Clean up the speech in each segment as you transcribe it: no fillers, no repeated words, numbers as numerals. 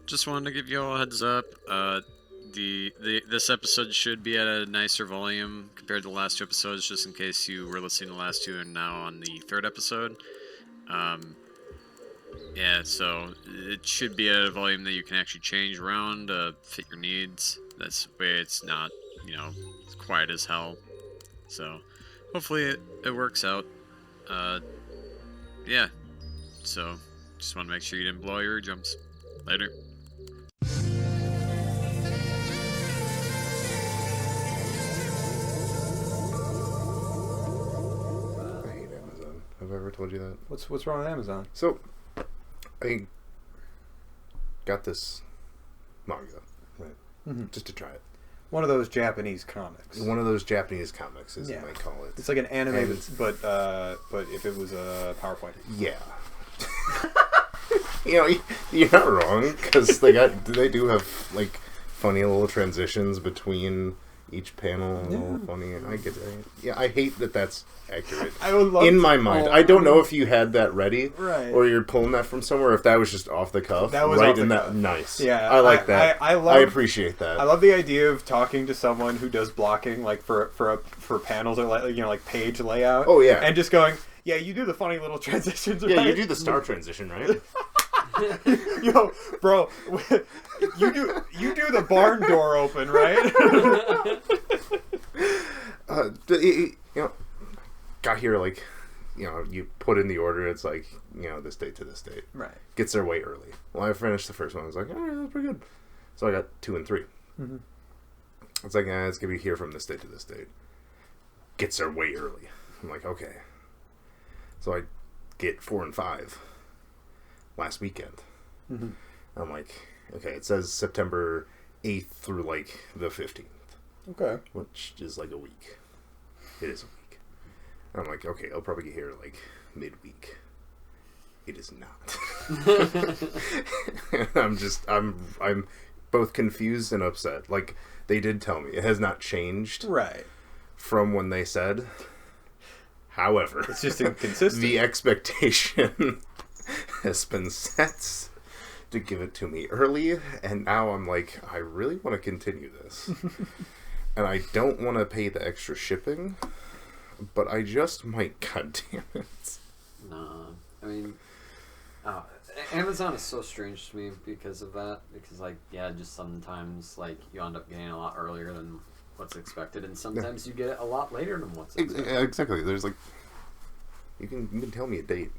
just wanted to give you all a heads up. This episode should be at a nicer volume compared to the last two episodes, just in case you were listening to the last two and now on the third episode. Um, yeah, so it should be at a volume that you can actually change around to fit your needs. That's the way it's not, it's quiet as hell. So hopefully it works out. Uh, yeah. So just want to make sure you didn't blow your eardrums. Later. I hate Amazon. Have I ever told you that? What's wrong with Amazon? So, I got this manga, right? Mm-hmm. Just to try it. One of those Japanese comics. One of those Japanese comics, as you might call it. It's like an anime, but if it was a PowerPoint. Yeah. You're not wrong, because they do have like funny little transitions between each panel. A little funny. I get it. Yeah, I hate that that's accurate. I would love in my mind. I don't know if you had that ready, right, or you're pulling that from somewhere. If that was just off the cuff, that was right off the in cuff. that. Nice. Yeah, I like that. I appreciate that. I love the idea of talking to someone who does blocking, like for panels or like page layout. Oh yeah, and just going, yeah, you do the funny little transitions. Yeah, right? you do the star transition, right? Yo, bro, you do the barn door open, right? Got here like, you put in the order. It's like, this date to this date. Right. Gets there way early. Well, I finished the first one. I was like, oh, that's pretty good. So I got 2 and 3. Mm-hmm. It's like, it's gonna be here from this date to this date. Gets there way early. I'm like, okay. So I get 4 and 5 last weekend. Mm-hmm. I'm like, okay, it says September 8th through like the 15th. Okay. Which is like a week. It is a week. I'm like, okay, I'll probably get here like midweek. It is not. I'm both confused and upset. Like, they did tell me it has not changed. Right. From when they said. However, it's just inconsistent. The expectation has been set to give it to me early, and now I'm like, I really want to continue this. And I don't want to pay the extra shipping, but I just might. God damn it. No, I mean, Amazon is so strange to me because of that. Because, just sometimes, you end up getting a lot earlier than what's expected, and sometimes you get it a lot later than what's expected. Exactly. There's, you can tell me a date.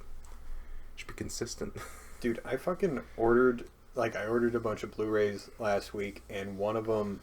Should be consistent. Dude, I fucking ordered a bunch of Blu-rays last week, and one of them,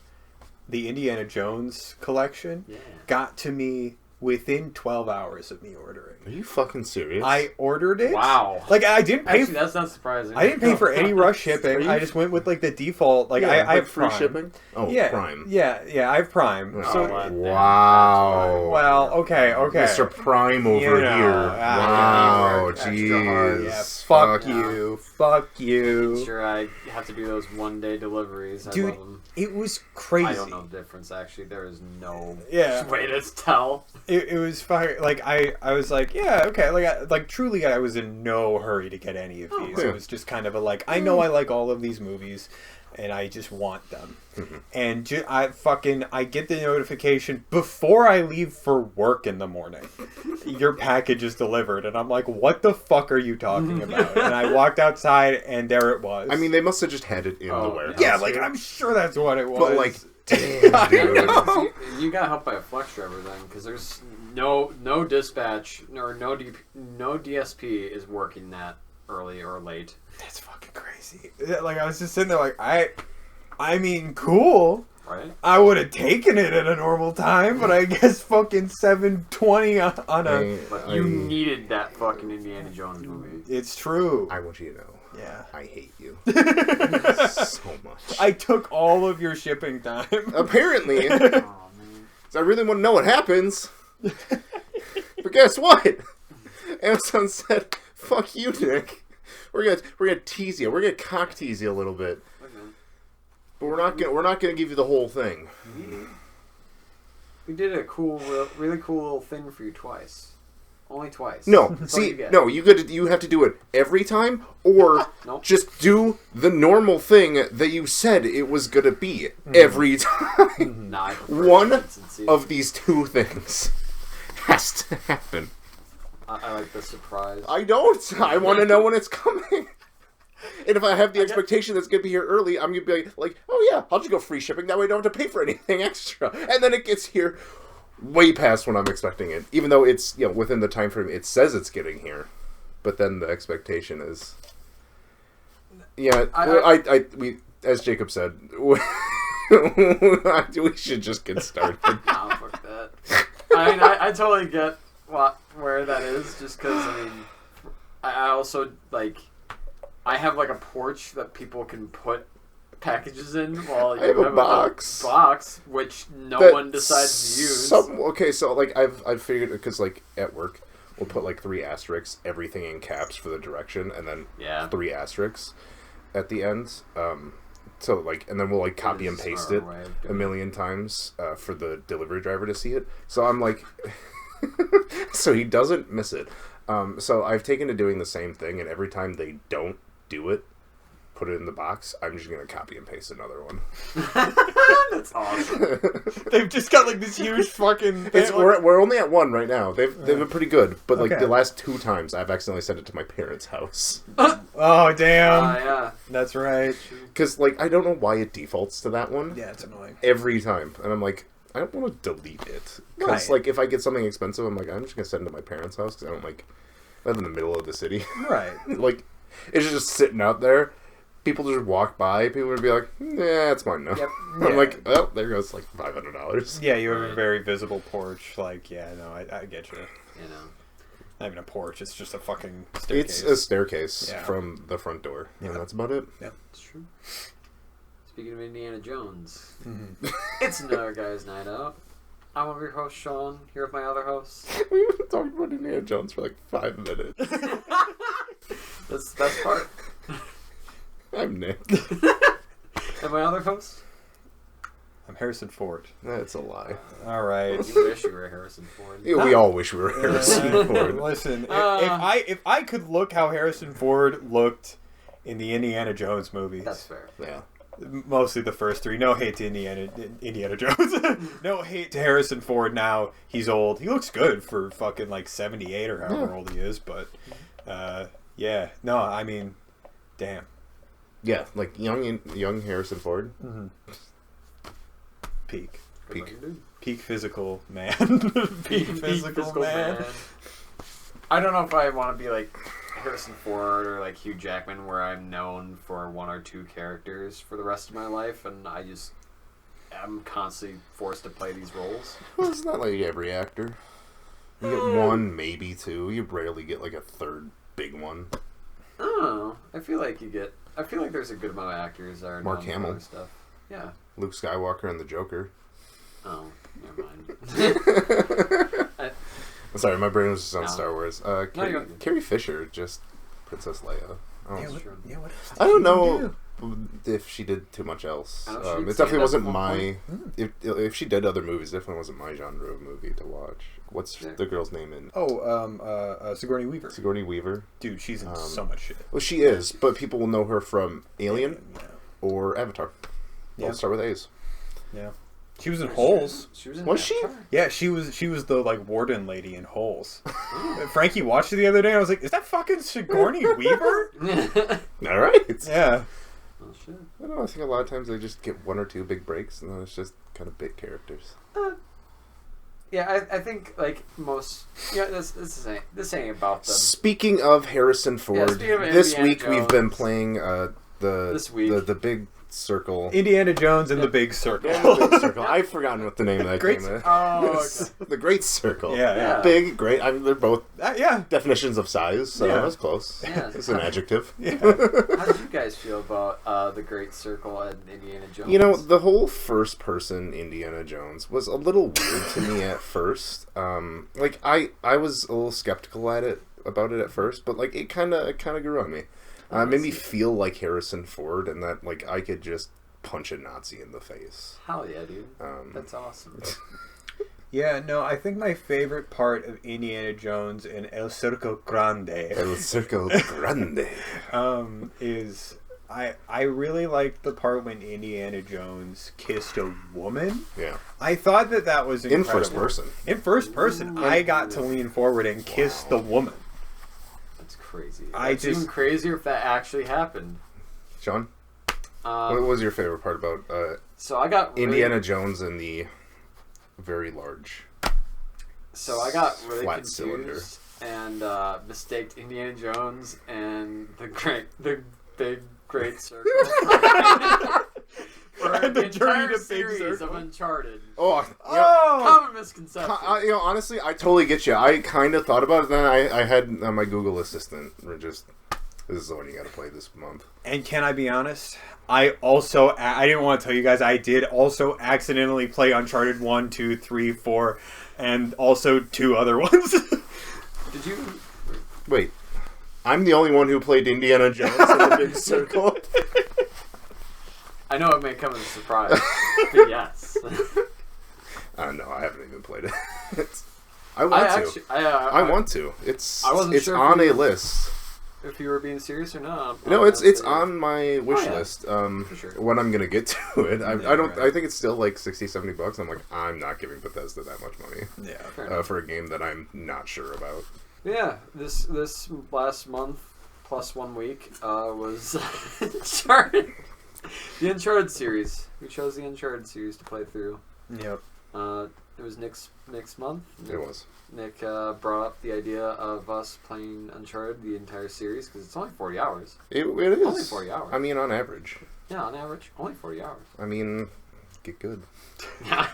the Indiana Jones collection, got to me within 12 hours of me ordering. Are you fucking serious? I ordered it. Wow. I didn't pay. Actually, that's not surprising. I didn't pay for any rush shipping. I just went with the default. I have free Prime. shipping. Oh, yeah, Prime. Yeah, I have Prime. Oh, So wow. Well, okay. Mr. Prime over here. Wow, jeez. Yeah, fuck you. Fuck you. Sure, I have to do those one-day deliveries. Dude, I love them. It was crazy. I don't know the difference, actually. There is no way to tell. It was fire. I was like, yeah, okay. Truly, I was in no hurry to get any of these. Yeah. It was just kind of I know I like all of these movies, and I just want them. Mm-hmm. And I get the notification before I leave for work in the morning. Your package is delivered, and I'm like, what the fuck are you talking about? And I walked outside, and there it was. I mean, they must have just had it in the warehouse. Yeah, I'm sure that's what it was. But damn, dude. You got helped by a flex driver then, because there's no dispatch or no DSP is working that early or late. That's fucking crazy. I was just sitting there I mean, cool. Right? I would have taken it at a normal time, but I guess fucking 720 on a... But you needed that fucking Indiana Jones movie. It's true. I want you to know. Yeah. I hate you. So much. I took all of your shipping time. Apparently. Oh, man. I really want to know what happens. But guess what? Amazon said, fuck you, Nick. We're gonna tease you. We're gonna cock tease you a little bit. But we're not gonna give you the whole thing. We did a really cool little thing for you twice. Only twice. No, That's all see, you get. no, you have to do it every time, or Nope. just do the normal thing that you said it was gonna be every time. Nah, I prefer One consistency. of these two things has to happen. I like the surprise. I don't. I want to know when it's coming. And if I have the expectation that's gonna be here early, I'm gonna be like, oh yeah, I'll just go free shipping. That way I don't have to pay for anything extra. And then it gets here way past when I'm expecting it, even though it's within the time frame it says it's getting here. But then the expectation is, we as Jacob said, we should just get started. Nah, fuck that. I mean, I totally get where that is, just because, I mean, I also, like, I have, like, a porch that people can put packages in while you I have a box. Which no That one decides to use. Okay, so like I've figured, because like at work we'll put like 3 asterisks, everything in caps for the direction, and then 3 asterisks at the end. So like, and then we'll like copy and paste it a million times for the delivery driver to see it. So I'm like, so he doesn't miss it. So I've taken to doing the same thing, and every time they don't do it, put it in the box, I'm just gonna copy and paste another one. That's awesome. They've just got like this huge fucking. We're only at 1 right now. They've been pretty good, but like Okay. the last 2 times I've accidentally sent it to my parents' house Oh damn! Yeah. That's right. because like I don't know why it defaults to that one Yeah, it's annoying. every time, and I'm like, I don't want to delete it because Right. like if I get something expensive, I'm like, I'm just gonna send it to my parents' house because I don't like live in the middle of the city. Right. Like it's just sitting out there. People just walk by. People would be like, "Yeah, it's mine now." Yep. I'm Yeah. like, "Oh, there goes like $500." Yeah, you have a very visible porch. Like, yeah, no, I get you. You know. Not even a porch. It's just a fucking staircase. It's a staircase Yeah. from the front door, Yeah. and that's about it. It's true. Speaking of Indiana Jones, Mhm. it's another guy's night out. I'm one of your host, Sean, here with my other host. We've been talking about Indiana Jones for like 5 minutes. That's the best part. I'm Nick. And my other host? I'm Harrison Ford. That's a lie. All right. You wish you were Harrison Ford. Yeah, we all wish we were Harrison Ford. Listen, if I could look how Harrison Ford looked in the Indiana Jones movies, That's fair. Yeah. mostly the first 3. No hate to Indiana Jones. No hate to Harrison Ford. Now he's old. He looks good for fucking like 78 or however old he is. But yeah, no, I mean, damn. Yeah, like young Harrison Ford. Peak Good looking dude. physical man. Peak physical man. I don't know if I want to be like Harrison Ford or like Hugh Jackman, where I'm known for 1 or 2 characters for the rest of my life, and I'm constantly forced to play these roles. Well, it's not like every actor. You get 1, maybe 2. You rarely get like a 3rd big one. I don't know. I feel like there's a good amount of actors that are Mark known for Hamill. other stuff. Yeah. Luke Skywalker and the Joker. Oh, never mind. Sorry, my brain was just on No. Star Wars. you're Carrie, good. Carrie Fisher, just Princess Leia. Oh, Yeah, That's what, true. yeah, what else did I don't she know if she did too much else. I know she It did definitely stand-up wasn't at one my. If she did other movies, it definitely wasn't my genre of movie to watch. What's Yeah. the girl's name in Oh, Sigourney Weaver. Sigourney Weaver? Dude, she's in so much shit. Well, she is, but people will know her from Alien Yeah. or Avatar. Yeah. Both start with A's. Yeah. She was in Holes. She was in Was she? Avatar. Yeah, she was the like warden lady in Holes. Frankie watched it the other day. And I was like, "Is that fucking Sigourney Weaver?" All right. Yeah. Oh shit. I don't know. I think a lot of times they just get 1 or 2 big breaks, and then it's just kind of big characters. Yeah, I think like most. Yeah, this ain't about them. Speaking of Harrison Ford, speaking of this Indiana week we've been Jones. playing This week. the big circle. Indiana Jones and the Big Circle. The big circle. I've forgotten what the name of that Great game is. Oh, okay. The Great Circle. Yeah, yeah. Big, great. I mean, they're both Yeah. definitions of size, so Yeah. that's close. Yeah. It's an adjective. Yeah. How did you guys feel about the Great Circle and Indiana Jones? You know, the whole first-person Indiana Jones was a little weird to me at first. Like I was a little skeptical about it at first, but like it kind of grew on me. Made me feel like Harrison Ford, and that like I could just punch a Nazi in the face. Hell yeah, dude. Um, That's awesome. Yeah, no, I think my favorite part of Indiana Jones and El Circo Grande El Circo Grande. is I really liked the part when Indiana Jones kissed a woman. Yeah. I thought that was In incredible. first person. In first person, I got to lean forward and kiss the woman. That's crazy. It's even crazier if that actually happened. Sean, what was your favorite part about So I got Indiana Jones and the very large? So I got really flat confused cylinder. and mistaked Indiana Jones and the big great circle for And the the journey entire to Big series Circle. of Uncharted. Oh! Common misconception. Honestly, I totally get you. I kind of thought about it, then I had my Google Assistant just, this is the one you got to play this month. And can I be honest? I didn't want to tell you guys, I did also accidentally play Uncharted 1, 2, 3, 4, and also 2 other ones. Did you? Wait, I'm the only one who played Indiana Jones in the Big Circle? I know it may come as a surprise, but yes. No, I haven't even played it. I want to. I want to. I wasn't it's sure if on you- a list. If you were being serious or not. No, it's on my wish yeah. list. For sure. When I'm gonna get to it, I don't. right. I think it's still like $60-$70. I'm like, I'm not giving Bethesda that much money Yeah. Fair enough. for a game that I'm not sure about. Yeah, this last month plus 1 week was Uncharted. The Uncharted series. We chose the Uncharted series to play through. Yep. It was Nick's month. It was. Nick brought up the idea of us playing Uncharted the entire series because it's only 40 hours. It is. Only 40 hours. I mean, on average. Yeah, on average, only 40 hours. I mean, get good. Yeah.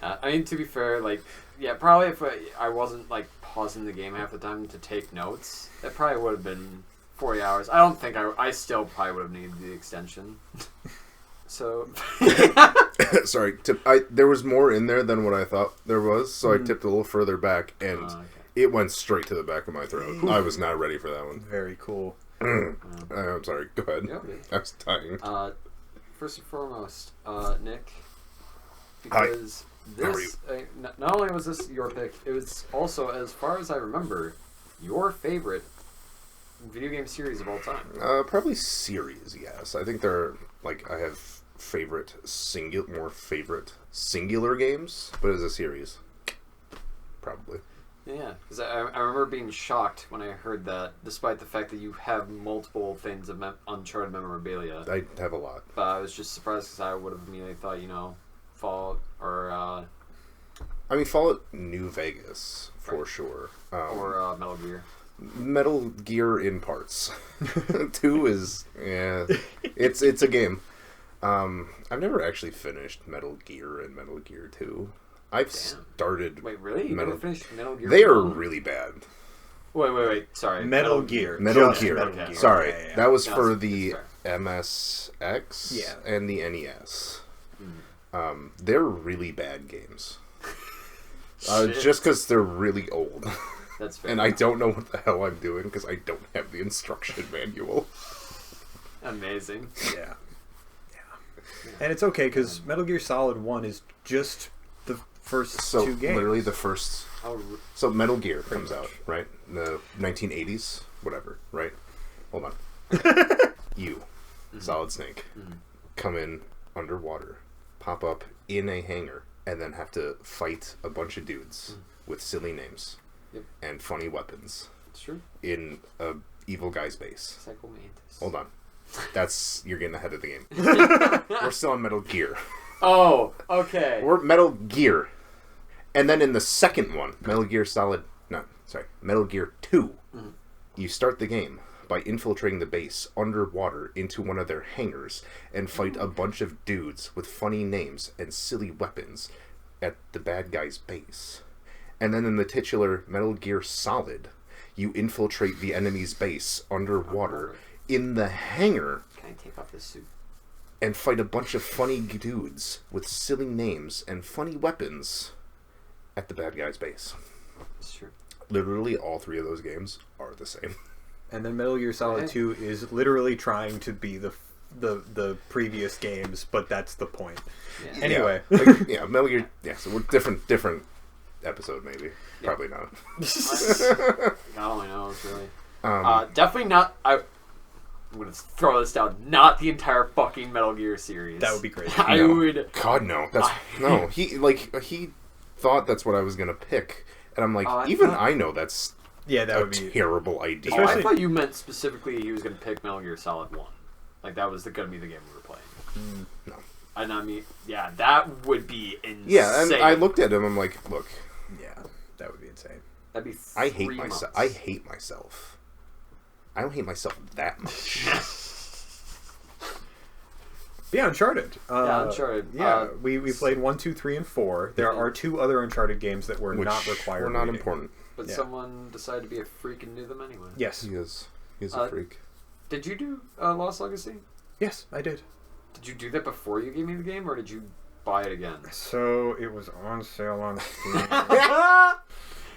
I mean, to be fair, like, yeah, probably if I wasn't, like, pausing the game half the time to take notes, it probably would have been 40 hours. I don't think I still probably would have needed the extension. So, Sorry, there was more in there than what I thought there was, so I tipped a little further back, and okay. it went straight to the back of my throat. I was not ready for that one. Very cool. I'm sorry, go ahead. Yeah, okay. I was dying. First and foremost, Nick, Hi. because How are this, not only was this your pick, it was also, as far as I remember, your favorite video game series of all time. Probably series, yes. I think they're, like, I have more favorite singular games, but as a series, probably. Yeah, because I remember being shocked when I heard that, despite the fact that you have multiple things of Uncharted memorabilia. I have a lot. But I was just surprised because I would have immediately thought, Fallout or I mean, Fallout New Vegas, for sure. or Metal Gear. Metal Gear in parts. 2 is, yeah, it's a game. I've never actually finished Metal Gear and Metal Gear 2. I've started. Wait, really? You never finished Metal Gear? They are 1? really bad. Wait. Sorry. Metal Gear. Metal Just Gear. Metal Okay. Sorry, Yeah. that was No, for that's the fair. MSX Yeah. and the NES. They're really bad games. Shit. Just because they're really old. That's fair. And I don't know what the hell I'm doing because I don't have the instruction manual. Amazing. Yeah. And it's okay, because Metal Gear Solid 1 is just the first So, 2 games. literally the first... Oh, So, Metal Gear Pretty comes much. out, right? In the 1980s? Whatever, right? Hold on. You, Solid Snake, come in underwater, pop up in a hangar, and then have to fight a bunch of dudes with silly names Yep. and funny weapons it's true. in a evil guy's base. Psycho Mantis. Hold on. You're getting ahead of the game. We're still on Metal Gear. Oh, okay. We're Metal Gear. And then in the second one, Metal Gear 2, you start the game by infiltrating the base underwater into one of their hangars and fight a bunch of dudes with funny names and silly weapons at the bad guy's base. And then in the titular Metal Gear Solid, you infiltrate the enemy's base underwater in the hangar Can I take off this suit? and fight a bunch of funny dudes with silly names and funny weapons at the bad guy's base. It's true. Literally all 3 of those games are the same. And then Metal Gear Solid Okay. 2 is literally trying to be the the previous games, but that's the point. Yeah. Anyway, Yeah, Metal Gear. Yeah, so we're different episode maybe. Probably not. God only knows, really. Um, Definitely not. I'm gonna throw this down. Not the entire fucking Metal Gear series. that would be great. I No. would. God no. That's no. He thought that's what I was gonna pick, and I'm like, Oh, I even thought- I know that's Yeah, that a would be. terrible idea. Oh, I Especially- thought you meant specifically he was gonna pick Metal Gear Solid 1. Like that was gonna be the game we were playing. No. And I mean, yeah, that would be insane. Yeah, and I looked at him. I'm like, look, Yeah, that would be insane. That'd be. I hate 3 myself. months. I hate myself. I don't hate myself that much. Yeah, Uncharted. Yeah, Uncharted. Yeah, we played 1, 2, 3, and 4. There Mhm. are 2 other Uncharted games that were Which not required. were not reading. important. But Yeah. someone decided to be a freak and do them anyway. Yes, He is. He's a freak. Did you do Lost Legacy? yes, I did. Did you do that before you gave me the game, or did you buy it again? So it was on sale on Steam.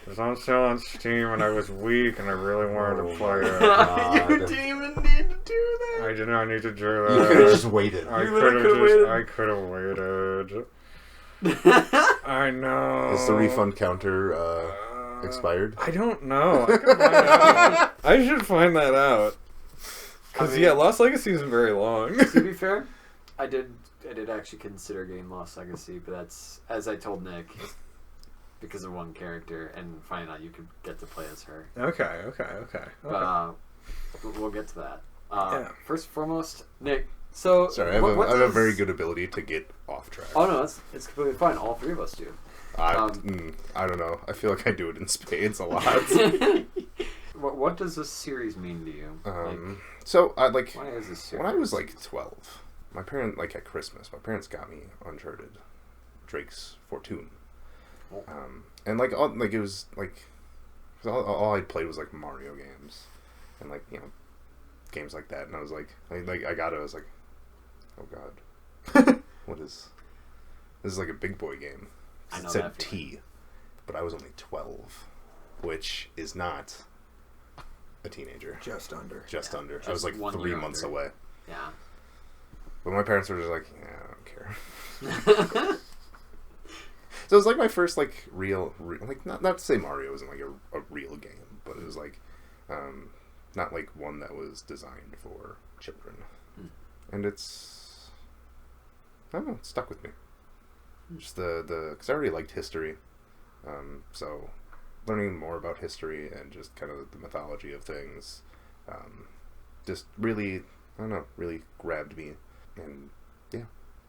It was on sale on Steam, and I was weak, and I really wanted to play it. You didn't even need to do that. I did not need to do You could have that. just waited. I You could literally have could've waited. I could have waited. I know. Is the refund counter expired? I don't know. I can find out. I should find that out. Because, I mean- yeah, Lost Legacy isn't very long. To be fair, I did actually consider getting Lost Legacy, but that's, as I told Nick, because of one character, and finding out you could get to play as her. Okay. But we'll get to that. Yeah. First and foremost, Nick. So Sorry, I have, what I have a does- very good ability to get off track. Oh no, it's completely fine. All 3 of us do. I don't know. I feel like I do it in spades a lot. What does this series mean to you? So I like Why is this series? when I was like 12, my parent at Christmas, my parents got me Uncharted, Drake's Fortune, Oh. and like all like it was like 'cause all I played was like Mario games, and like games like that, and I was like I got it. I was like, oh god, what is this? Is like a big boy game. I know It said that feeling. T, but I was only 12, which is not a teenager. Just under. Just Yeah, under. I just was like 1 3 year months under. away. Yeah. But my parents were just like, yeah, I don't care. So it was like my first like real like not to say Mario wasn't like a real game, but it was like not like one that was designed for children. And it's I don't know, it stuck with me. Just the because I already liked history. So learning more about history and just kind of the mythology of things just really I don't know, really grabbed me. And yeah,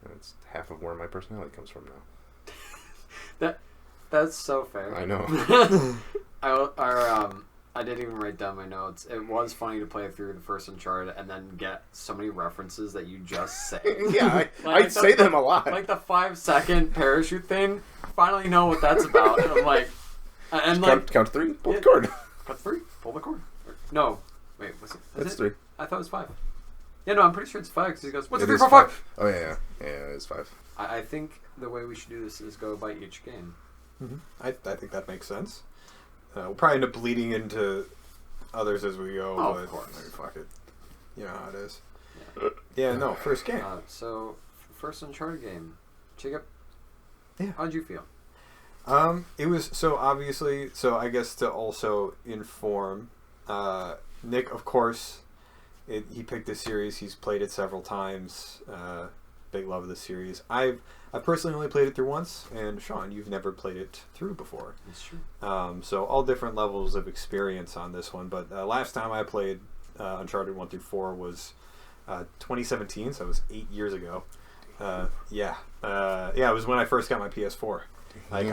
that's half of where my personality comes from now. That's so fair. I know. I didn't even write down my notes. It was funny to play through the first Uncharted and then get so many references that you just say. Yeah, I say them a lot. Like the 5-second parachute thing. Finally know what that's about. And I'm like, and like count 3, pull the Yeah. cord. cut 3, pull the cord. No, wait, was it? That's it? 3. I thought it was 5. Yeah, no, I'm pretty sure it's 5 because he goes, "What's It 3, is 4, 5?" 5. Oh yeah, it is 5. I think the way we should do this is go by each game. I think that makes sense. We'll probably end up bleeding into others as we go. Oh, but of course. fuck it. You know how it is. Yeah. Yeah, no, first game. So, first Uncharted game. Jacob, Yeah. how'd you feel? It was so obviously. So I guess to also inform, Nick, of course, he picked this series. He's played it several times. Big love of the series. I've personally only played it through once, and Sean, you've never played it through before. That's true. So all different levels of experience on this one. But last time I played Uncharted 1 through 4 was 2017, so it was 8 years ago. Yeah, it was when I first got my PS4. Like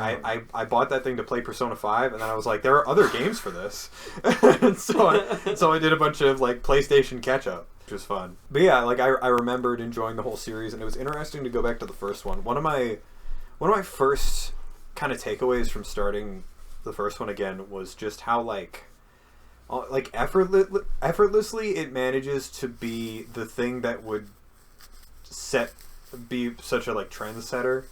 I bought that thing to play Persona 5, and then I was like, there are other games for this. And so I did a bunch of like PlayStation catch up, which was fun. But yeah, like I remembered enjoying the whole series, and it was interesting to go back to the first one. One of my first kind of takeaways from starting the first one again was just how effortlessly it manages to be the thing that would be such a like trendsetter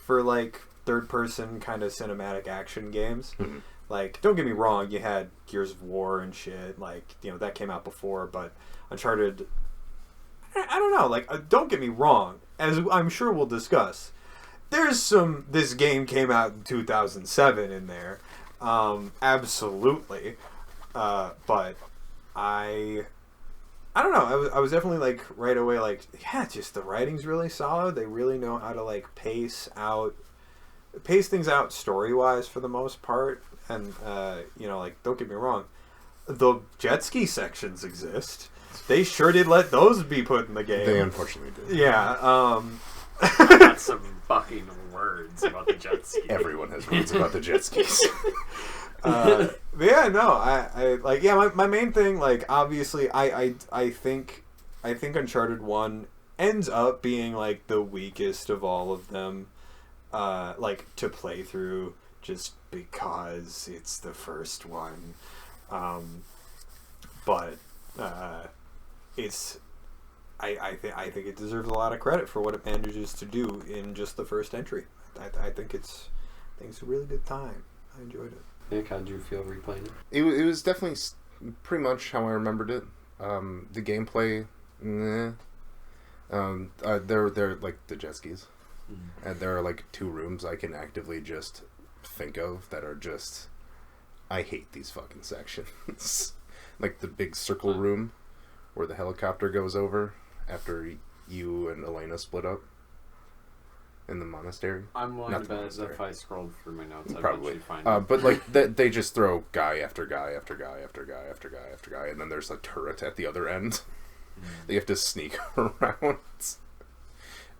for like third person kind of cinematic action games. Mhm. Like, don't get me wrong, you had Gears of War and shit, like, that came out before, but Uncharted I don't know. Like, don't get me wrong. As I'm sure we'll discuss, there's some. This game came out in 2007 in there, absolutely. But I don't know. I was definitely like right away like, yeah, just the writing's really solid. They really know how to like pace things out story wise for the most part. And like, don't get me wrong, the jet ski sections exist. They sure did let those be put in the game. They unfortunately did. Yeah. Got some fucking words about the jet ski. Everyone has words about the jet skis. But yeah, no, I like, yeah, my main thing, like, obviously, I think Uncharted 1 ends up being, like, the weakest of all of them, like, to play through, just because it's the first one. But it's, I think it deserves a lot of credit for what it manages to do in just the first entry. I think it's a really good time. I enjoyed it. Nick, how did you feel replaying it? It was definitely pretty much how I remembered it. The gameplay, they're like the jet skis, and there are like 2 rooms I can actively just think of that are just, I hate these fucking sections. Like the big circle room where the helicopter goes over after you and Elena split up in the monastery. I'm willing Not to the bet monastery. if I scrolled through my notes, I'd Probably. actually find it. But like they just throw guy after guy after guy after guy after guy after guy, and then there's a turret at the other end. They have to sneak around.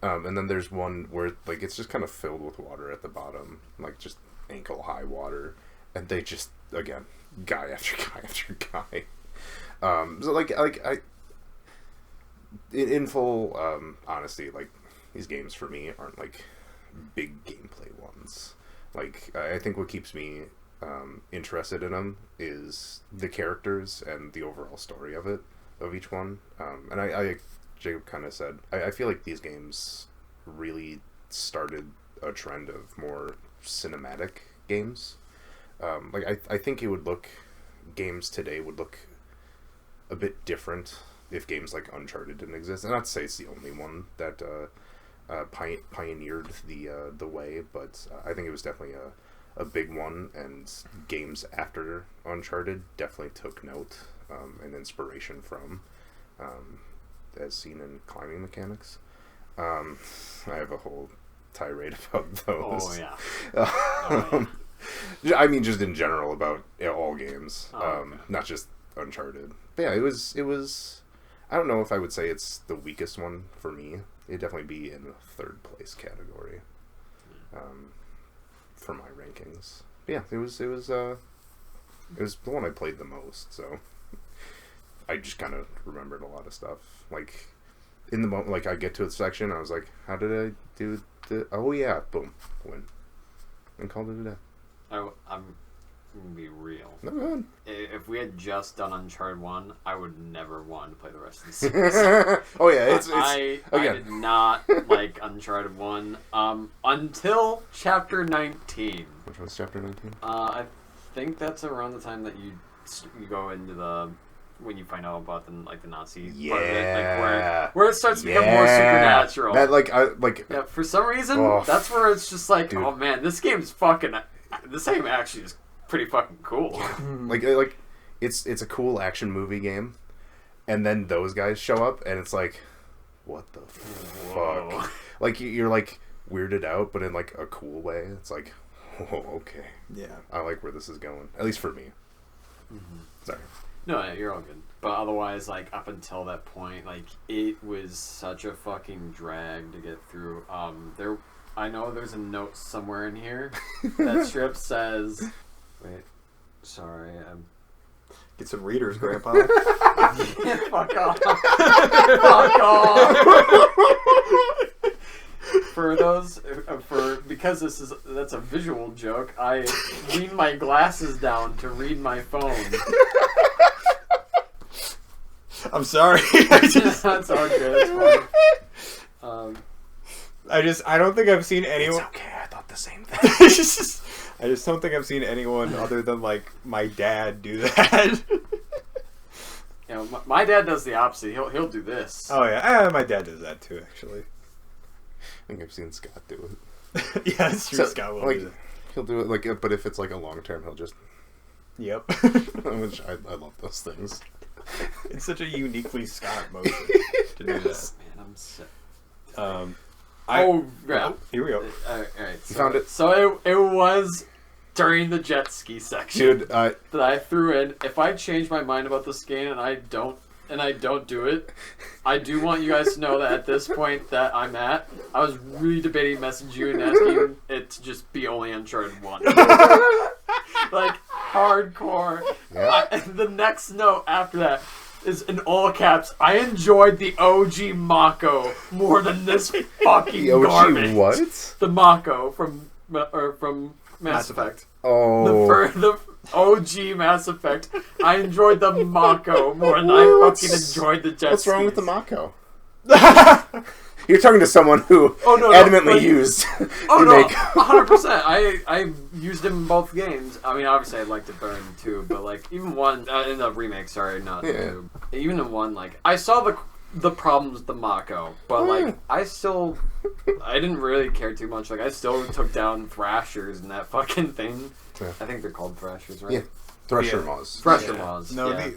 And then there's one where like it's just kind of filled with water at the bottom, like just ankle high water, and they just again guy after guy after guy. So like I in full honesty, like these games for me aren't like big gameplay ones. Like I think what keeps me interested in them is the characters and the overall story of each one. And I Jacob kind of said, I feel like these games really started a trend of more cinematic games. Like I think games today would look a bit different if games like Uncharted didn't exist. And not to say it's the only one that pioneered the way, but I think it was definitely a big one, and games after Uncharted definitely took note and inspiration from, as seen in climbing mechanics. I have a whole tirade about those. Oh, yeah. Oh, yeah. I mean, just in general about all games, Okay. not just Uncharted. But yeah, it was. I don't know if I would say it's the weakest one for me. It'd definitely be in the 3rd place category, for my rankings. But yeah, it was the one I played the most. So I just kind of remembered a lot of stuff. Like in the moment, like I get to a section, I was like, "How did I do? Oh yeah, boom, win," and called it a day. I'm gonna be real. No, go ahead. If we had just done Uncharted 1, I would never want to play the rest of the series. Oh yeah, it's I again. did not like Uncharted 1 until Chapter 19. Which was chapter 19? I think that's around the time that you go into when you find out about the Nazi part of it, like where it starts to become more supernatural. That Yeah, for some reason, Oh, that's where it's just like, dude. oh man, this game's fucking. This game actually is pretty fucking cool. like it's a cool action movie game, and then those guys show up, and it's like, what the Whoa. fuck? Like you're like weirded out, but in like a cool way. It's like, oh, okay, Yeah. I like where this is going. At least for me. Mm-hmm. Sorry. No, yeah, you're all good. But otherwise, like, up until that point, like, it was such a fucking drag to get through. I know there's a note somewhere in here that strip says, wait, sorry, Get some readers, Grandpa. fuck off. Fuck off. Because that's a visual joke, I lean my glasses down to read my phone. I'm sorry. That's all good. It's fine. I don't think I've seen anyone. It's okay. I thought the same thing. I just don't think I've seen anyone other than like my dad do that. You know, my dad does the opposite. He'll do this. Oh yeah, my dad does that too. Actually, I think I've seen Scott do it. yeah, it's true. So, Scott will like, do that. he'll do it like, but if it's like a long term, he'll just. Yep. Which I love those things. It's such a uniquely Scott motion to do that. Man, I'm sick. Yeah. Here we go. All right. So, You found it? So it was during the jet ski section Dude, that I threw in. If I change my mind about this game and I don't do it, I do want you guys to know that at this point that I'm at, I was really debating messaging you and asking it to just be only Uncharted 1. Like, hardcore. Yeah. The next note after that is in all caps, I enjoyed the OG Mako more than this fucking the OG garbage. what? The Mako from Mass Effect. Oh. The OG Mass Effect. I enjoyed the Mako more than I fucking enjoyed the jet What's wrong with the skis. Mako? You're talking to someone who adamantly used Oh no, remake. 100%. I used him in both games. I mean, obviously I'd like to burn two, but like even one in the remake. Sorry, not the two. Even in one, like I saw the problems with the Mako, but like I didn't really care too much. Like I still took down Thrashers and that fucking thing. Yeah. I think they're called Thrashers, right? Yeah. Thresher Yeah. Maws. Thresher Maws. No, yeah.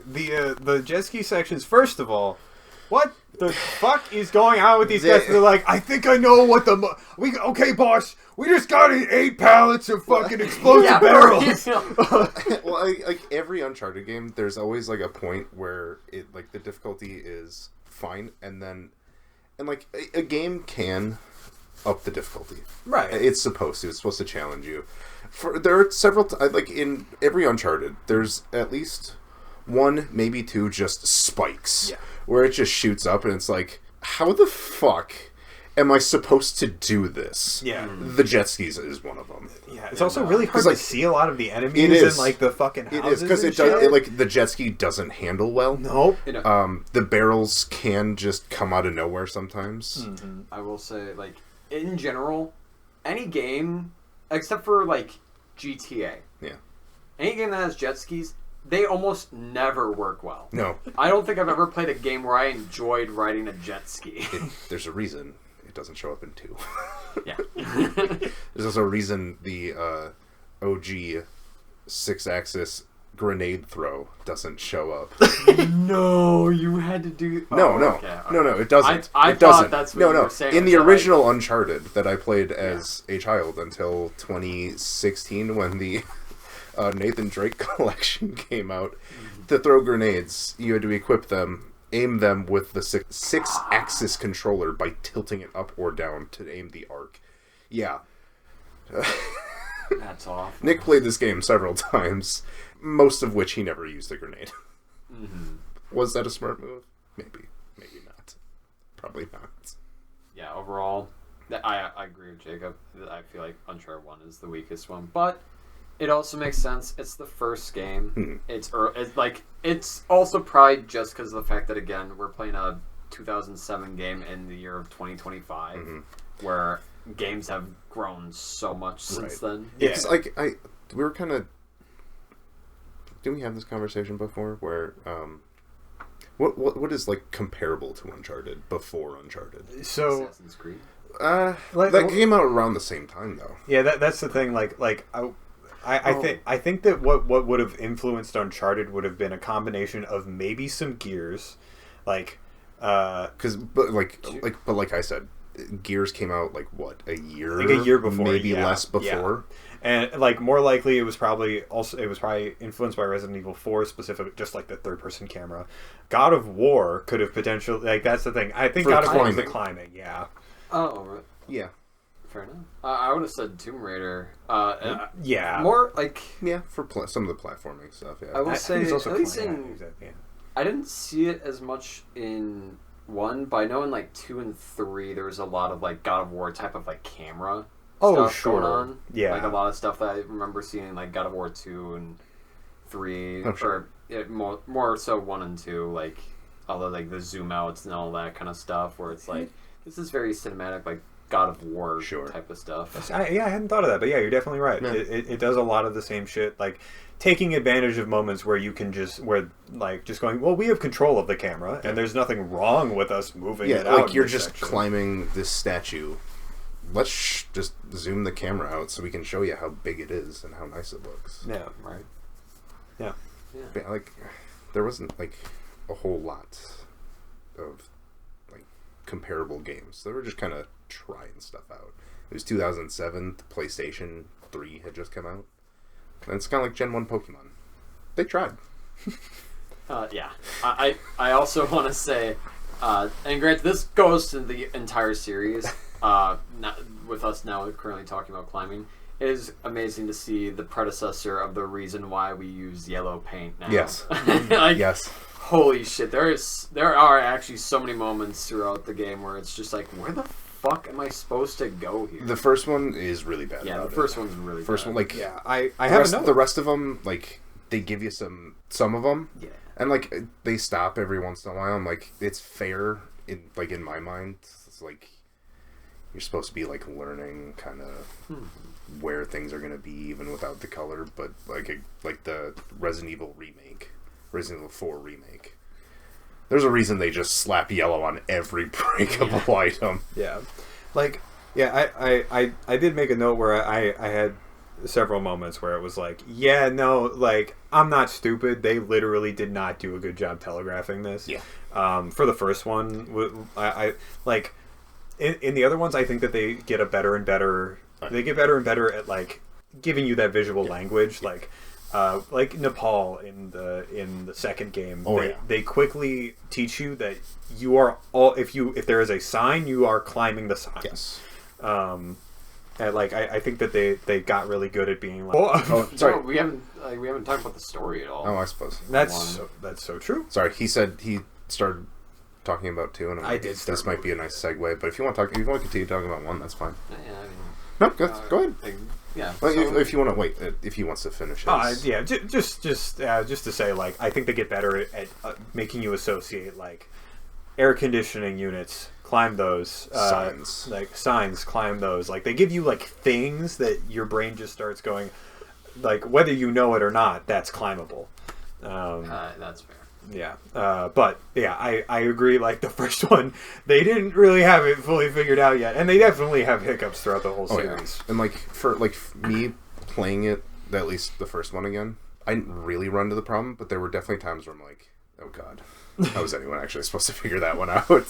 the jet ski sections. First of all, what the fuck is going on with these guys? They're like, I think I know what okay, boss. We just got 8 pallets of fucking explosive barrels. Well, like every Uncharted game, there's always like a point where it like the difficulty is fine, and like a game can up the difficulty. Right. It's supposed to. It's supposed to challenge you. There are several like in every Uncharted, there's at least one, maybe two, just spikes. Yeah. Where it just shoots up, and it's like, how the fuck am I supposed to do this? Yeah. The jet skis is one of them. Yeah, it's also really hard like, to see a lot of the enemies it is. in like the fucking houses. It is because and it does. shit. Like the jet ski doesn't handle well. Nope. The barrels can just come out of nowhere sometimes. Mm-hmm. I will say, like, in general, any game, except for, like, GTA. Yeah. Any game that has jet skis, they almost never work well. No, I don't think I've ever played a game where I enjoyed riding a jet ski. there's a reason it doesn't show up in 2. Yeah. There's also a reason the OG 6-axis grenade throw doesn't show up. No, you had to do... No, it doesn't. I it doesn't. thought that's what you were saying. In the So, original Uncharted that I played as a child until 2016 when the Nathan Drake collection came out, to throw grenades, you had to equip them, aim them with the 6-axis controller by tilting it up or down to aim the arc. Yeah. That's awful. Nick played this game several times, most of which he never used a grenade. Mm-hmm. Was that a smart move? Maybe. Maybe not. Probably not. Yeah, overall, I agree with Jacob. I feel like Uncharted 1 is the weakest one, but it also makes sense. It's the first game. It's also probably just because of the fact that, again, we're playing a 2007 game in the year of 2025, where games have grown so much since then. Yeah. It's like, we were kind of... Didn't we have this conversation before? Where, what is, like, comparable to Uncharted before Uncharted? So, Assassin's Creed. That came out around the same time, though. yeah, that's the thing. I think that what would have influenced Uncharted would have been a combination of maybe some Gears, like like I said, Gears came out like what, a year before, maybe less before. Yeah. And like more likely it was probably influenced by Resident Evil 4 specifically, just like the third-person camera. God of War could have potentially, like, that's the thing. I think For God of War was climbing. the climbing, yeah. Oh, right. Yeah. Fair enough. I would have said Tomb Raider. Yeah. More like... Yeah, for some of the platforming stuff, yeah. I will say, it's also at least climbing, in... yeah. I didn't see it as much in 1, but I know in like 2 and 3 there was a lot of like God of War type of like camera stuff going on. Yeah. Like a lot of stuff that I remember seeing in like God of War 2 and 3. Oh, sure. Or more so 1 and 2, like all the like the zoom outs and all that kind of stuff where it's like, this is very cinematic, like God of War Sure. type of stuff. I hadn't thought of that, but yeah, you're definitely right. Yeah. It does a lot of the same shit, like taking advantage of moments where you can just going, well, we have control of the camera, and there's nothing wrong with us moving it out. Like you're in this just section. climbing this statue. Let's just zoom the camera out so we can show you how big it is and how nice it looks. Yeah, Right. yeah. Yeah, like there wasn't like a whole lot of like comparable games. They were just kind of trying stuff out. It was 2007. The PlayStation 3 had just come out, and it's kind of like Gen 1 Pokemon. They tried. Yeah. I also want to say, and granted, this goes to the entire series. With us now currently talking about climbing, it is amazing to see the predecessor of the reason why we use yellow paint now. Yes. Like, Yes. holy shit! There are actually so many moments throughout the game where it's just like, where the fuck am I supposed to go here? The first one is really bad. Yeah, the about first it. one's really First bad. one, like Yeah, I the have rest, another. the rest of them, like they give you some of them, Yeah. and like they stop every once in a while. I'm like, it's fair in my mind. It's like you're supposed to be like learning kind of where things are gonna be even without the color, but like the Resident Evil 4 remake. There's a reason they just slap yellow on every breakable item. Yeah, like I did make a note where I had several moments where it was like, yeah, no, like I'm not stupid. They literally did not do a good job telegraphing this. Yeah. For the first one, I like in the other ones, I think that they get better and better at like giving you that visual language, like Nepal in the second game. They quickly teach you that you are all if there is a sign, you are climbing the sign. Yes. And like I think that they got really good at being like, Oh, sorry. No, we haven't talked about the story at all. Oh, I suppose. that's so true. Sorry, he said he started talking about 2, and I'm I like, did start this might be a nice segue. But if you want to continue talking about 1, that's fine. Yeah, I mean, No, go ahead. yeah. Well, So, if you want to wait, if he wants to finish his... Yeah, just to say, like, I think they get better at making you associate like air conditioning units, climb those Signs. like signs, climb those. Like they give you like things that your brain just starts going, like whether you know it or not, that's climbable. that's fair. Yeah, but yeah, I agree. Like the first one, they didn't really have it fully figured out yet, and they definitely have hiccups throughout the whole series. Yeah. And like for me playing it, at least the first one again, I didn't really run into the problem, but there were definitely times where I'm like, oh god, how is anyone actually supposed to figure that one out?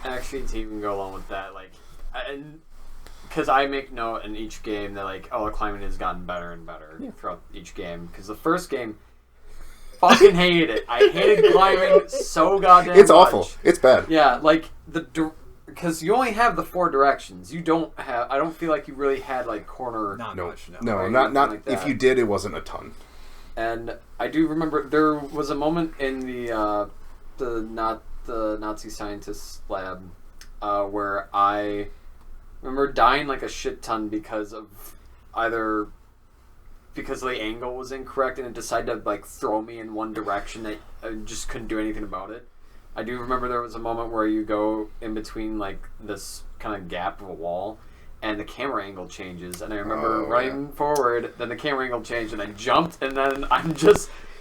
Actually, to even go along with that, like, because I make note in each game that like, oh, the climbing has gotten better and better throughout each game. Because the first game, fucking hated it. I hated climbing so goddamn It's much. awful. It's bad. Yeah, like because you only have the 4 directions. You don't have. I don't feel like you really had like corner. Not No, much. no, Or not anything like if that. you did, it wasn't a ton. And I do remember there was a moment in the Nazi scientist lab where I remember dying like a shit ton because the angle was incorrect and it decided to like throw me in one direction that I just couldn't do anything about it. I do remember there was a moment where you go in between like this kind of gap of a wall and the camera angle changes, and I remember running forward, then the camera angle changed and I jumped, and then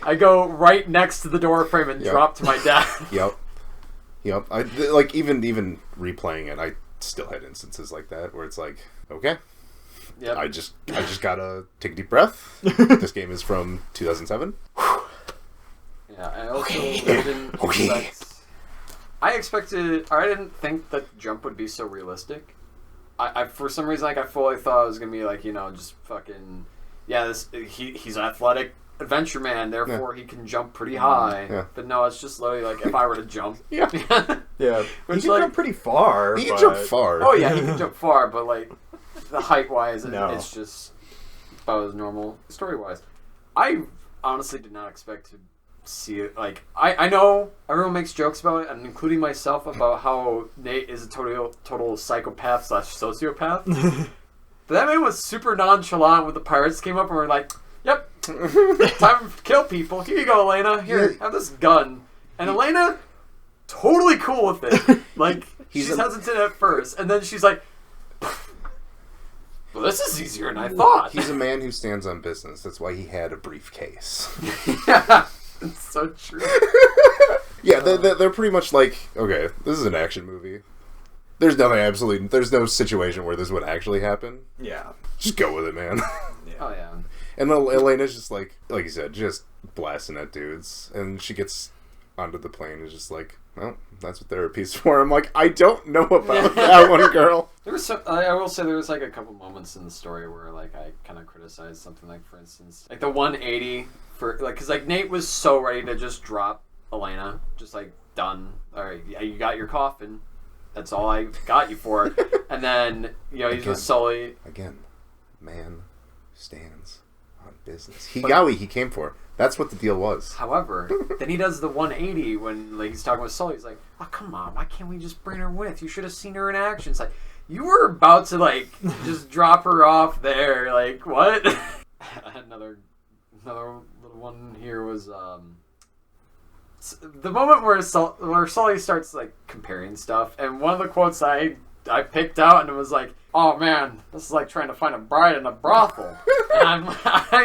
I go right next to the door frame and drop to my death. Yep. I like even replaying it, I still had instances like that where it's like, okay, Yep. I just gotta take a deep breath. This game is from 2007. Yeah, I also didn't expect. I didn't think that the jump would be so realistic. I for some reason like I fully thought it was gonna be like just fucking he's an athletic adventure man, therefore he can jump pretty high. Yeah. But no, it's just literally like if I were to jump. Yeah. Yeah, Which, he can like- jump pretty far. He can but- jump far. Oh yeah, he can jump far, but like the height wise, No. it's just about as normal. Story wise, I honestly did not expect to see it. Like I know everyone makes jokes about it, and including myself, about how Nate is a total psychopath / sociopath. But that man was super nonchalant when the pirates came up and were like, "Yep, time to kill people. Here you go, Elena. Here, have this gun." And Elena totally cool with it. Like, He's she's a- hesitant at first, and then she's like, well, this is easier than I thought. He's a man who stands on business. That's why he had a briefcase. Yeah, it's so true. Yeah, they're pretty much like, okay, this is an action movie. There's no situation where this would actually happen. Yeah. Just go with it, man. Oh, yeah. And Elena's just like you said, just blasting at dudes. And she gets onto the plane and is just like, well, that's what therapy's for. I'm like, I don't know about that one, girl. There was I will say there was like a couple moments in the story where like I kind of criticized something, like for instance like the 180 for like, because like Nate was so ready to just drop Elena, just like done. All right, yeah, you got your coffin. That's all I got you for. And then he's with Sully. Again, man stands on business. He got what he came for. That's what the deal was. However, then he does the 180 when like he's talking with Sully. He's like, "Oh, come on, why can't we just bring her with? You should have seen her in action." It's like, you were about to like just drop her off there. Like, what? another little one here was the moment where Sully starts like comparing stuff, and one of the quotes I picked out, and it was like, "Oh man, this is like trying to find a bride in a brothel." And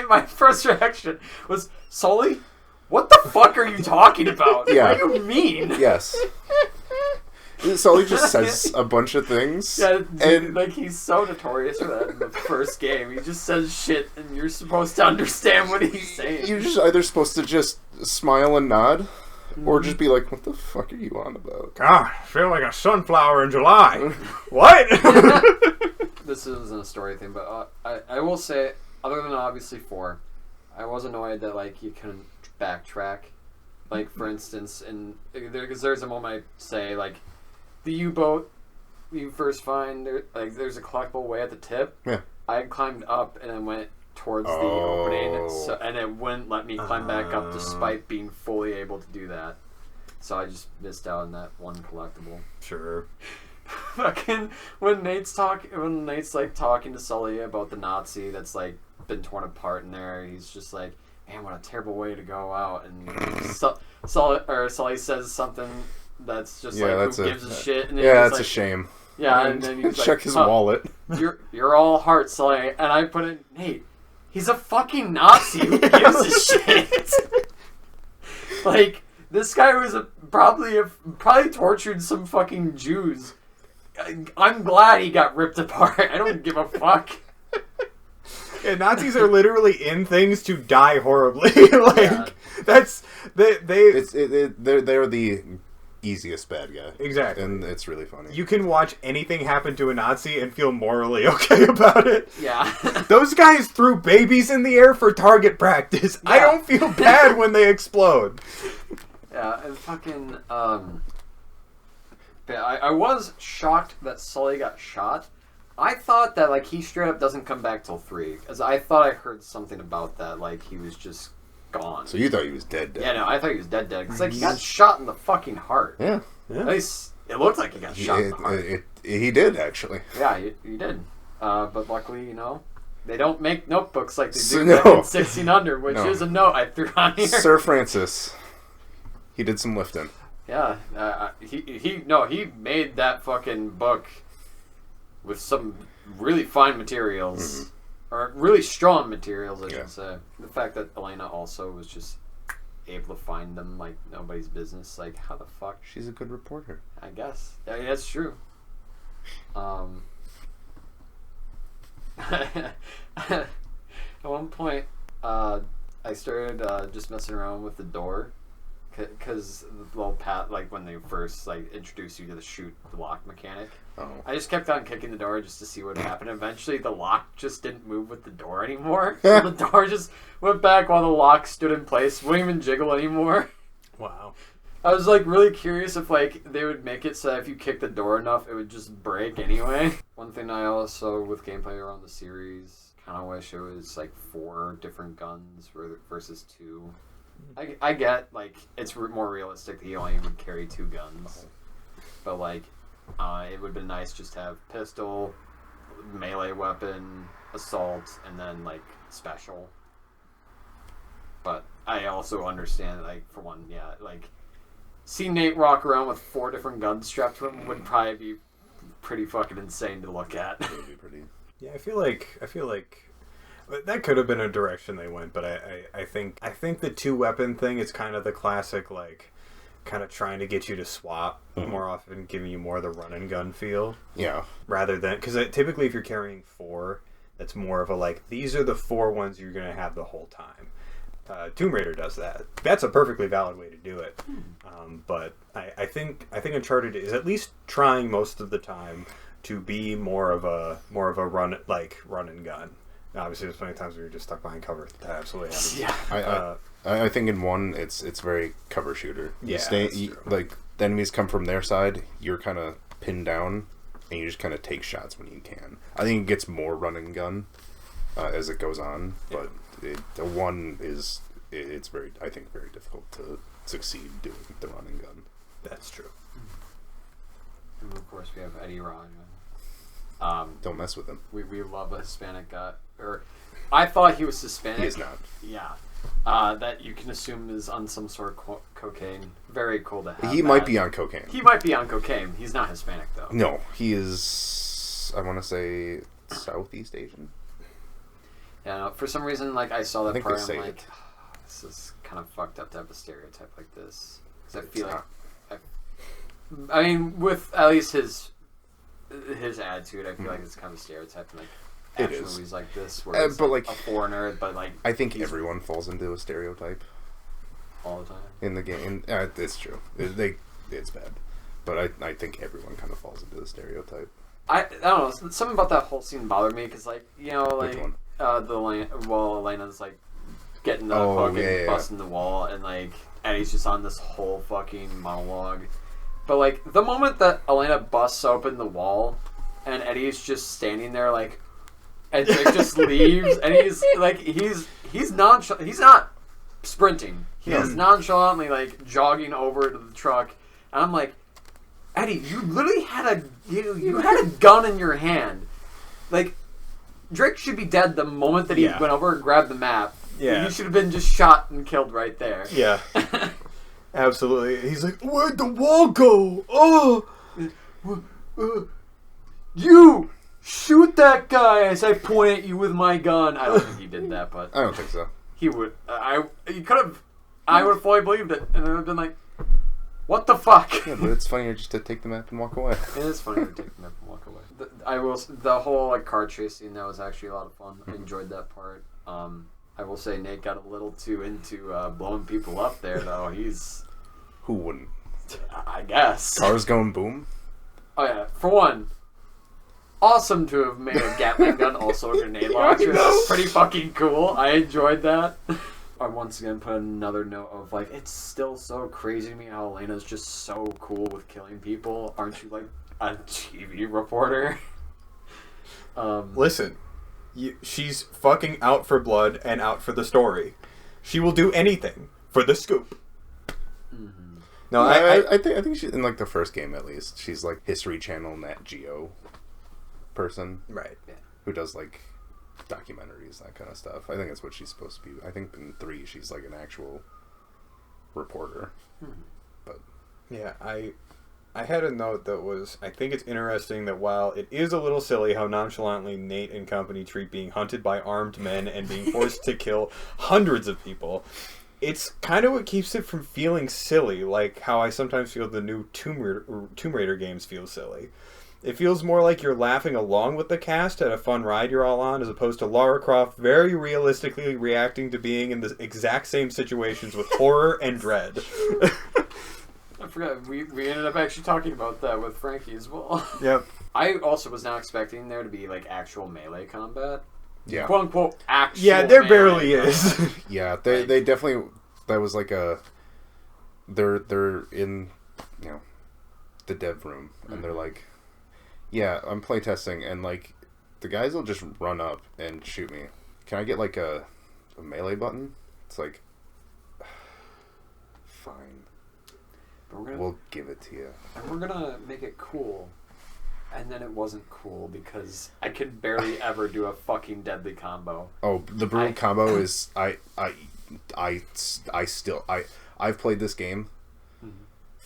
my first reaction was, "Sully, what the fuck are you talking about? Yeah. What do you mean?" Yes. Sully just says a bunch of things. Yeah, dude, and like he's so notorious for that in the first game. He just says shit, and you're supposed to understand what he's saying. you're just either supposed to just smile and nod, or just be like, what the fuck are you on about? God, I feel like a sunflower in July. What? This isn't a story thing, but I will say, other than obviously 4, I was annoyed that like you couldn't backtrack. Like for instance, because there's a moment I say like the U-boat you first find there's a collectible way at the tip. Yeah. I climbed up and then went towards the opening, and it wouldn't let me climb back up despite being fully able to do that. So I just missed out on that one collectible. Sure. Fucking when Nate's like talking to Sully about the Nazi that's like been torn apart in there, he's just like, "Man, what a terrible way to go out." And Sully says something that's just like, "Who gives a shit?" And that's like, a shame. Yeah, and then he's like, check his wallet. You're all heart, Sully. And I put in, Nate, he's a fucking Nazi. Who gives a shit? Like, this guy was probably tortured some fucking Jews. I'm glad he got ripped apart. I don't give a fuck. And Nazis are literally in things to die horribly. That's they're the easiest bad guy. Exactly. And it's really funny. You can watch anything happen to a Nazi and feel morally okay about it. Yeah. Those guys threw babies in the air for target practice. Yeah. I don't feel bad when they explode. Yeah, and fucking I was shocked that Sully got shot. I thought that like he straight up doesn't come back till 3, because I thought I heard something about that, like he was just gone. So you thought he was dead? Yeah, no, I thought he was dead. Because like he got shot in the fucking heart. Yeah. At least it looked like he got shot in the heart. He did actually. Yeah, he did. But luckily, they don't make notebooks like they do No. back in 1600, which is a note I threw on here. Sir Francis. He did some lifting. Yeah, he made that fucking book with some really fine materials, or really strong materials, I should say. The fact that Elena also was just able to find them like nobody's business, like how the fuck? She's a good reporter. I guess. Yeah, that's true. At one point, I started just messing around with the door. Because the little like when they first like introduce you to the lock mechanic, I just kept on kicking the door just to see what happened. Eventually, the lock just didn't move with the door anymore. So the door just went back while the lock stood in place. Wouldn't even jiggle anymore. Wow. I was like really curious if like they would make it so that if you kick the door enough, it would just break anyway. One thing I also with gameplay around the series kind of wish it was like 4 different guns versus 2. I get, like, it's more realistic that he only would carry 2 guns. But, like, it would have been nice just to have pistol, melee weapon, assault, and then, like, special. But I also understand, like, for one, yeah, like, see Nate walk around with 4 different guns strapped to him would probably be pretty fucking insane to look at. It would be pretty. Yeah, I feel like that could have been a direction they went, but I think the 2-weapon thing is kind of the classic, like, kind of trying to get you to swap more often, giving you more of the run and gun feel. Yeah. Rather than, because typically if you're carrying 4, that's more of a, like, these are the 4 ones you're going to have the whole time. Tomb Raider does that. That's a perfectly valid way to do it. But I think Uncharted is at least trying most of the time to be more of a run and gun. Now, obviously, there's plenty of times where you're just stuck behind cover. That absolutely happens. Yeah. I think in 1, it's very cover shooter. Yeah, like, the enemies come from their side, you're kind of pinned down, and you just kind of take shots when you can. I think it gets more run and gun as it goes on, but the 1 is, it's very, I think, very difficult to succeed doing the run and gun. That's true. And of course, we have Eddie Rod. Don't mess with him. We love a Hispanic guy. Or I thought he was Hispanic. He is not. Yeah. That you can assume is on some sort of cocaine. Very cool to have. He might be on cocaine. He might be on cocaine. He's not Hispanic, though. No, he is, I want to say, Southeast Asian. Yeah, for some reason, like, I saw that think part they and say I'm like, it. this is kind of fucked up to have a stereotype like this. Because I feel like... I mean, with at least his attitude, I feel like it's kind of a stereotype in, like, It action is. movies like this, where it's but, like, like, a foreigner, but, like... I think he's everyone falls into a stereotype all the time. in the game. It's true. It's bad. But I think everyone kind of falls into the stereotype. I don't know. Something about that whole scene bothered me because, like, you know, like Which one? Elena's like getting the Oh, fucking yeah. busting the wall, and like Eddie's just on this whole fucking monologue. But like the moment that Elena busts open the wall, and Eddie's just standing there, like, and Drake just leaves, and he's like he's nonchalant. He's not sprinting. He's nonchalantly like jogging over to the truck, and I'm like, Eddie, you literally had you had a gun in your hand. Like, Drake should be dead the moment that he went over and grabbed the map. Yeah. He should have been just shot and killed right there. Yeah. Absolutely. He's like, where'd the wall go? Oh! You! Shoot that guy as I point at you with my gun. I don't think he did that, but... I don't think so. He would. He could have... I would have fully believed it, and I would have been like, what the fuck? Yeah, but it's funnier just to take the map and walk away. It is funny to take the map and walk away. The whole like car chase scene, that was actually a lot of fun. I enjoyed that part. I will say Nate got a little too into blowing people up there, though. He's... Who wouldn't? I guess. Cars going boom? Oh yeah, for one, awesome to have made a Gatling gun also a grenade launcher. That's pretty fucking cool. I enjoyed that. I once again put another note of like, it's still so crazy to me how Elena's just so cool with killing people. Aren't you like a TV reporter? Listen, she's fucking out for blood and out for the story. She will do anything for the scoop. Mm-hmm. No, I think she, in like the first game at least, she's like History Channel Nat Geo person, Right. Yeah. who does like documentaries, that kind of stuff. I think that's what she's supposed to be. I think in 3 she's like an actual reporter. But Yeah, I had a note that was, I think it's interesting that while it is a little silly how nonchalantly Nate and company treat being hunted by armed men and being forced to kill hundreds of people, it's kind of what keeps it from feeling silly, like how I sometimes feel the new Tomb Raider games feel silly. It feels more like you're laughing along with the cast at a fun ride you're all on, as opposed to Lara Croft very realistically reacting to being in the exact same situations with horror and dread. I forgot, we ended up actually talking about that with Frankie as well. Yep. I also was not expecting there to be like actual melee combat. yeah, Quote unquote actual Yeah, there melee barely combat. is. yeah, they definitely, that was like a, they're in, you know, the dev room, and they're like, yeah, I'm playtesting, and like the guys will just run up and shoot me. Can I get like a melee button? It's like, fine, But we'll give it to you. we're gonna make it cool. And then it wasn't cool because I could barely ever do a fucking deadly combo. Oh, the brutal combo is I've played this game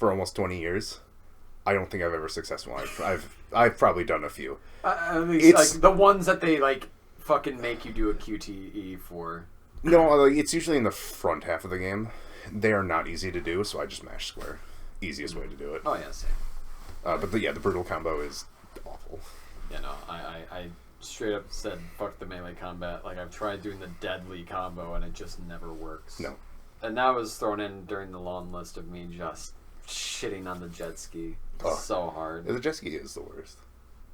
for almost 20 years. I don't think I've ever successful. I've probably done a few. At least It's- like the ones that they like fucking make you do a QTE for. No, like, it's usually in the front half of the game. They are not easy to do, so I just mash square. Easiest way to do it. Oh yeah, same. But the brutal combo is awful. Yeah, no, I straight up said fuck the melee combat. Like I've tried doing the deadly combo and it just never works. No. And that was thrown in during the long list of me just shitting on the jet ski. Oh. So hard. The jet ski is the worst.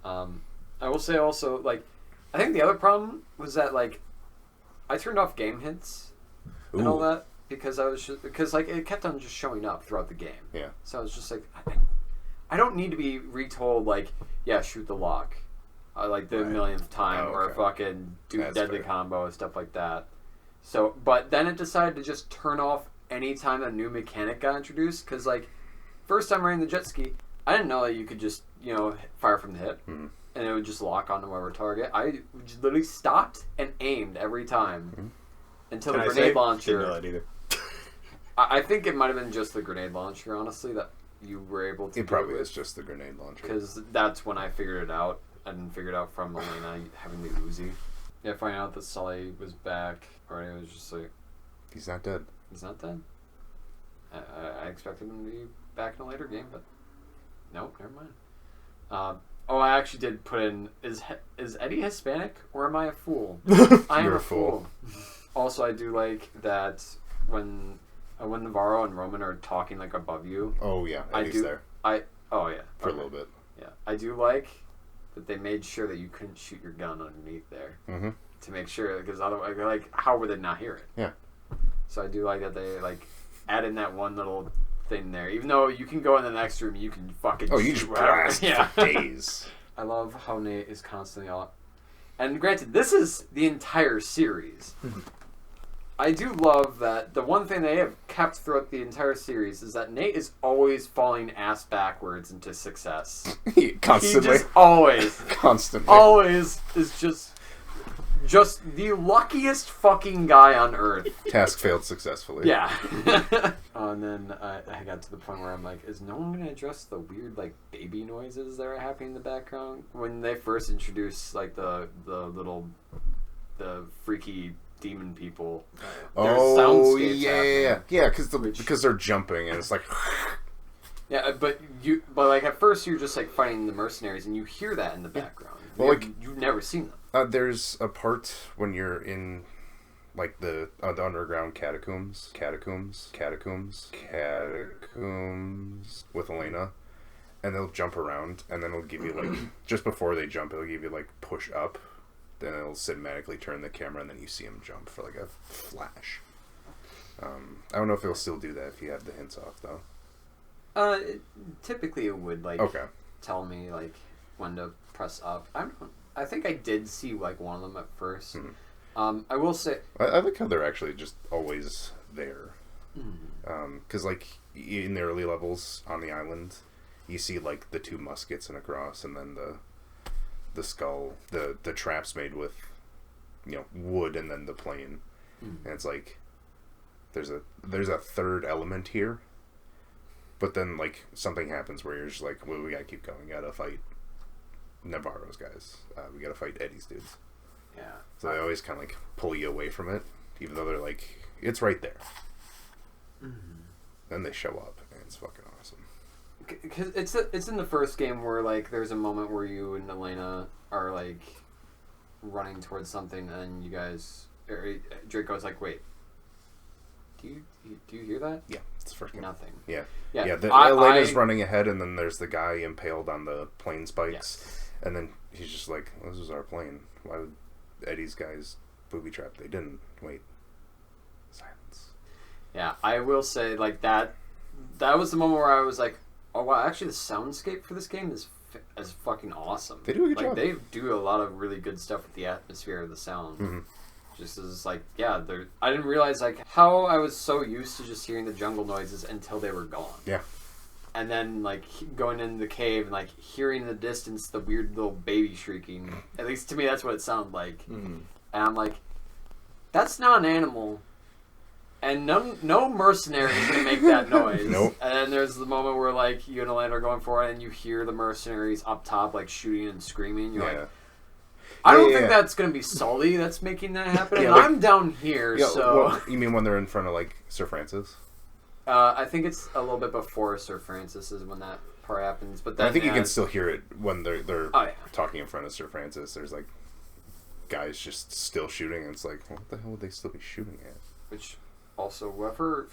I will say also, like, I think the other problem was that, like, I turned off game hints and all Ooh. that because like, it kept on just showing up throughout the game. Yeah. So I was just like, I don't need to be retold, like, yeah, shoot the lock, like, the Right. millionth time, Oh, or okay. fucking do That's deadly fair. combo and stuff like that. So, but then it decided to just turn off any time a new mechanic got introduced, because, like, first time riding the jet ski, I didn't know that you could just, fire from the hip, and it would just lock onto whatever target. I just literally stopped and aimed every time until Can the I grenade say? launcher. Didn't know that either. I think it might have been just the grenade launcher, honestly, that you were able to. It probably is just the grenade launcher. Because that's when I figured it out. I didn't figure it out from Elena having the Uzi. Yeah, finding out that Sully was back, or it was just like, He's not dead. he's not dead. I expected him to be back in a later game, but nope, never mind. I actually did put in, is Eddie Hispanic, or am I a fool? I am You're a a fool. Also, I do like that when Navarro and Roman are talking like above you. Oh yeah, I Eddie's do. there Oh yeah. for a Okay. little bit. Yeah, I do like that they made sure that you couldn't shoot your gun underneath there Mm-hmm. to make sure, because otherwise, like, how would they not hear it? Yeah. So I do like that they like add in that one little thing there, even though you can go in the next room, you can fucking. Oh, you shoot just whatever. blast Yeah. for days. I love how Nate is constantly on. And granted, this is the entire series. I do love that the one thing they have kept throughout the entire series is that Nate is always falling ass backwards into success. Constantly. He just always Constantly. is just the luckiest fucking guy on earth. Task failed successfully. Yeah. And then I got to the point where I'm like, is no one going to address the weird, like, baby noises that are happening in the background? When they first introduced, like, the freaky demon people. There's Oh soundscapes yeah, happening. yeah. Which- Because they're jumping and it's like. Yeah, but like at first you're just like fighting the mercenaries and you hear that in the background. Well, You've never seen them. There's a part when you're in, like, the underground catacombs with Elena, and they'll jump around, and then it'll give you, like, just before they jump, it'll give you, like, push up, then it'll cinematically turn the camera, and then you see them jump for, like, a flash. I don't know if it'll still do that if you have the hints off, though. Typically it would like Okay. tell me like when to press up. I think I did see like one of them at first. I will say I like how they're actually just always there. mm, Because, like, in the early levels on the island, you see, like, the two muskets and a cross, and then the skull, the traps made with, wood, and then the plane. And it's like, there's a third element here, but then, like, something happens where you're just like, well, we gotta keep going, we gotta fight Navarro's guys, we gotta fight Eddie's dudes. yeah. So they always kind of, like, pull you away from it, even though they're like, it's right there. Then they show up, and it's fucking awesome. Because it's in the first game where like there's a moment where you and Elena are like running towards something and you guys Draco's like, wait, do you hear that? Yeah, it's the first game. Nothing. Yeah. Yeah. Elena's running ahead, and then there's the guy impaled on the plane spikes, Yes. and then he's just like, "This is our plane. Why would Eddie's guys booby trap? They didn't." Wait. Silence. Yeah, I will say like that was the moment where I was like, oh wow, actually the soundscape for this game is fucking awesome. They do a good like, job. They do a lot of really good stuff with the atmosphere of the sound. Mhm. Just as like, yeah, I didn't realize like how I was so used to just hearing the jungle noises until they were gone. Yeah. And then like going into the cave and like hearing in the distance the weird little baby shrieking. At least to me, that's what it sounded like. And I'm like, that's not an animal. And no mercenary is gonna make that noise. Nope. And then there's the moment where like you and Elena are going for it, and you hear the mercenaries up top like shooting and screaming. You're like, I don't think that's gonna be Sully that's making that happen. Yeah, like, I'm down here, so. Well, you mean when they're in front of like Sir Francis? I think it's a little bit before Sir Francis is when that part happens. But then, I think you can still hear it when they're Oh, yeah. talking in front of Sir Francis. There's like guys just still shooting, and it's like, what the hell would they still be shooting at? Which also, whoever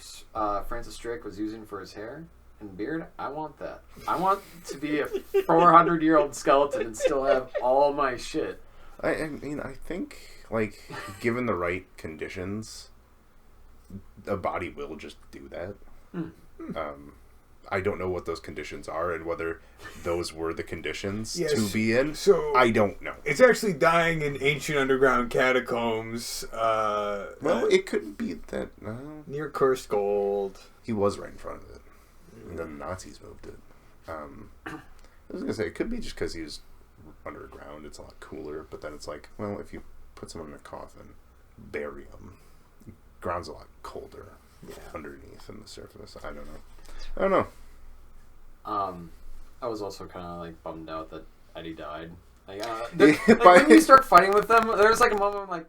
Francis Drake was using for his hair and beard, I want that. I want to be a 400-year-old skeleton and still have all my shit. I mean, I think like given the right conditions, a body will just do that. I don't know what those conditions are and whether those were the conditions to be in. So I don't know. It's actually dying in ancient underground catacombs. Well, it could be that. Near Cursed Gold. He was right in front of it. And then the Nazis moved it. I was going to say, it could be just because he was underground. It's a lot cooler. But then it's like, well, if you put someone in a coffin, bury them, the ground's a lot colder underneath than the surface. I don't know. I was also kind of like bummed out that Eddie died. Like, But- when you start fighting with them, there's like a moment where I'm like,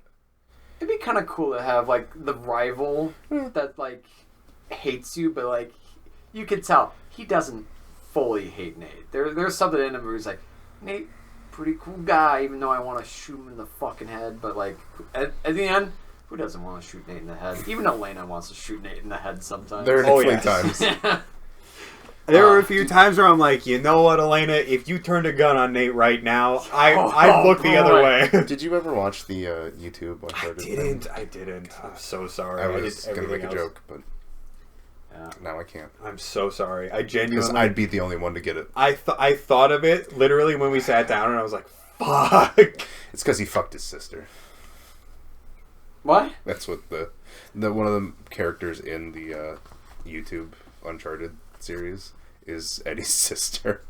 it'd be kind of cool to have like the rival that like hates you, but like you could tell he doesn't fully hate Nate. There's something in him where he's like, Nate, pretty cool guy, even though I want to shoot him in the fucking head. But like at the end, who doesn't want to shoot Nate in the head? Even Elena wants to shoot Nate in the head sometimes. There are definitely times. There were a few times where I'm like, you know what, Elena? If you turned a gun on Nate right now, I'd look the other way. Did you ever watch the YouTube Uncharted thing? I didn't. I'm so sorry. I was did going to make a everything else. joke, but Yeah. now I can't. I'm so sorry. I Because genuinely... I'd be the only one to get it. I thought of it literally when we sat down, and I was like, fuck. It's because he fucked his sister. What? That's what the one of the characters in the YouTube Uncharted series is Eddie's sister.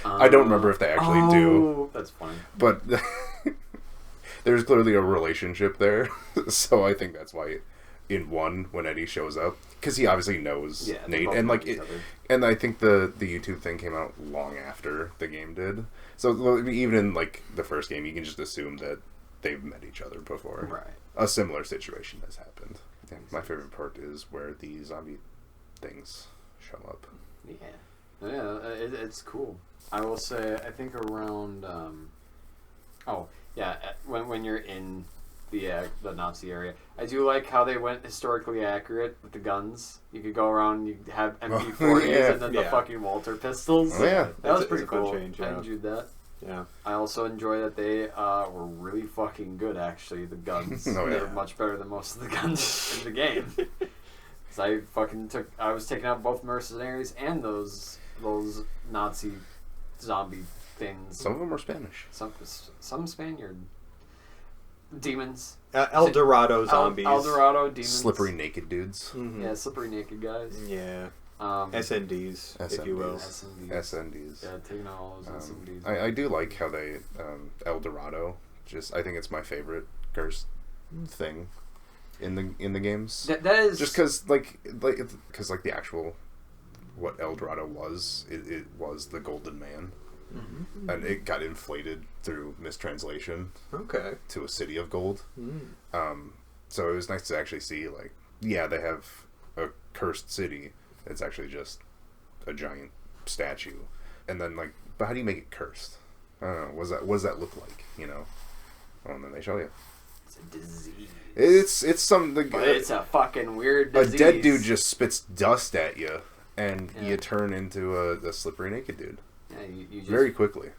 I don't remember if they actually do, That's funny. but there's clearly a relationship there. So I think that's why in one, when Eddie shows up, because he obviously knows Nate, and like and I think the YouTube thing came out long after the game did. So even in like the first game, you can just assume that they've met each other before. Right. A similar situation has happened. And my favorite part is where the zombie things show up. Yeah, it's cool. I will say, I think around, when you're in the Nazi area, I do like how they went historically accurate with the guns. You could go around, you have MP40s and then the fucking Walter pistols. Oh, yeah. That was It's pretty a fun cool. change, I yeah. enjoyed that. Yeah. I also enjoy that they were really fucking good, actually, the guns. Oh, yeah. They were much better than most of the guns in the game. I was taking out both mercenaries and those Nazi zombie things. Some of them are Spanish. Some Spaniard demons. El Dorado zombies. El Dorado demons. Slippery naked dudes. Mhm. Yeah, slippery naked guys. Yeah. SNDs. SNDs, if you will. SNDs. Yeah, taking out all those SNDs. I do like how they El Dorado. I think it's my favorite cursed thing in the games. That is Just because the actual what El Dorado was, it was the Golden Man, and it got inflated through mistranslation Okay. to a city of gold. So it was nice to actually see they have a cursed city. It's actually just a giant statue, and then but how do you make it cursed? I don't know. What does that look like? And then they show you. It's a disease. It's something. But it's a fucking weird A disease. dead dude just spits dust at you, and Yeah. you turn into a slippery naked dude Yeah, you just, very quickly.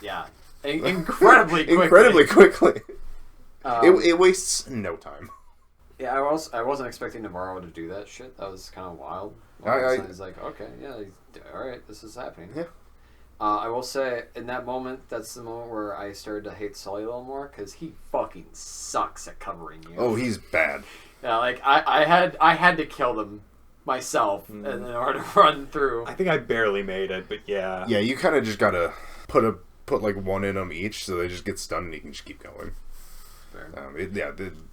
Yeah. Incredibly quickly. Incredibly quickly. Um, It wastes no time. Yeah, I wasn't expecting Navarro to do that shit. That was kind of wild. He's like, okay, yeah, all right, this is happening. Yeah. I will say, in that moment, that's the moment where I started to hate Sully a little more, because he fucking sucks at covering you. Oh, he's bad. Yeah, I had to kill them myself in order to run through. I think I barely made it, but yeah. Yeah, you kind of just gotta put one in them each, so they just get stunned and you can just keep going. fair.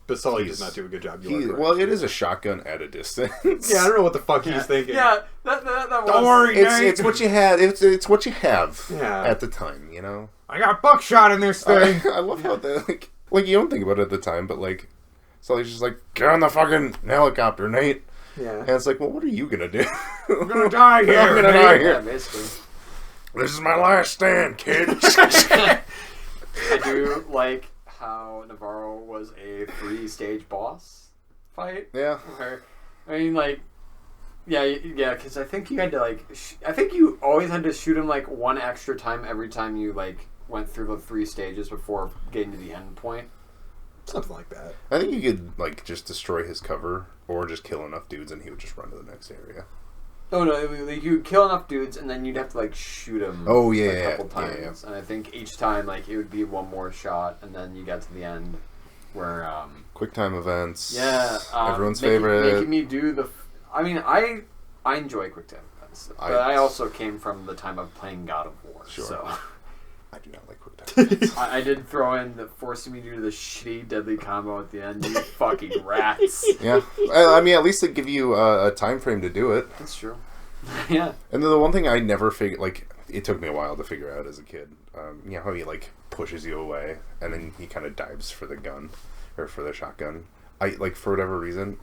But Sully does he's- not do a good job. You are correct. Well, it is a shotgun at a distance. Yeah, I don't know what the fuck he's thinking. Yeah, that was... Don't worry, Nate. It's what you had. It's what you have Yeah. at the time. You know. I got buckshot in this thing. I love how they like you don't think about it at the time, but like Sully's just like, get on the fucking helicopter, Nate. Yeah. And it's like, well, what are you gonna do? I'm gonna die here. I'm gonna die Yeah, here. basically. This is my last stand, kid. I do like how Navarro was a 3-stage boss fight. Yeah. Where, I mean, like, yeah, because I think you had to, like, I think you always had to shoot him, like, one extra time every time you, like, went through the 3 stages before getting to the end point. Something like that. I think you could like just destroy his cover or just kill enough dudes and he would just run to the next area. Oh, no, like, you'd kill enough dudes and then you'd have to, like, shoot him Oh, yeah, a couple yeah, times. And I think each time, like, it would be one more shot and then you got to the end where, Quick time events. yeah, Everyone's making, favorite. making me do the. I mean, I enjoy quick time events, but I also came from the time of playing God of War, Sure. so I do not like quick time events. I did throw in the forcing me to do the shitty deadly combo at the end. You fucking rats. Yeah. I mean, at least they give you a time frame to do it. That's true. Yeah. And then the one thing I never figured, like, it took me a while to figure out as a kid. You know how he, like, pushes you away and then he kind of dives for the gun or for the shotgun. I, like, for whatever reason,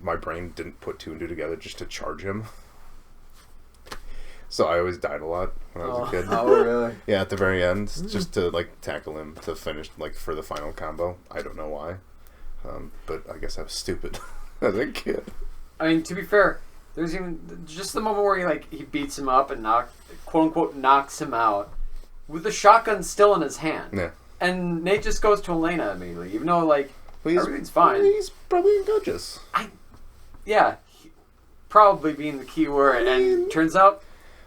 my brain didn't put 2 and 2 together just to charge him. So I always died a lot when I was a kid. Oh, really? Yeah, at the very end, just to, like, tackle him to finish, like, for the final combo. I don't know why. But I guess I was stupid as a kid. I mean, to be fair, there's even just the moment where he beats him up and quote unquote knocks him out with the shotgun still in his hand. Yeah. And Nate just goes to Elena immediately, even though, like, Well, everything's fine. He's probably unconscious. Yeah, probably being the key word, and turns out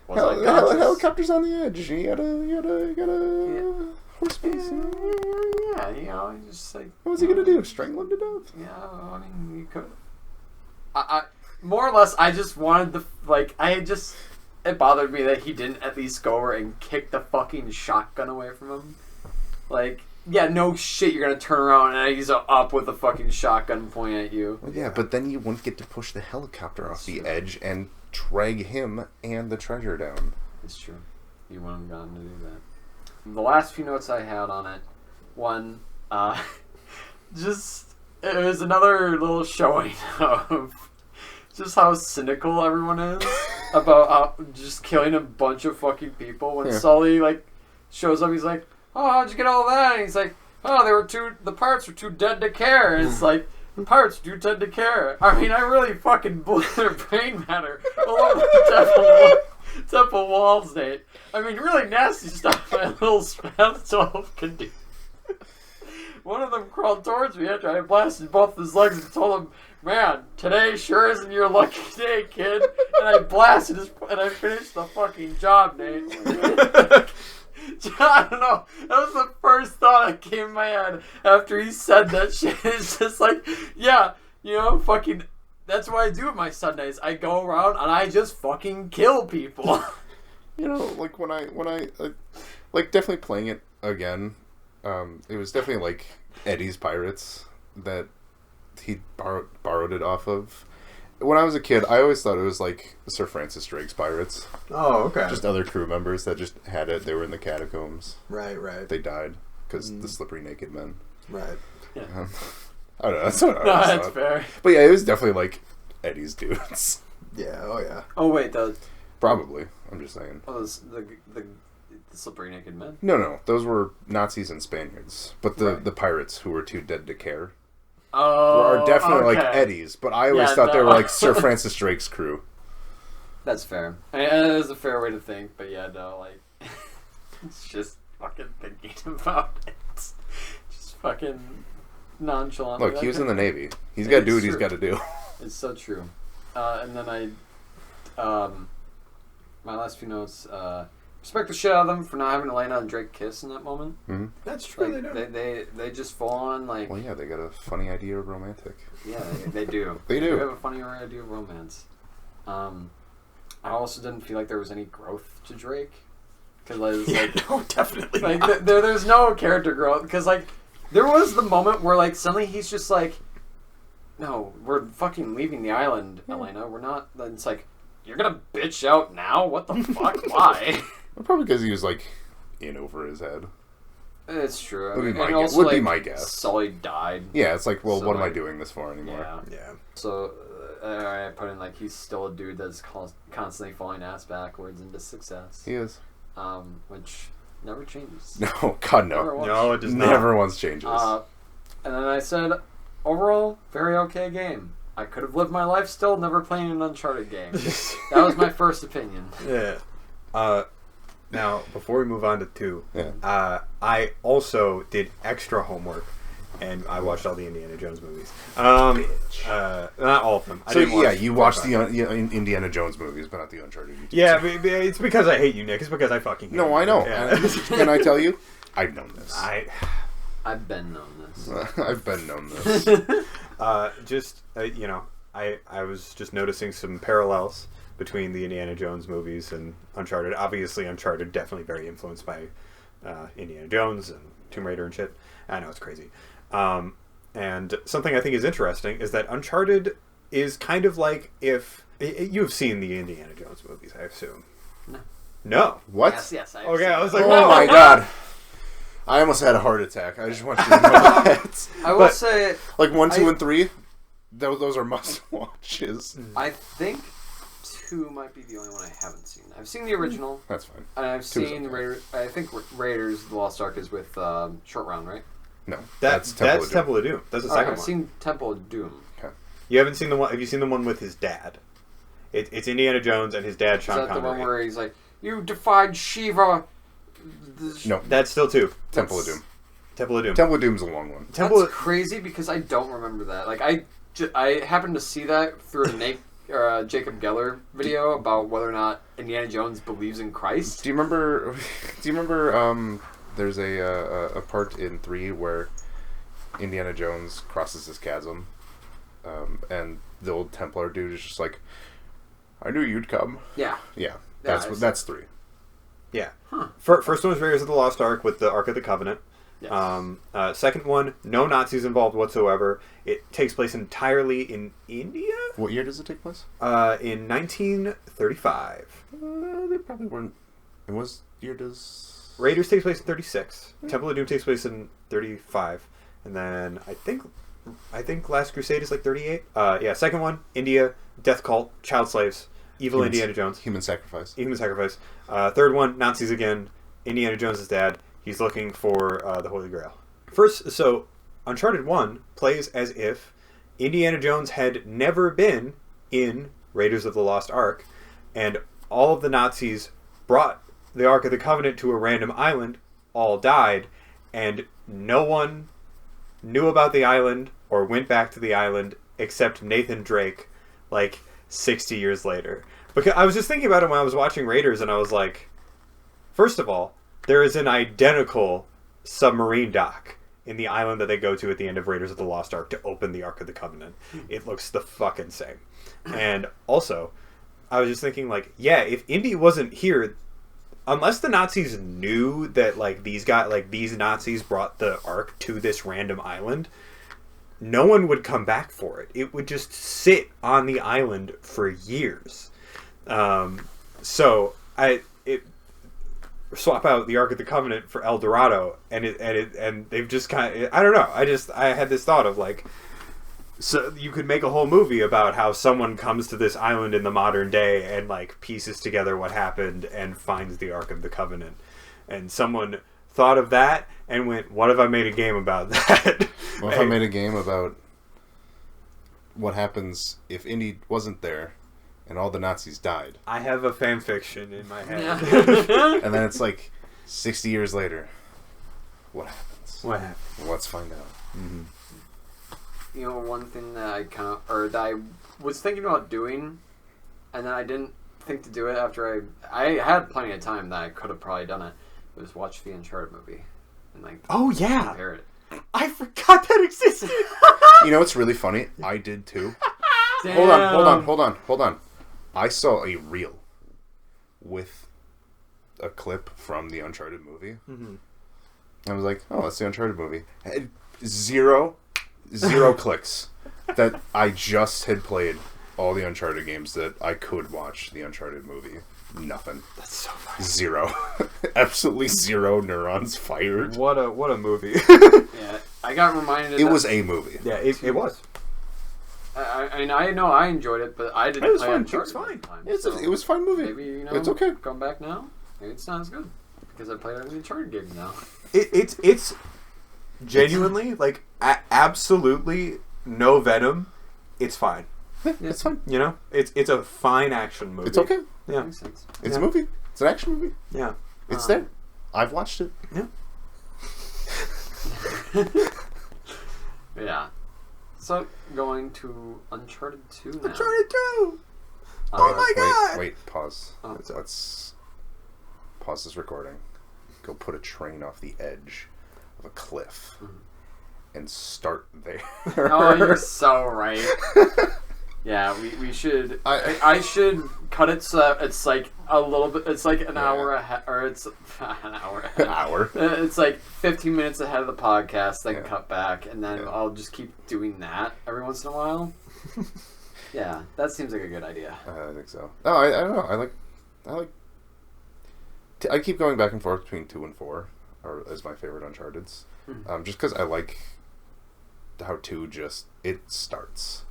wasn't unconscious. Helicopter's on the edge. You gotta horse piece. Yeah, you know, just like. What was he gonna do? Strangle him to death? Yeah, I mean, you could. I more or less, I just wanted the it bothered me that he didn't at least go over and kick the fucking shotgun away from him. Like, yeah, no shit, you're gonna turn around and he's up with a fucking shotgun pointing at you. Well, yeah, but then you wouldn't get to push the helicopter off the edge and drag him and the treasure down. It's true. You wouldn't have gotten to do that. The last few notes I had on it, one, it was another little showing of just how cynical everyone is about just killing a bunch of fucking people. When Sully, like, shows up, he's like, oh, how'd you get all that? And he's like, oh, the pirates were too dead to care. And it's like, the pirates are too dead to care. I mean, I really fucking blew their brain matter all over the temple walls, Nate. I mean, really nasty stuff my little Spaz 12 can do. One of them crawled towards me after I blasted both his legs and told him, man, today sure isn't your lucky day, kid. And I blasted and I finished the fucking job, Nate. I don't know. That was the first thought that came in my head after he said that shit. It's just like, yeah, you know, fucking, that's what I do with my Sundays. I go around and I just fucking kill people. You know, like when I like definitely playing it again, it was definitely like Eddie's Pirates that he borrowed it off of. When I was a kid, I always thought it was like Sir Francis Drake's Pirates. Oh, okay. Just other crew members that just had it. They were in the catacombs. Right. They died because the slippery naked men. Right. Yeah. I don't know. That's what I No, always that's thought. fair. But yeah, it was definitely like Eddie's dudes. Yeah. Oh, yeah. Oh, wait, the Probably. I'm just saying. the slippery naked men? No. Those were Nazis and Spaniards. But the pirates who were too dead to care Oh, are definitely like okay. Eddie's. But I always Yeah, thought they no. were like Sir Francis Drake's crew. That's fair. That is a fair way to think, but yeah, no, like, it's just fucking thinking about it. Just fucking nonchalant. Look, he was in the Navy. He's got to do what he's got to do. It's so true. And then my last few notes, respect the shit out of them for not having Elena and Drake kiss in that moment. Mm-hmm. That's true. Like, They do. they just full on, like, Well, yeah, they got a funny idea of romantic. yeah, they do. They do. have a funny idea of romance. I also didn't feel like there was any growth to Drake. Because, like, Yeah, no, definitely like not. there's no character growth. Because, like, There was the moment where, like, suddenly he's just like, no, we're fucking leaving the island, Elena. We're not. Then it's like, you're gonna bitch out now? What the fuck? Why? Well, probably because he was, like, in over his head. It's true. Would be my and guess. also, Would like, be my guess. Sully died. Yeah, it's like, well, So, what am I like, doing this for anymore? Yeah. So I put in, like, he's still a dude that's constantly falling ass backwards into success. He is. Which never changes. No, God, no. Never once. No, it does not. Never once changes. And then I said, overall, very okay game. I could have lived my life still never playing an Uncharted game. That was my first opinion. Yeah. Now, before we move on to 2, Yeah. I also did extra homework, and I watched all the Indiana Jones movies. Not all of them. I So, didn't watch yeah, you watched 45. the Indiana Jones movies, but not the Uncharted YouTube. Yeah, it's because I hate you, Nick. It's because I fucking hate you. No, I know. Yeah. Can I tell you? I've known this. I've been known this. I've been known this. I was just noticing some parallels between the Indiana Jones movies and Uncharted. Obviously, Uncharted definitely very influenced by Indiana Jones and Tomb Raider and shit. I know, it's crazy. And something I think is interesting is that Uncharted is kind of like if... You've seen the Indiana Jones movies, I assume. No? What? Yes. Okay, I was like, Oh no. my God. I almost had a heart attack. I just want you to know that. I will say, Like 1, 2, and 3, those are must-watches. I think 2 might be the only one I haven't seen. I've seen the original, That's fine. and I've 2's seen okay. Raiders. I think Raiders: The Lost Ark is with Short Round, right? No, That's Temple of Doom. That's the second I've one. seen Temple of Doom. You haven't seen the one... Have you seen the one with his dad? It's Indiana Jones and his dad, Is Sean that the Connery. one where he's like, "You defied Shiva"? No, That's still 2. Temple of Doom. Temple of Doom. Temple of Doom's a long one. Temple That's crazy because I don't remember that. Like I happened to see that through a Jacob Geller video about whether or not Indiana Jones believes in Christ. Do you remember? There's a part in 3 where Indiana Jones crosses this chasm, and the old Templar dude is just like, "I knew you'd come." Yeah. Yeah, Yeah, that's 3. Yeah. Huh. First one was Raiders of the Lost Ark with the Ark of the Covenant. Yes. Second one, no Nazis involved whatsoever. It takes place entirely in India What year does it take place? in 1935. They probably weren't. And what year does Raiders takes place in 36. Temple of Doom takes place in 35. And then I think Last Crusade is like 38. Yeah, second one, India, death cult, child slaves, evil Indiana Jones. Human sacrifice. Human sacrifice. Third one, Nazis again. Indiana Jones' dad. He's looking for the Holy Grail. First, so Uncharted 1 plays as if Indiana Jones had never been in Raiders of the Lost Ark, and all of the Nazis brought the Ark of the Covenant to a random island, all died, and no one knew about the island or went back to the island except Nathan Drake, like 60 years later. Because I was just thinking about it when I was watching Raiders, and I was like, first of all, there is an identical submarine dock in the island that they go to at the end of Raiders of the Lost Ark to open the Ark of the Covenant. It looks the fucking same. And also, I was just thinking, like, yeah, if Indy wasn't here, unless the Nazis knew that, like, these Nazis brought the Ark to this random island, no one would come back for it. It would just sit on the island for years. So swap out the Ark of the Covenant for El Dorado, and they've just kind of, I don't know. I had this thought of, like, so you could make a whole movie about how someone comes to this island in the modern day and, like, pieces together what happened and finds the Ark of the Covenant. And someone thought of that and went, what if I made a game about that? What if I made a game about what happens if Indy wasn't there and all the Nazis died? I have a fan fiction in my head. Yeah. And then it's like 60 years later. What happens? What happened? Let's find out. Mm-hmm. You know, one thing that that I was thinking about doing, and then I didn't think to do it after I had plenty of time that I could have probably done it, was watch the Uncharted movie and, like, Oh, yeah. compare it. I forgot that existed. You know what's really funny? I did too. Damn. Hold on. I saw a reel with a clip from the Uncharted movie. Mm-hmm. I was like, oh, that's the Uncharted movie. And zero clicks that I just had played all the Uncharted games that I could watch the Uncharted movie. Nothing. That's so funny. Zero. Absolutely zero neurons fired. What a movie. Yeah, I got reminded. It was a movie. Yeah, it was. I mean, I know I enjoyed it, but I didn't It was play fun. Uncharted It was fine. at the time, It so was a fine movie. maybe It's okay. Going back now, maybe it's not as good because I played every Uncharted game now. It's genuinely like absolutely no venom. It's fine. Yeah, it's fine. You know, it's a fine action movie. It's okay. Yeah, Makes sense. It's a movie. It's an action movie. yeah, It's there. I've watched it. yeah. Yeah. So going to Uncharted 2 now. Uncharted 2. Uh, Oh my god! Wait, pause. Oh. Let's pause this recording. Go put a train off the edge of a cliff and start there. Oh, you're so right. Yeah, we should. I should cut it so that it's like a little bit. It's like an hour ahead, or it's an hour ahead. An hour. It's like 15 minutes ahead of the podcast, then Yeah. cut back, and then Yeah. I'll just keep doing that every once in a while. Yeah, that seems like a good idea. I think so. No, I don't know. I keep going back and forth between 2 and 4 as my favorite Uncharted's. Just because I like how 2 it starts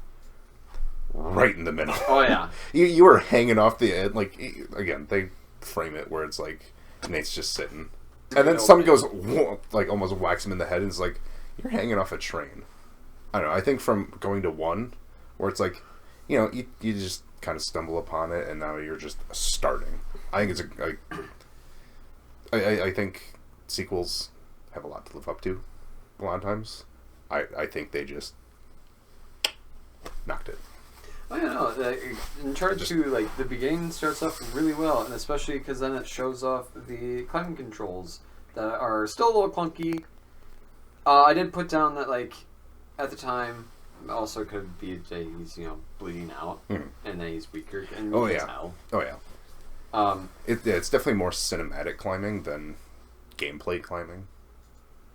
right in the middle. Oh yeah, You were hanging off the edge. Like, again, they frame it where it's like Nate's just sitting, and then something goes like almost whacks him in the head, and it's like you're hanging off a train. I don't know. I think from going to 1, where it's like, you just kind of stumble upon it, and now you're just starting. I think it's I think sequels have a lot to live up to. A lot of times, I think they just knocked it. I don't know. Uncharted 2, like the beginning starts off really well, and especially because then it shows off the climbing controls that are still a little clunky. I did put down that like at the time also could be that he's bleeding out and then he's weaker and you can tell. Oh yeah. It's definitely more cinematic climbing than gameplay climbing.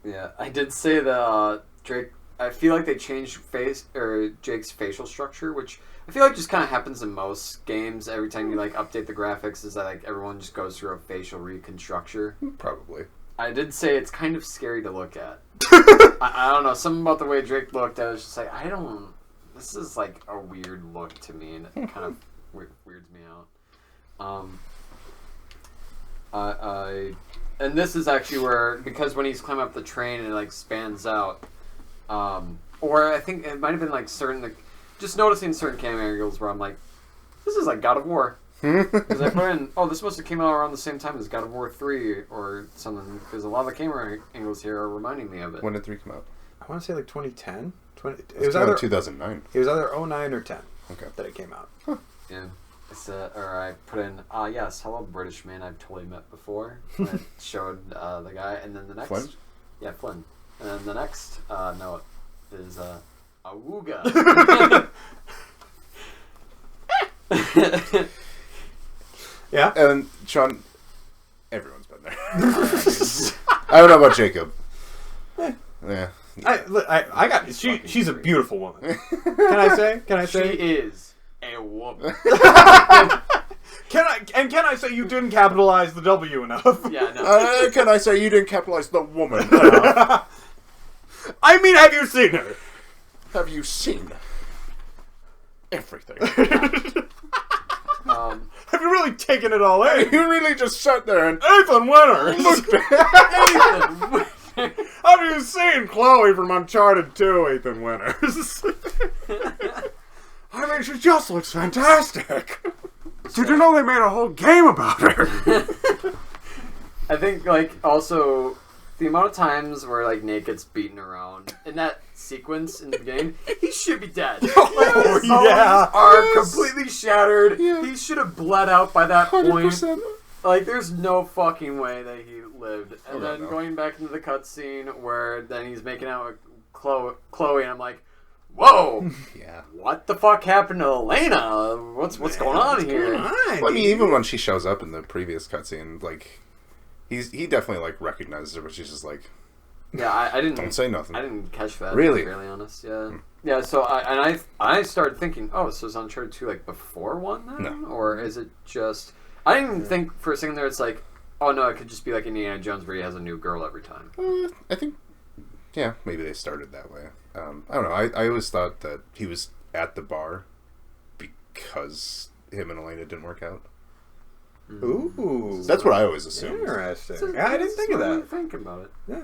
Yeah, I did say that Drake. I feel like they changed Jake's facial structure, which I feel like just kind of happens in most games. Every time you like update the graphics, is that like everyone just goes through a facial reconstructure. Probably. I did say it's kind of scary to look at. I don't know, something about the way Drake looked. I was just like, this is like a weird look to me, and it kind of weirds me out. And this is actually where, because when he's climbing up the train and it like spans out, or I think it might have been like just noticing certain camera angles where I'm like, this is like God of War. Because I put in, this must have came out around the same time as God of War 3 or something, because a lot of the camera angles here are reminding me of it. When did 3 come out? I want to say like 2010. It was either 2009. It was either 09 or 10. Okay. That it came out. Huh. Yeah. Or I put in, yes, hello British man I've totally met before. And it showed the guy, and then the next... Flynn? Yeah, Flynn. And then the next note is Awooga. Yeah. And Sean, everyone's been there. I don't know about Jacob. Yeah. I got she's a beautiful woman. Can I say? She is a woman. Can I say you didn't capitalize the W enough? Yeah, no. Can I say you didn't capitalize the woman enough? I mean, have you seen her? Have you seen everything? Have you really taken it all in? You really just sat there and Ethan Winters. looked Ethan. Have you seen Chloe from Uncharted 2, Ethan Winters? I mean, she just looks fantastic. Did you know they made a whole game about her? I think, like, also, the amount of times where, like, Nate gets beaten around in that sequence in the beginning, he should be dead. His bones are completely shattered. Yeah. He should have bled out by that 100%. point. Like, there's no fucking way that he lived. And then no. going back into the cutscene where then he's making out with Chloe, and I'm like, whoa! Yeah. What the fuck happened to Elena? What's going on here? Well, I mean, even when she shows up in the previous cutscene, like, he definitely, like, recognizes her, but she's just like, Yeah, I didn't. Don't say nothing. I didn't catch that. Really? To be really honest. Yeah. Yeah. So I started thinking, oh, so is Uncharted 2 like before 1 then, No. or is it just? I didn't even think for a second there. It's like, oh no, it could just be like Indiana Jones where he has a new girl every time. I think, yeah, maybe they started that way. I don't know. I always thought that he was at the bar because him and Elena didn't work out. Ooh. That's what I always assumed. Interesting. Yeah, I didn't think of I that. didn't think about it. Yeah.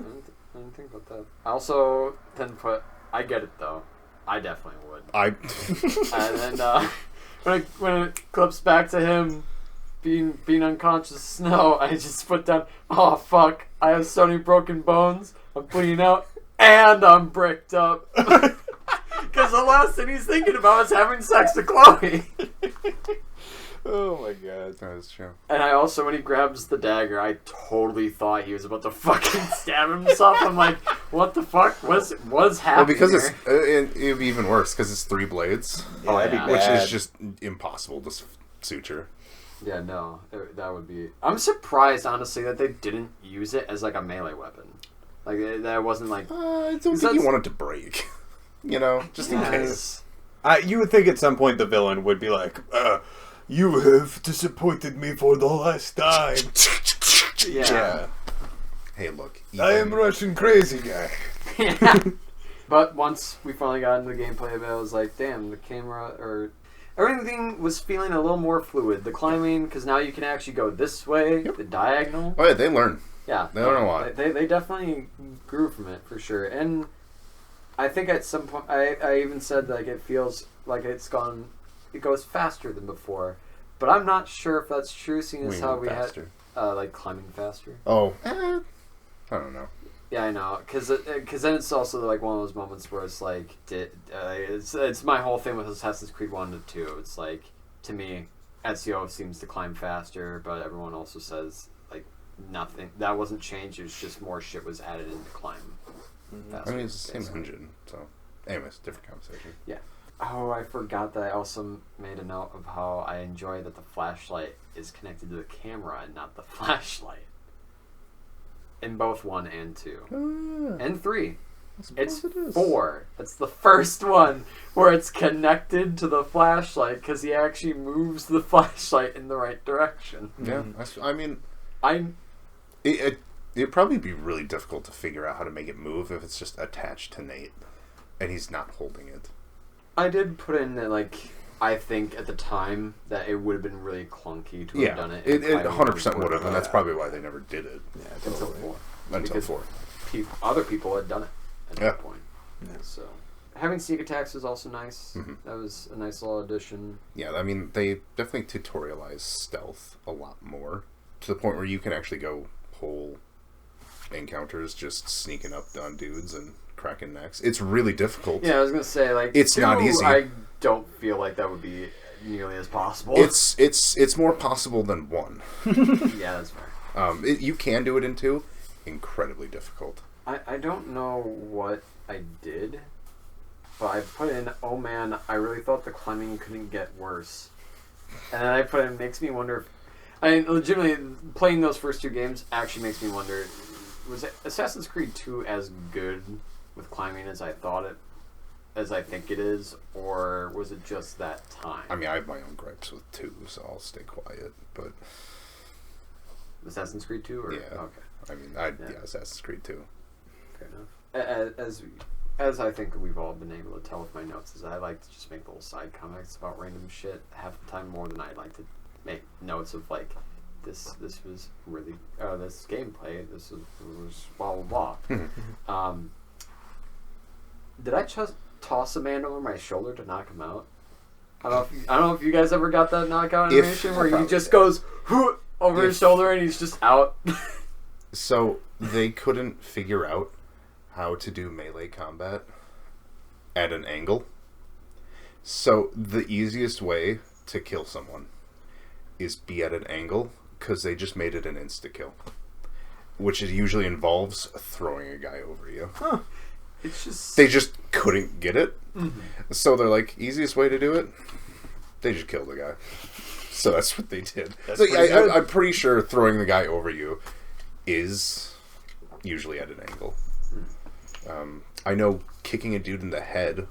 I didn't think about that. I also didn't put. I get it though. I definitely would. And then when it clips back to him being unconscious in snow, I just put down, oh fuck, I have so many broken bones, I'm bleeding out, and I'm bricked up. Because the last thing he's thinking about is having sex with Chloe. Oh my god. That is true. And I also, when he grabs the dagger, I totally thought he was about to fucking stab himself. I'm like, what the fuck? What's happening? Well, because here? it would be even worse because it's 3 blades, Oh, that'd yeah. be which bad. is just impossible to suture. Yeah, no, that would be. I'm surprised, honestly, that they didn't use it as like a melee weapon. Like that wasn't like. I don't think you want it to break. You know, just in case. You would think at some point the villain would be like, you have disappointed me for the last time. Yeah. Hey, look. I am Russian crazy guy. Yeah. But once we finally got into the gameplay of it, I was like, damn, the camera or everything was feeling a little more fluid. The climbing, because now you can actually go this way, the diagonal. Oh yeah, they learn. Yeah, They learn a lot. They definitely grew from it for sure. And I think at some point I even said like it feels like it goes faster than before. But I'm not sure if that's true, seeing as how we faster. had like climbing faster. Oh, I don't know. Yeah, I know, because then it's also like one of those moments where it's like it's my whole thing with Assassin's Creed 1 to 2. It's like, to me, Ezio seems to climb faster, but everyone also says like nothing that wasn't changed. It was just more shit was added in to climb faster. I mean, it's the same basically. engine, so. Anyways, different conversation. Yeah. Oh, I forgot that I also made a note of how I enjoy that the flashlight is connected to the camera and not the flashlight. In both 1 and 2. And 3. It's 4. It's the first one where it's connected to the flashlight because he actually moves the flashlight in the right direction. Yeah, I mean, I'm it'd probably be really difficult to figure out how to make it move if it's just attached to Nate and he's not holding it. I did put in that, like, I think at the time that it would have been really clunky to have done it. It 100% would have, and that's probably why they never did it. Yeah, Until totally. 4. Until Because 4. Other people had done it at Yeah. that point. Yeah. So having sneak attacks was also nice. Mhm. That was a nice little addition. Yeah, I mean, they definitely tutorialize stealth a lot more, to the point where you can actually go whole encounters just sneaking up on dudes and cracking necks. It's really difficult. Yeah, I was gonna say, like, It's not 2, easy. I don't feel like that would be nearly as possible. It's more possible than 1. Yeah, that's fair. You can do it in 2. Incredibly difficult. I don't know what I did, but I put in, oh man, I really thought the climbing couldn't get worse. And then I put in, makes me wonder if, I mean, legitimately, playing those first 2 games actually makes me wonder, was Assassin's Creed 2 as good with climbing as I think it is, or was it just that time? I mean, I have my own gripes with 2, so I'll stay quiet, but... Assassin's Creed 2? Or? Yeah. Okay. I mean, Assassin's Creed 2. Fair enough. As I think we've all been able to tell with my notes, is I like to just make little side comments about random shit half the time more than I like to make notes of like this was really this gameplay, this was blah blah blah. Did I just toss a man over my shoulder to knock him out? I don't know if you guys ever got that knockout animation where he just goes over his shoulder and he's just out. So they couldn't figure out how to do melee combat at an angle. So the easiest way to kill someone is be at an angle, because they just made it an insta-kill. Which usually involves throwing a guy over you. Huh. It's just... They just couldn't get it. Mm-hmm. So they're like, easiest way to do it? They just killed the guy. So that's what they did. That's So pretty good. I'm pretty sure throwing the guy over you is usually at an angle. I know kicking a dude in the head,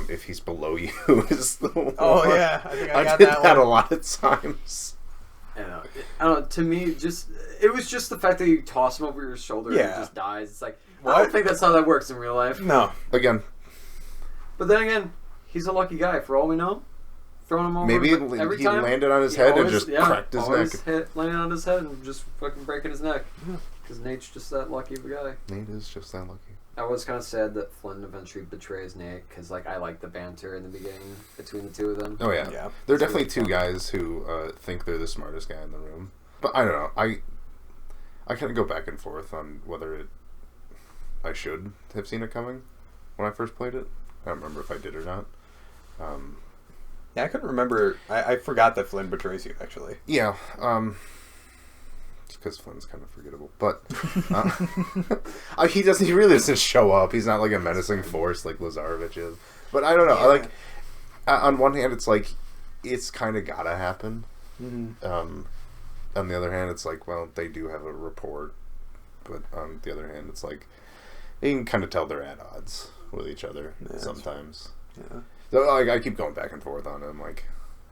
if he's below you, is the one. Oh yeah, I think I got did that that one. a lot of times. I don't know. To me, it was just the fact that you toss him over your shoulder and Yeah. he just dies. It's like I What? don't think that's how that works in real life. No. Again, But then again, he's a lucky guy. For all we know, throwing him over. maybe but every he time, landed on his he head and always- just yeah, cracked his always neck. landing on his head and just fucking breaking his neck. Because Nate's just that lucky of a guy. Nate is just that lucky. I was kind of sad that Flynn eventually betrays Nate because, like, I liked the banter in the beginning between the two of them. Oh yeah, Yeah. They're It's definitely really two fun. guys who think they're the smartest guy in the room. But I don't know. I kind of go back and forth on whether I should have seen it coming when I first played it. I don't remember if I did or not. Yeah, I couldn't remember. I forgot that Flynn betrays you, actually. Yeah, it's because Flynn's kind of forgettable. But he doesn't. He really doesn't show up. He's not like a menacing force like Lazarevich is. But I don't know. I like. On one hand, it's like it's kind of gotta happen. Mm-hmm. On the other hand, it's like, well, they do have a report. But on the other hand, it's like you can kind of tell they're at odds with each other sometimes. Yeah. So like, I keep going back and forth on it. I'm like,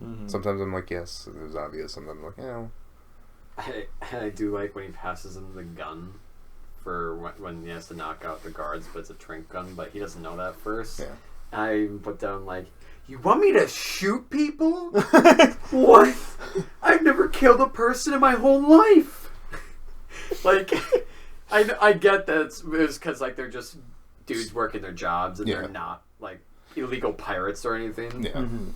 Mm-hmm. sometimes I'm like, yes, it was obvious. Sometimes I'm like, yeah. I do like when he passes him the gun for when he has to knock out the guards, but it's a trank gun, but he doesn't know that first. Yeah. I even put down, like, you want me to shoot people? What? I've never killed a person in my whole life. Like, I get that it was because, like, they're just dudes working their jobs and Yeah. they're not, like, illegal pirates or anything. Yeah. Mm-hmm.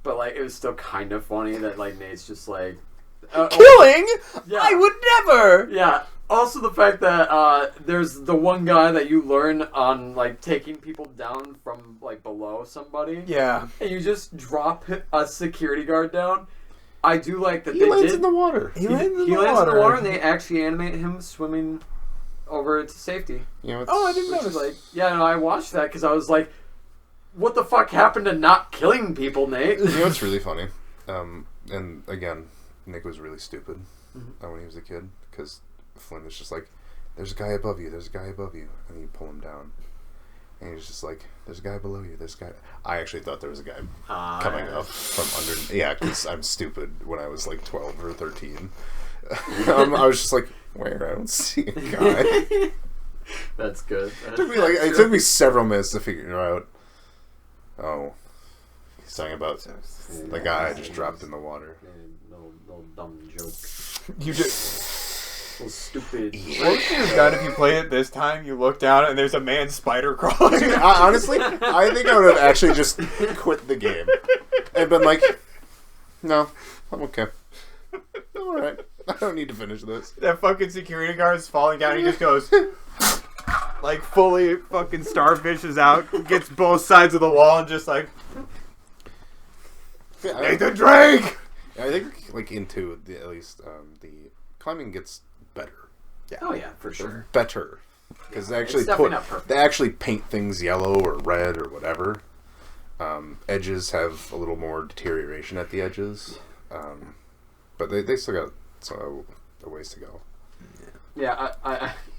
But, like, it was still kind of funny that, like, Nate's just like... Killing? Yeah. I would never! Yeah. Also, the fact that there's the one guy that you learn on, like, taking people down from, like, below somebody. Yeah. And you just drop a security guard down. I do like that He they lands did. in the water. He lands in He the lands water. in the water, and they actually animate him swimming over to safety. You know, it's, Oh, I didn't Which notice. is like, yeah, no, I watched that because I was like, what the fuck happened to not killing people, Nate? You know, it's really funny. And again, Nick was really stupid when he was a kid because Flynn was just like, "There's a guy above you. There's a guy above you," and you pull him down, and he's just like, "There's a guy below you. There's a guy." I actually thought there was a guy coming up from under. Yeah, because I'm stupid. When I was like 12 or 13, I was just like, "Where? I don't see a guy." That's good. It took me several minutes to figure it out. Oh, he's talking about the guy I just dropped in the water. Little dumb joke. You just... Little stupid. What would you have done if you played it this time? You look down and there's a man spider crawling. Honestly, I think I would have actually just quit the game and been like, "No, I'm okay. I'm alright. I don't need to finish this." That fucking security guard's falling down. He just goes... Like, fully fucking starfishes out, gets both sides of the wall, and just like... Nathan Drake! I think, like, into the, at least, the climbing gets better. Oh yeah, for sure. Better. Because they It's actually definitely not perfect. they actually paint things yellow or red or whatever. Edges have a little more deterioration at the edges. But they still got a ways to go. Yeah,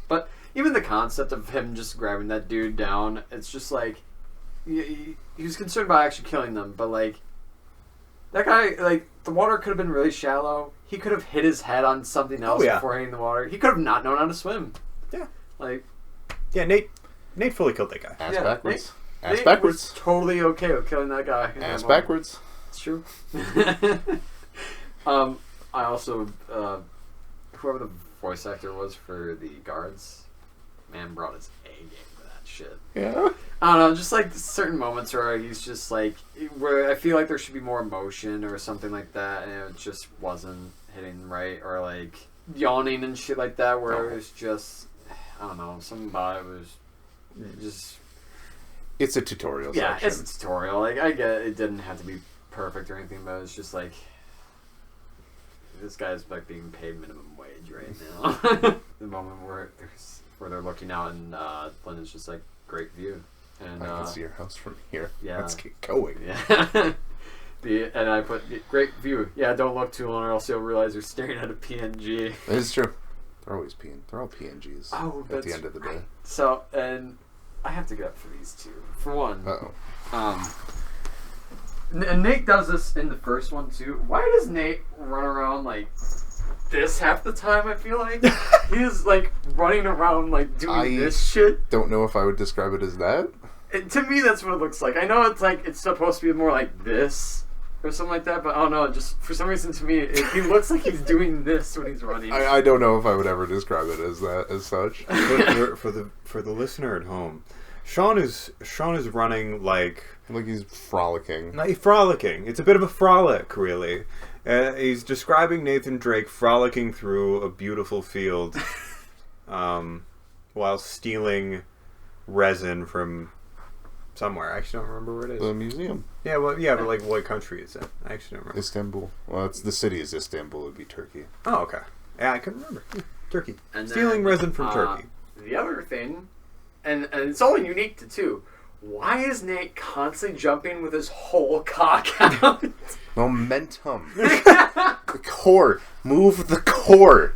but even the concept of him just grabbing that dude down, it's just like he was concerned about actually killing them, but like that guy, like the water could have been really shallow. He could have hit his head on something else before hitting the water. He could have not known how to swim. Yeah. Like Yeah, Nate fully killed that guy. Ass Yeah, backwards. Ass Nate was backwards. totally okay with killing that guy. in Ass that moment. backwards. It's true. I also whoever the voice actor was for the guards, man, brought his A game to that shit. Yeah. I don't know, just like certain moments where he's just like, where I feel like there should be more emotion or something like that, and it just wasn't hitting right, or like yawning and shit like that, where it was just, I don't know, something about it was just. It's a tutorial Yeah, section. it's a tutorial. Like I get it didn't have to be perfect or anything, but it's just like this guy's like being paid minimum wage right now. The moment where they're looking out and Flynn is just like, great view. And I can see your house from here. yeah. Let's get going. Yeah. And I put great view. Yeah, don't look too long or else you'll realize you're staring at a PNG. It is true. They're always peeing. They're all PNGs Oh, at the end of the day. So, and I have to get up for these two. For one, and Nate does this in the first one too. Why does Nate run around like this half the time? I feel like he's like running around like doing this shit. Don't know if I would describe it as that. To me, that's what it looks like. I know it's like it's supposed to be more like this or something like that, but I don't know. Just for some reason, to me, he looks like he's doing this when he's running. I don't know if I would ever describe it as that as such. For the listener at home, Sean is running like he's frolicking. Not frolicking. It's a bit of a frolic, really. He's describing Nathan Drake frolicking through a beautiful field, while stealing resin from somewhere. I actually don't remember where it is. The museum. Yeah, well, yeah, but like, what country is it? I actually don't remember. Istanbul. Well, the city is Istanbul. It would be Turkey. Oh, okay. Yeah, I couldn't remember. Yeah, Turkey. And stealing resin from Turkey. The other thing, and it's only unique to two. Why is Nate constantly jumping with his whole cock out? Momentum. The core. Move the core.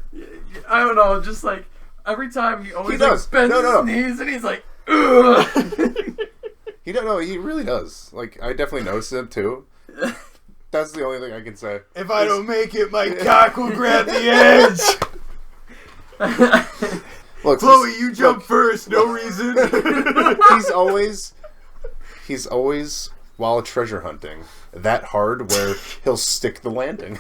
I don't know, just like every time he always does. Like, bends his knees and he's like, ugh. He don't know. He really does. Like, I definitely noticed it too. That's the only thing I can say. If I don't make it, my cock will grab the edge. Look, Chloe, you jump first. No reason. He's always while treasure hunting that hard where he'll stick the landing.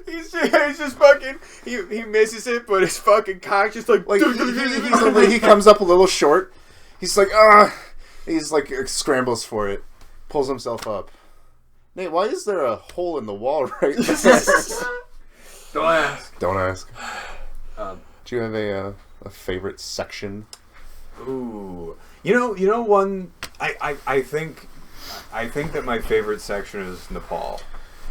He's just fucking. He misses it, but his fucking cock just like he comes up a little short. He's like he's like scrambles for it, pulls himself up. Nate, why is there a hole in the wall right there? Don't ask. Don't ask. Do you have a favorite section? Ooh, you know one. I think that my favorite section is Nepal.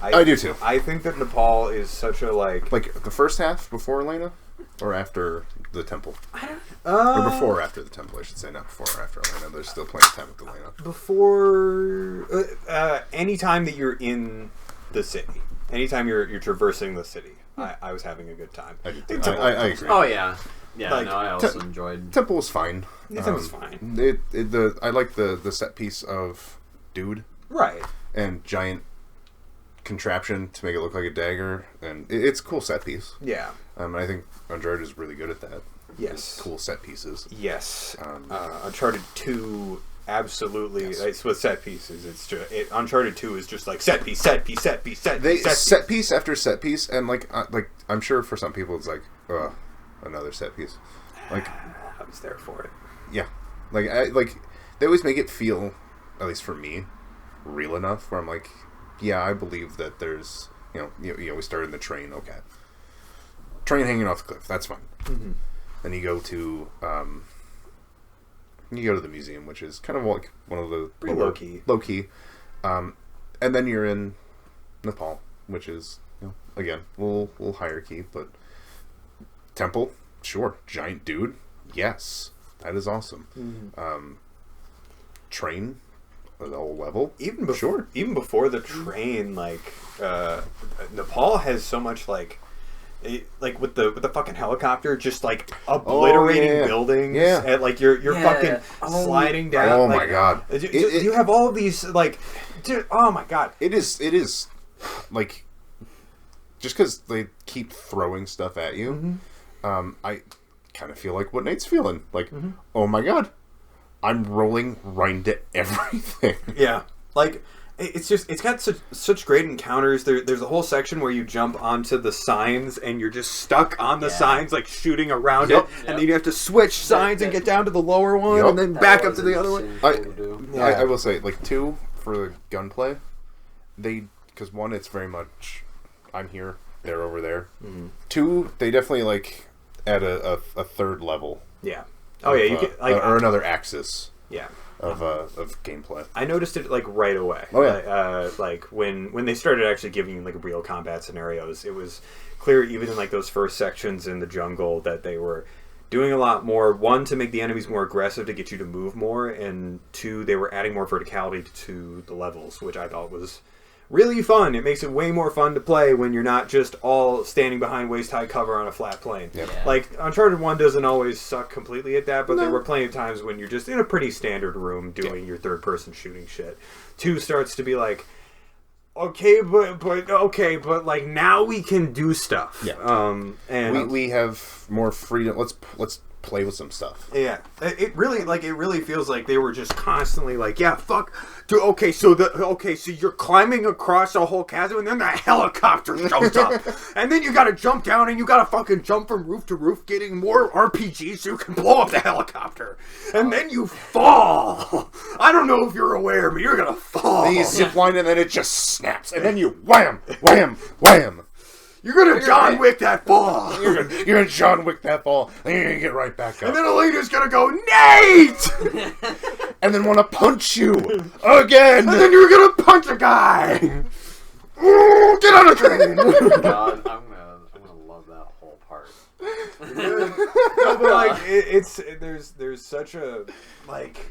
I do too. I think that Nepal is such a like the first half before Elena, or after the temple. Or before or after the temple, I should say, not before or after Elena. There's still plenty of time with Elena. Before, any time that you're in the city, anytime you're traversing the city, I was having a good time. I agree. Oh yeah, yeah. Like, no, I also enjoyed. Temple was fine. Temple was fine. I like the set piece of dude, right, and giant contraption to make it look like a dagger, and it's a cool set piece. Yeah. I think Uncharted is really good at that. Yes. Cool set pieces. Yes. Uncharted 2, absolutely. Yes. It's with set pieces. It's just Uncharted 2 is just like set piece after set piece, and like I'm sure for some people it's like another set piece. Like I was there for it. Yeah, like they always make it feel, at least for me, real enough. Where I'm like, yeah, I believe that there's we started in the train. Okay. Train hanging off the cliff. That's fine. Mm-hmm. Then you go to the museum, which is kind of like one of the low key. And then you're in Nepal, which is again a little higher key, but temple, sure, giant dude, yes, that is awesome. Mm-hmm. Train, the whole level, even before the train, like Nepal has so much like with the fucking helicopter, just like obliterating buildings, and like you're fucking sliding down. Oh like, my god! You have all these like, dude. Oh my god! It is like just because they keep throwing stuff at you. Mm-hmm. I kind of feel like what Nate's feeling. Like, oh my god, I'm rolling right into everything. Yeah, like. It's got such great encounters. There's a whole section where you jump onto the signs and you're just stuck on the signs, like shooting around it, and then you have to switch signs and get down to the lower one, and then back up to the other one. I will say, like 2 for the gunplay, because 1, it's very much I'm here, they're over there. 2, they definitely like add a third level. Yeah. Oh yeah, you get like or another axis. Yeah. Of gameplay. I noticed it like right away. Oh yeah. Like when they started actually giving you like real combat scenarios, it was clear even in like those first sections in the jungle that they were doing a lot more. 1, to make the enemies more aggressive to get you to move more, and 2, they were adding more verticality to the levels, which I thought was really fun. It makes it way more fun to play when you're not just all standing behind waist-high cover on a flat plane. Yep. Yeah. Like, Uncharted 1 doesn't always suck completely at that, but there were plenty of times when you're just in a pretty standard room doing your third-person shooting shit. 2 starts to be like, okay, but like, now we can do stuff. Yeah. And We have more freedom. Let's play with some stuff. yeah, it really feels like they were just constantly like, yeah, fuck, dude, okay, so you're climbing across a whole chasm, and then the helicopter shows up, and then you gotta jump down, and you gotta fucking jump from roof to roof, getting more RPGs so you can blow up the helicopter, and then you fall. I don't know if you're aware, but you're gonna fall. Then you zip line, and then it just snaps, and then you wham, wham, wham. You're gonna John Wick that fall. You're gonna John Wick that fall, and you're gonna get right back up. And then Elena's gonna go, Nate! And then want to punch you again. And then you're gonna punch a guy! Ooh, get on a train! God, I'm gonna love that whole part. No, but like, there's such a, like,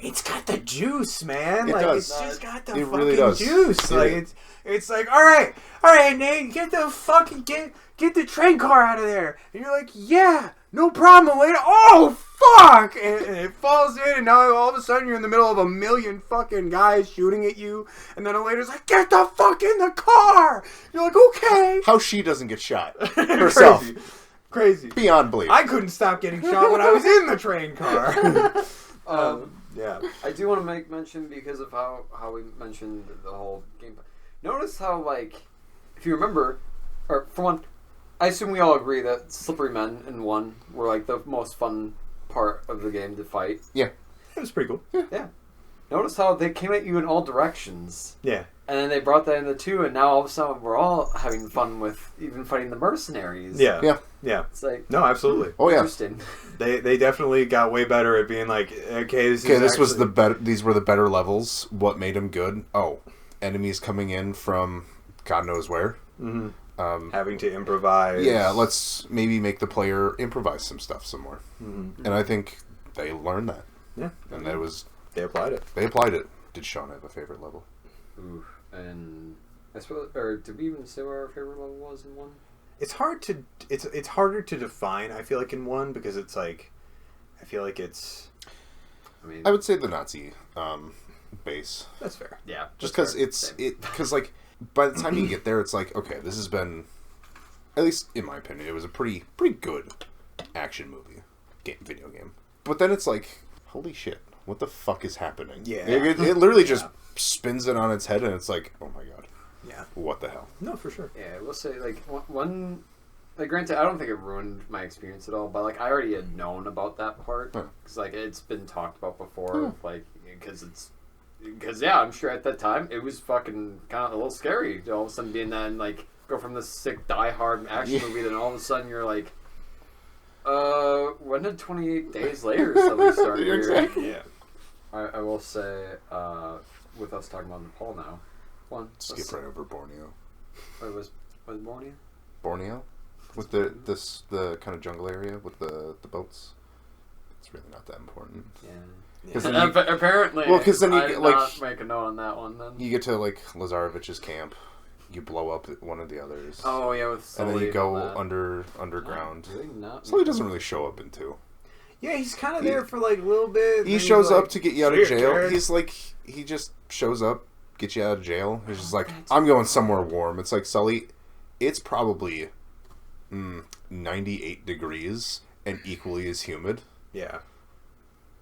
it's got the juice, man. It like, does. it's just got the It fucking really does. juice. It Like, is. it's like, all right, Nate, get the train car out of there. And you're like, yeah, no problem, Elena. Oh, fuck! And it falls in, and now all of a sudden you're in the middle of a million fucking guys shooting at you. And then Elena's like, get the fuck in the car! You're like, okay. How she doesn't get shot herself. Crazy. Beyond belief. I couldn't stop getting shot when I was in the train car. Yeah. I do want to make mention because of how we mentioned the whole gameplay. Notice how, like, if you remember, or for one, I assume we all agree that Slippery Men in 1 were like the most fun part of the game to fight. Yeah. It was pretty cool. Yeah. Notice how they came at you in all directions. Yeah. And then they brought that into 2, and now all of a sudden we're all having fun with even fighting the mercenaries. Yeah. Yeah. Yeah. It's like, No, absolutely. Oh yeah. interesting. They definitely got way better at being like, okay, this Was the better. These were the better levels. What made them good? Oh, enemies coming in from God knows where. having to improvise. Yeah, let's maybe make the player improvise some stuff some more. And I think they learned that. Yeah. And that was They applied it. they applied it. Did Sean have a favorite level? Ooh, and I suppose, or did we even say what our favorite level was in 1? It's hard to it's harder to define, I feel like, in 1, because it's like, I feel like it's, I mean, I would say the Nazi base. that's fair. yeah, Just that's because fair. because like by the time you get there, it's like, okay, this has been, at least in my opinion, it was a pretty good action movie, video game. But then it's like, holy shit, what the fuck is happening? Yeah. It literally just spins it on its head, and it's like, oh my god, Yeah. what the hell? No, for sure. Yeah, I will say, like, one... Like, granted, I don't think it ruined my experience at all, but, like, I already had known about that part. Huh. Because, like, it's been talked about before. Like, because it's... Because, yeah, I'm sure at that time, it was fucking kind of a little scary to all of a sudden be in that and, like, go from this sick, die-hard action movie, then all of a sudden you're like, when did 28 Days Later suddenly start here? Exactly. Yeah. I will say, with us talking about Nepal now, Skip right over Borneo. Was Borneo? Borneo, with the kind of jungle area with the boats. It's really not that important. Yeah. 'Cause then you- Apparently, Well, 'cause then you I get, did like- not make a note on that one then. You get to like Lazarevich's camp, you blow up one of the others, Oh yeah, with and Sully then you go and all that. underground. Really not Sully doesn't really show up in 2. Yeah, he's kind of there for like a little bit. He then shows he's up like, to get you out "See of ya, jail. Jared." He's like, he just shows up, get you out of jail. He's just like, I'm going somewhere warm. It's like, Sully, it's probably 98 degrees and equally as humid. Yeah.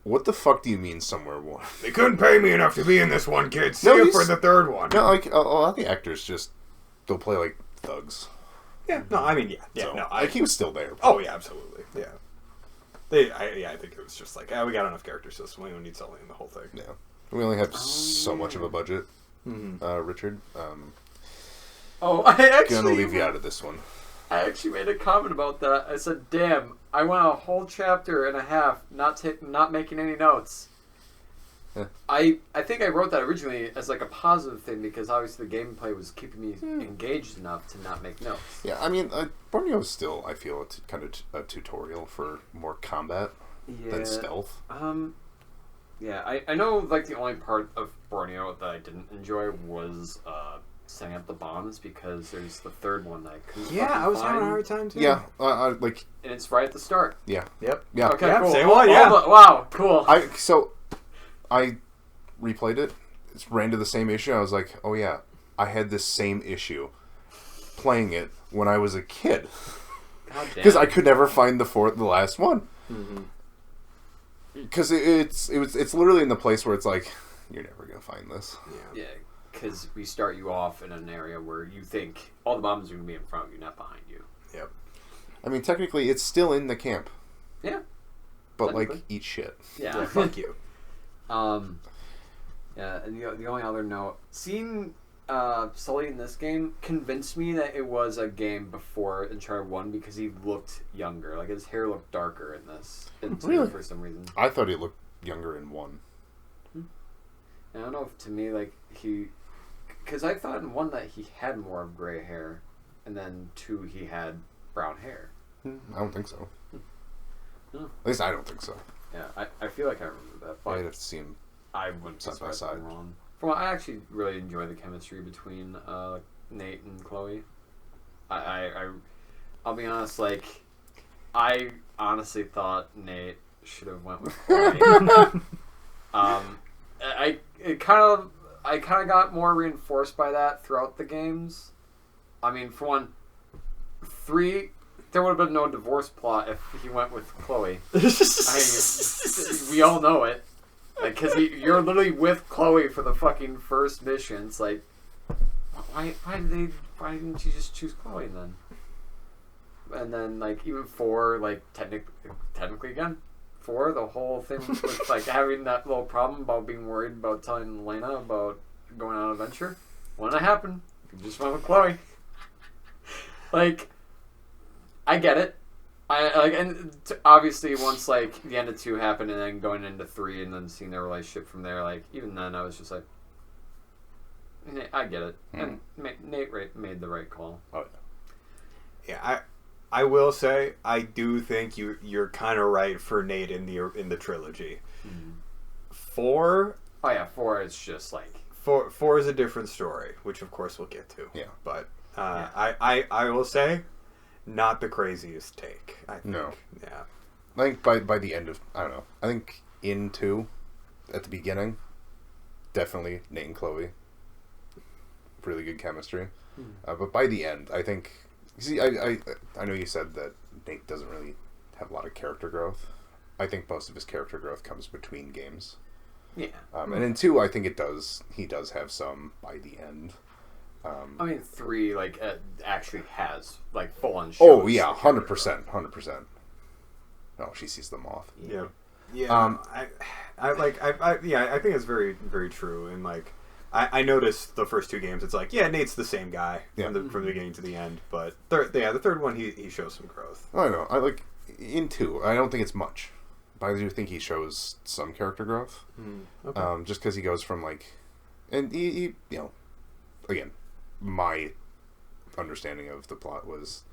What the fuck do you mean somewhere warm? They couldn't pay me enough to be in this one, kid. See No, you he's- for the third one. No, like a lot of the actors just they'll play like thugs. Yeah. No, I mean, yeah. So, No, like he was still there. Oh yeah, absolutely. Yeah. I think it was just like, we got enough character system. We don't need Sully in the whole thing. Yeah, we only have so much of a budget. Mm-hmm. Richard, Oh, I gonna leave actually, you out of this one. I actually made a comment about that. I said, "Damn, I went a whole chapter and a half not making any notes." Yeah. I think I wrote that originally as like a positive thing because obviously the gameplay was keeping me engaged enough to not make notes. Yeah, I mean, Borneo is still, I feel, kind of a tutorial for more combat than stealth. Yeah, I know, like, the only part of Borneo that I didn't enjoy was setting up the bombs, because there's the third one that I couldn't Yeah, fucking I was find, having a hard time too. Yeah, like and it's right at the start. yeah, Yep. yeah. Okay, Yeah, cool. same one, yeah. Wow, cool. I replayed it. It's ran to the same issue. I was like, oh yeah, I had this same issue playing it when I was a kid God damn. because I could never find the last one. Mm-hmm. Because it's literally in the place where it's like, you're never gonna find this. Yeah, because we start you off in an area where you think all the bombs are going to be in front of you, not behind you. Yep. I mean, technically, it's still in the camp, Yeah. but like, Technically. eat shit. Yeah. Fuck you. Yeah, and the only other note, seeing Sully in this game convinced me that it was a game before Uncharted 1, because he looked younger. Like, his hair looked darker in this. Really? For some reason. I thought he looked younger in 1. And I don't know if, to me, like, because I thought in 1 that he had more of gray hair, and then 2 he had brown hair. I don't think so. No. At least I don't think so. Yeah, I feel like I remember that, but I'd have to see him. I wouldn't Side be by surprised if I'm side. wrong. From what I actually really enjoy the chemistry between Nate and Chloe. I'll be honest, like, I honestly thought Nate should have went with Chloe. I kind of got more reinforced by that throughout the games. I mean, for one, 3, there would have been no divorce plot if he went with Chloe. I mean, we all know it. Like, because you're literally with Chloe for the fucking first missions. Like, why didn't you just choose Chloe then? And then, like, even 4, like, technically again, 4, the whole thing with, like, having that little problem about being worried about telling Elena about going on an adventure. When it happened, you just went with Chloe. Like, I get it. Obviously once, like, the end of 2 happened and then going into 3 and then seeing their relationship from there, like, even then I was just like, I get it. And Nate made the right call. Oh Yeah, I will say I do think you're kind of right for Nate in the trilogy. 4. Oh yeah, 4 is just like 4 is a different story, which of course we'll get to. Yeah. But I will say, not the craziest take. I think. No. Yeah. I think by the end of, I don't know. I think in 2, at the beginning, definitely Nate and Chloe. Really good chemistry. But by the end, I think. See, I know you said that Nate doesn't really have a lot of character growth. I think most of his character growth comes between games. yeah. And in 2, I think he does have some by the end. I mean 3 like actually has like full on. Oh yeah, 100%. Oh, she sees the moth. Yeah. Yeah. I think it's very, very true. And like, I noticed the first 2 games, it's like, yeah, Nate's the same guy from the beginning to the end. But the third one, he shows some growth. I know. I like in 2. I don't think it's much, but I do think he shows some character growth. Okay. Just because he goes from like, and he again, my understanding of the plot was,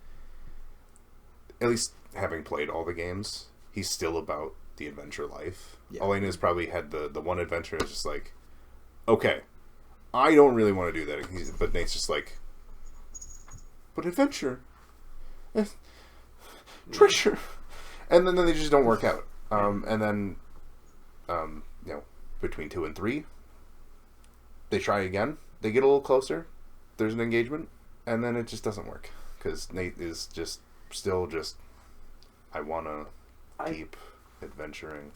at least having played all the games, he's still about the adventure life. Yeah. Elena's probably had the one adventure is just like, okay, I don't really want to do that. But Nate's just like, but adventure, treasure, and then they just don't work out. And then, between 2 and 3, they try again. They get a little closer. There's an engagement, and then it just doesn't work because Nate is just still just, I want to keep adventuring,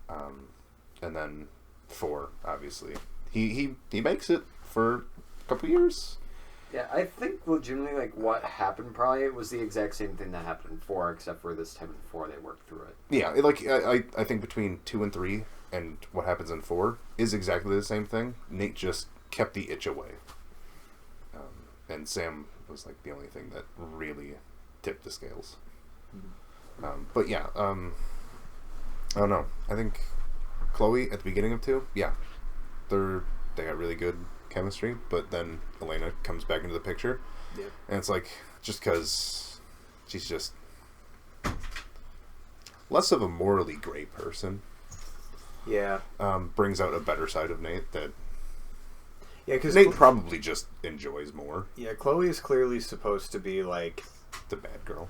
and then 4, obviously, he makes it for a couple years. Yeah, I think legitimately, like, what happened probably was the exact same thing that happened in 4, except for this time in 4 they worked through it. Yeah, I think between 2 and 3 and what happens in 4 is exactly the same thing. Nate just kept the itch away. And Sam was like the only thing that really tipped the scales. But yeah, I don't know. I think Chloe at the beginning of 2, yeah, they got really good chemistry, but then Elena comes back into the picture, and it's like, just because she's just less of a morally gray person. Yeah. brings out a better side of Nate that Yeah, because Nate probably just enjoys more. Yeah, Chloe is clearly supposed to be like The bad girl.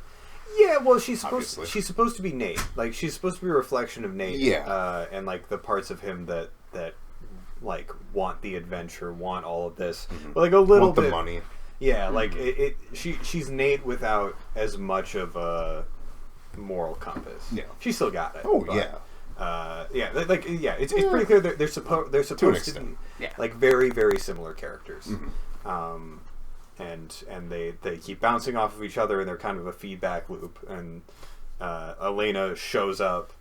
Yeah, well, Obviously. she's supposed to be Nate. Like she's supposed to be a reflection of Nate. Yeah. And like the parts of him that like want the adventure, want all of this, but like a little Want bit the money. Yeah, like she's Nate without as much of a moral compass. Yeah. She still got it. Oh, but, yeah. It's pretty clear that they're supposed to extent. be like very very similar characters. And they keep bouncing off of each other, and they're kind of a feedback loop. And Elena shows up,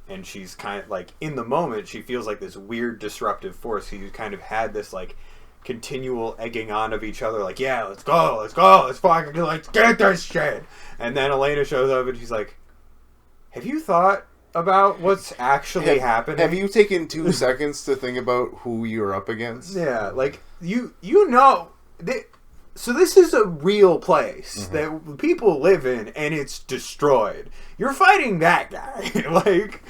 and she's kind of like in the moment she feels like this weird disruptive force. You kind of had this like continual egging on of each other, like let's go, let's get this shit. And then Elena shows up, and she's like, "Have you thought about what's actually happening? Have you taken 2 seconds to think about who you're up against?" Yeah, like you know. So this is a real place that people live in, and it's destroyed. You're fighting that guy. Like,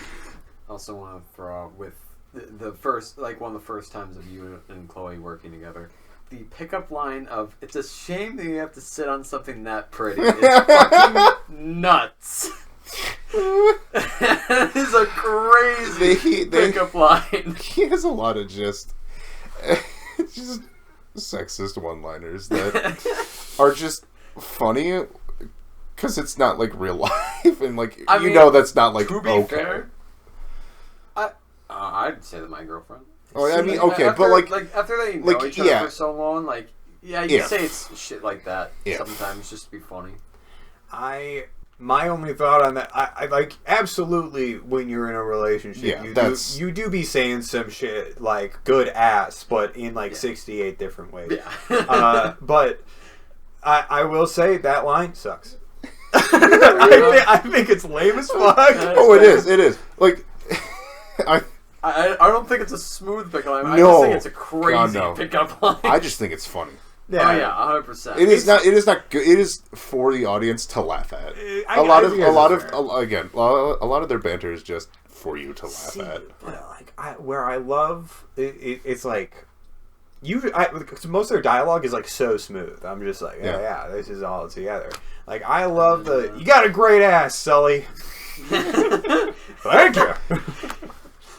I also want to throw out with the first, like one of the first times of you and Chloe working together, the pickup line of "It's a shame that you have to sit on something that pretty." It's fucking nuts. That is a crazy pickup line. He has a lot of just sexist one-liners that are just funny because it's not like real life, and like I mean, that's not like to be okay. fair, I'd say that my girlfriend. Oh, I mean, okay, after, but like after they know each other for so long, like you say it's shit like that sometimes just to be funny. My only thought on that, I like absolutely when you're in a relationship, you do be saying some shit like good ass, but in like 68 different ways. Uh, But I will say that line sucks. I think it's lame as fuck. Oh, it is. Like, I don't think it's a smooth pickup line. I No. just think it's a crazy God, no. pickup line. I just think it's funny. Yeah. Oh yeah, 100%. It is not good. It is for the audience to laugh at. A lot of their banter is just for you to laugh at. Where I love it's like because most of their dialogue is like so smooth. I'm just like, this is all together. Like I love you got a great ass, Sully. Thank you.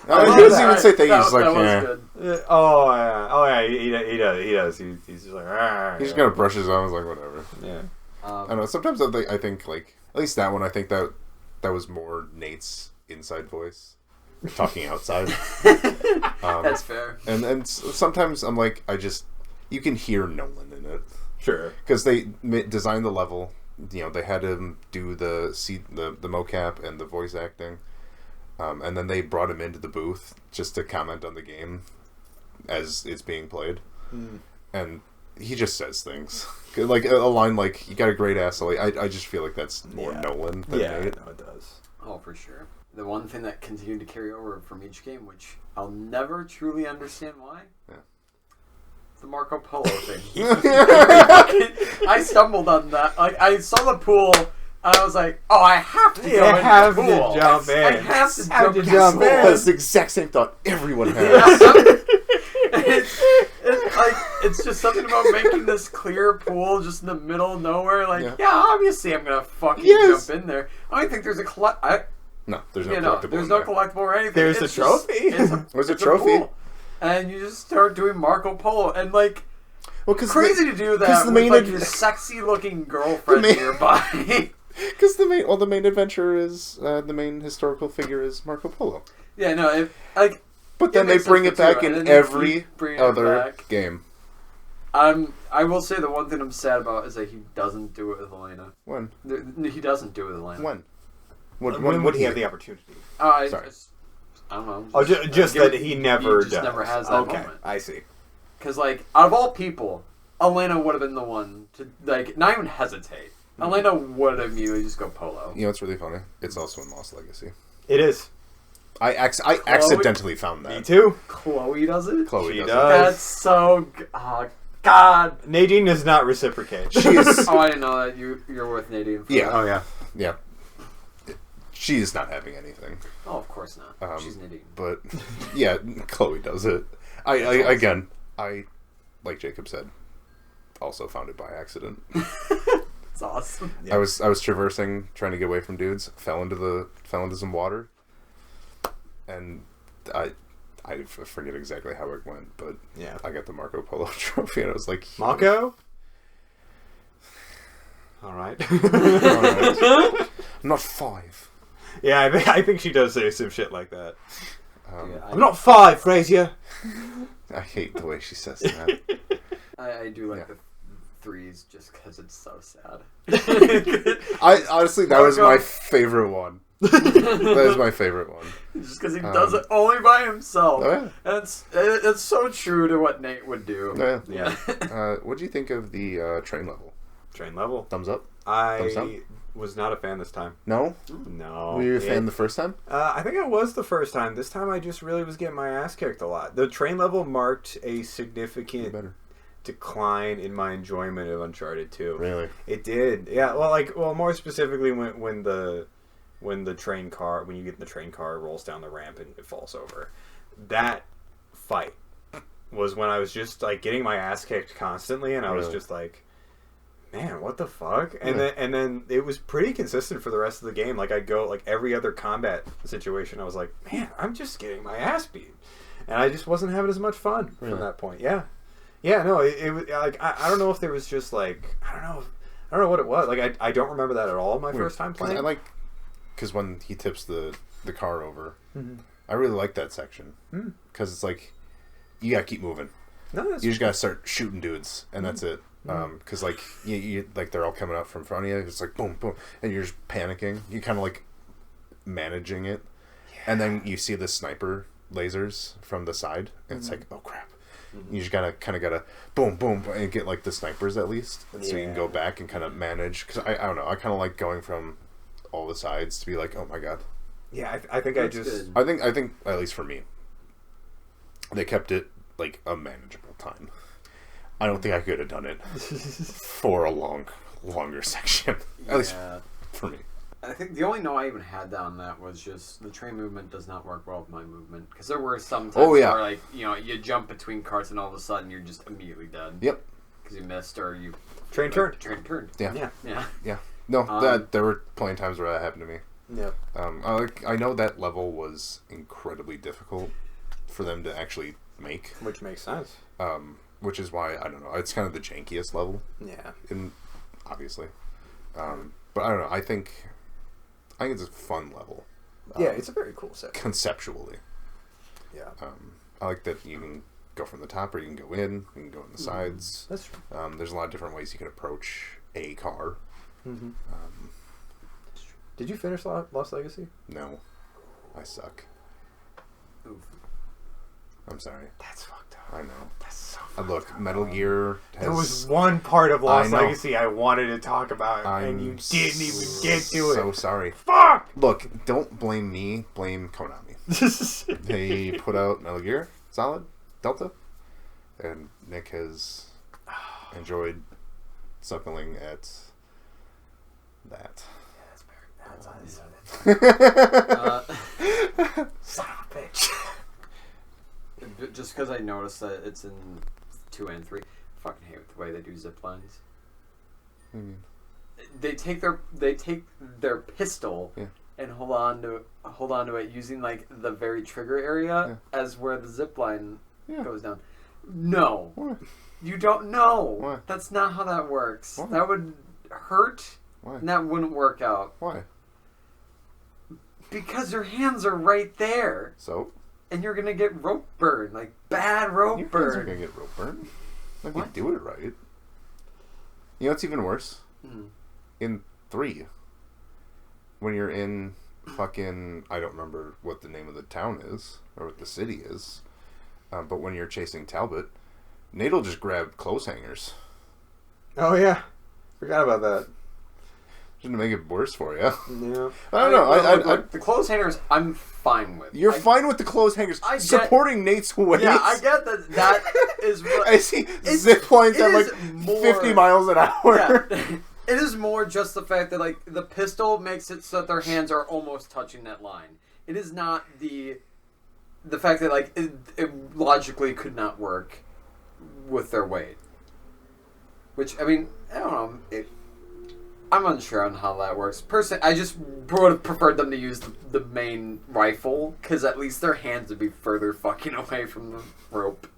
He doesn't even say thank you. He's like, good. He does. He's just like, he's just gonna brush his arms, like whatever. Yeah. I don't know. Sometimes I think like at least that one. I think that was more Nate's inside voice, talking outside. That's fair. And sometimes I'm like, you can hear Nolan in it. Sure. Because they designed the level. They had him do the mocap and the voice acting. And then they brought him into the booth just to comment on the game as it's being played. And he just says things. Like a line like, you got a great ass, Sully. I just feel like that's more Nolan than Nate. No, it does. Oh, for sure. The one thing that continued to carry over from each game, which I'll never truly understand why, the Marco Polo thing. I stumbled on that. Like, I saw the pool, and I was like, oh, I have to go in the pool. Jump in. I have to jump in. That's the exact same thought everyone has. It's just something about making this clear pool just in the middle of nowhere. Like, obviously I'm gonna fucking jump in there. I don't think there's a No, there's no collectible. There's no collectible or anything. There's a trophy. There's a trophy. Pool. And you just start doing Marco Polo, and like, crazy to do that the with like your sexy-looking girlfriend nearby. Because the main adventure is the main historical figure is Marco Polo. Yeah, no, but then they bring it back in every other game. I will say the one thing I'm sad about is that he doesn't do it with Elena. When? He doesn't do it with Elena. When? When would he have the opportunity? Sorry. I don't know. Just that he never does. Never has that moment. I see. Because, like, out of all people, Elena would have been the one to, like, not even hesitate. Elena would have immediately just go Polo. You know what's really funny? It's also in Lost Legacy. It is. I accidentally found that. Me too. Chloe does it? Chloe does. That's so... Oh, God. Nadine does not reciprocate. She's... Oh, I didn't know that. You're with Nadine. Yeah. Oh, yeah. Yeah. she's not having anything. Oh, of course not. She's an idiot. But yeah, Chloe does it. Again, like Jacob said, also found it by accident. It's awesome. Yeah. I was traversing, trying to get away from dudes. Fell into some water, and I forget exactly how it went, but Yeah. I got the Marco Polo trophy, and I was like, Marco? All right. I'm not 5. Yeah, I think she does say some shit like that. Yeah, I'm not 5, Frazier. I hate the way she says that. I do like Yeah. the 3s just because it's so sad. I honestly, that was my favorite one. That is my favorite one. Just because he does it only by himself. Oh, yeah. And it's so true to what Nate would do. Oh, Yeah. What do you think of the train level? Train level. Thumbs up? Thumbs up? I was not a fan this time. No? No. Were you a fan the first time? I think I was the first time. This time I just really was getting my ass kicked a lot. The train level marked a significant Better. decline in my enjoyment of Uncharted 2. Really? It did. Yeah, well more specifically when the train car, when you get in the train car, it rolls down the ramp and it falls over. That fight was when I was just like getting my ass kicked constantly, and I was Really? just like, man, what the fuck? And then it was pretty consistent for the rest of the game. Like I'd go like every other combat situation, I was like, man, I'm just getting my ass beat, and I just wasn't having as much fun Really? from that point. Yeah, no, it was like I don't know if there was just like I don't know what it was. Like I don't remember that at all my first time playing. Because when he tips the car over, Mm-hmm. I really like that section. Because it's like, you gotta keep moving. No, that's You just gotta start shooting dudes, and that's it. Because like you like they're all coming up from front of you. It's like boom, boom, and you're just panicking. You're kind of like managing it, and then you see the sniper lasers from the side, and it's like, oh crap. You just gotta boom, boom, and get like the snipers at least, and so you can go back and kind of manage. Because I don't know, I kind of like going from all the sides to be like, oh my god. Yeah, I think That's I just good. I think at least for me, they kept it like a manageable time. I don't think I could have done it for a longer section. At least Yeah. for me. I think the only note I even had down that was just the train movement does not work well with my movement. Because there were some times where, like, you jump between carts and all of a sudden you're just immediately dead. Yep. Because you missed or you... Train turned. Train turned. Yeah. Yeah. No, there were plenty of times where that happened to me. Yeah. I know that level was incredibly difficult for them to actually make. Which makes sense. Which is why, I don't know, it's kind of the jankiest level. Yeah. Obviously. But I don't know, I think it's a fun level. Yeah, it's a very cool set. Conceptually. Yeah. I like that you can go from the top, or you can go in, you can go in the sides. That's true. There's a lot of different ways you can approach a car. Mm-hmm. Did you finish Lost Legacy? No, I suck. Oof. I'm sorry. That's fucked up. I know. That's so Look, Metal Gear has... There was one part of Lost I know. Legacy I wanted to talk about, and you didn't even get to it. So sorry. Fuck! Look, don't blame me. Blame Konami. They put out Metal Gear Solid Delta, and Nick has enjoyed suckling at that. That's honestly. Son of a bitch. Just because I noticed that it's in 2 and 3, I fucking hate the way they do zip lines. They take their pistol and hold on to it using like the very trigger area as where the zip line goes down. No, Why? you don't know. Why? That's not how that works. Why? That would hurt. Why? And that wouldn't work out Why? because your hands are right there. So? And you're gonna get rope burn, like bad rope Your hands burn. are gonna get rope burn. Like, What? you do it right. You know what's even worse? Mm. In 3, when you're in fucking... I don't remember what the name of the town is, or what the city is, but when you're chasing Talbot, Nate'll just grab clothes hangers. Oh yeah, forgot about that. Just to make it worse for you. Yeah. I don't know. Look, the clothes hangers, I'm fine with. You're fine with the clothes hangers. I get- Supporting Nate's weight. Yeah, I get that. That is what I see zip lines it at like is more- 50 miles an hour. Yeah, it is more just the fact that like the pistol makes it so that their hands are almost touching that line. It is not the fact that like it logically could not work with their weight. Which I mean, I don't know. I'm unsure on how that works. Personally, I just would have preferred them to use the main rifle because at least their hands would be further fucking away from the rope.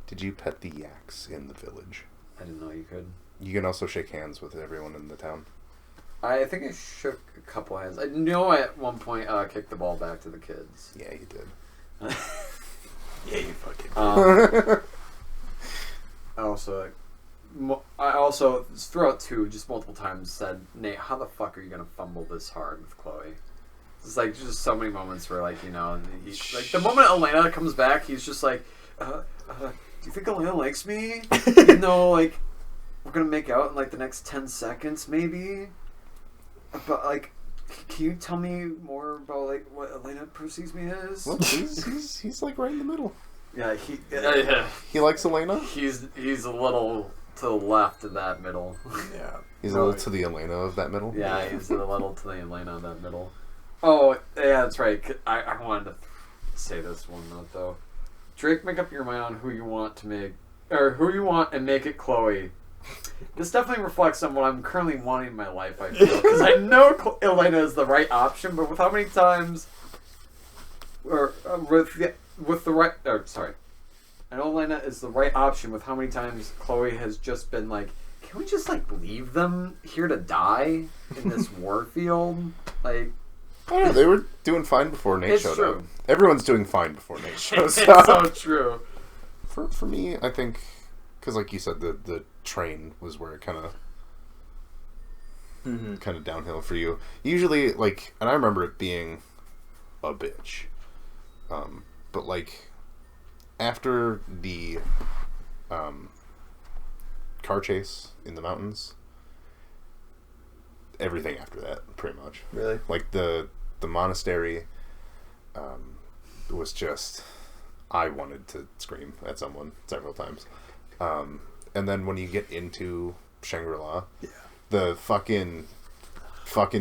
Did you pet the yaks in the village? I didn't know you could. You can also shake hands with everyone in the town. I think I shook a couple hands. I know at one point kicked the ball back to the kids. Yeah, you did. Yeah, you fucking did. I also throughout two just multiple times said, Nate, how the fuck are you gonna fumble this hard with Chloe? It's like just so many moments where like like the moment Elena comes back, he's just like, do you think Elena likes me? Even though like we're gonna make out in like the next 10 seconds maybe. But like, can you tell me more about like what Elena perceives me as? Look, he's like right in the middle. Yeah, He likes Elena? he's a little to the left of that middle. Yeah. He's a little to the Elena of that middle? Yeah, he's a little to the Elena of that middle. Oh, yeah, that's right. I wanted to say this one note though. Drake, make up your mind on who you want to make, or who you want and make it Chloe. This definitely reflects on what I'm currently wanting in my life, I feel. Because I know Elena is the right option, but with how many times... Or with the right... sorry. I know Elena is the right option with how many times Chloe has just been like, can we just, like, leave them here to die in this war field? Like... I don't know, they were doing fine before Nate showed true. up. Everyone's doing fine before Nate shows It's up. so true. For me, I think... Because like you said, the train was where it kind of downhill for you. Usually, like, and I remember it being a bitch. But like, after the car chase in the mountains, everything after that, pretty much. Really? Like the monastery was just... I wanted to scream at someone several times. And then when you get into Shangri-La, the fucking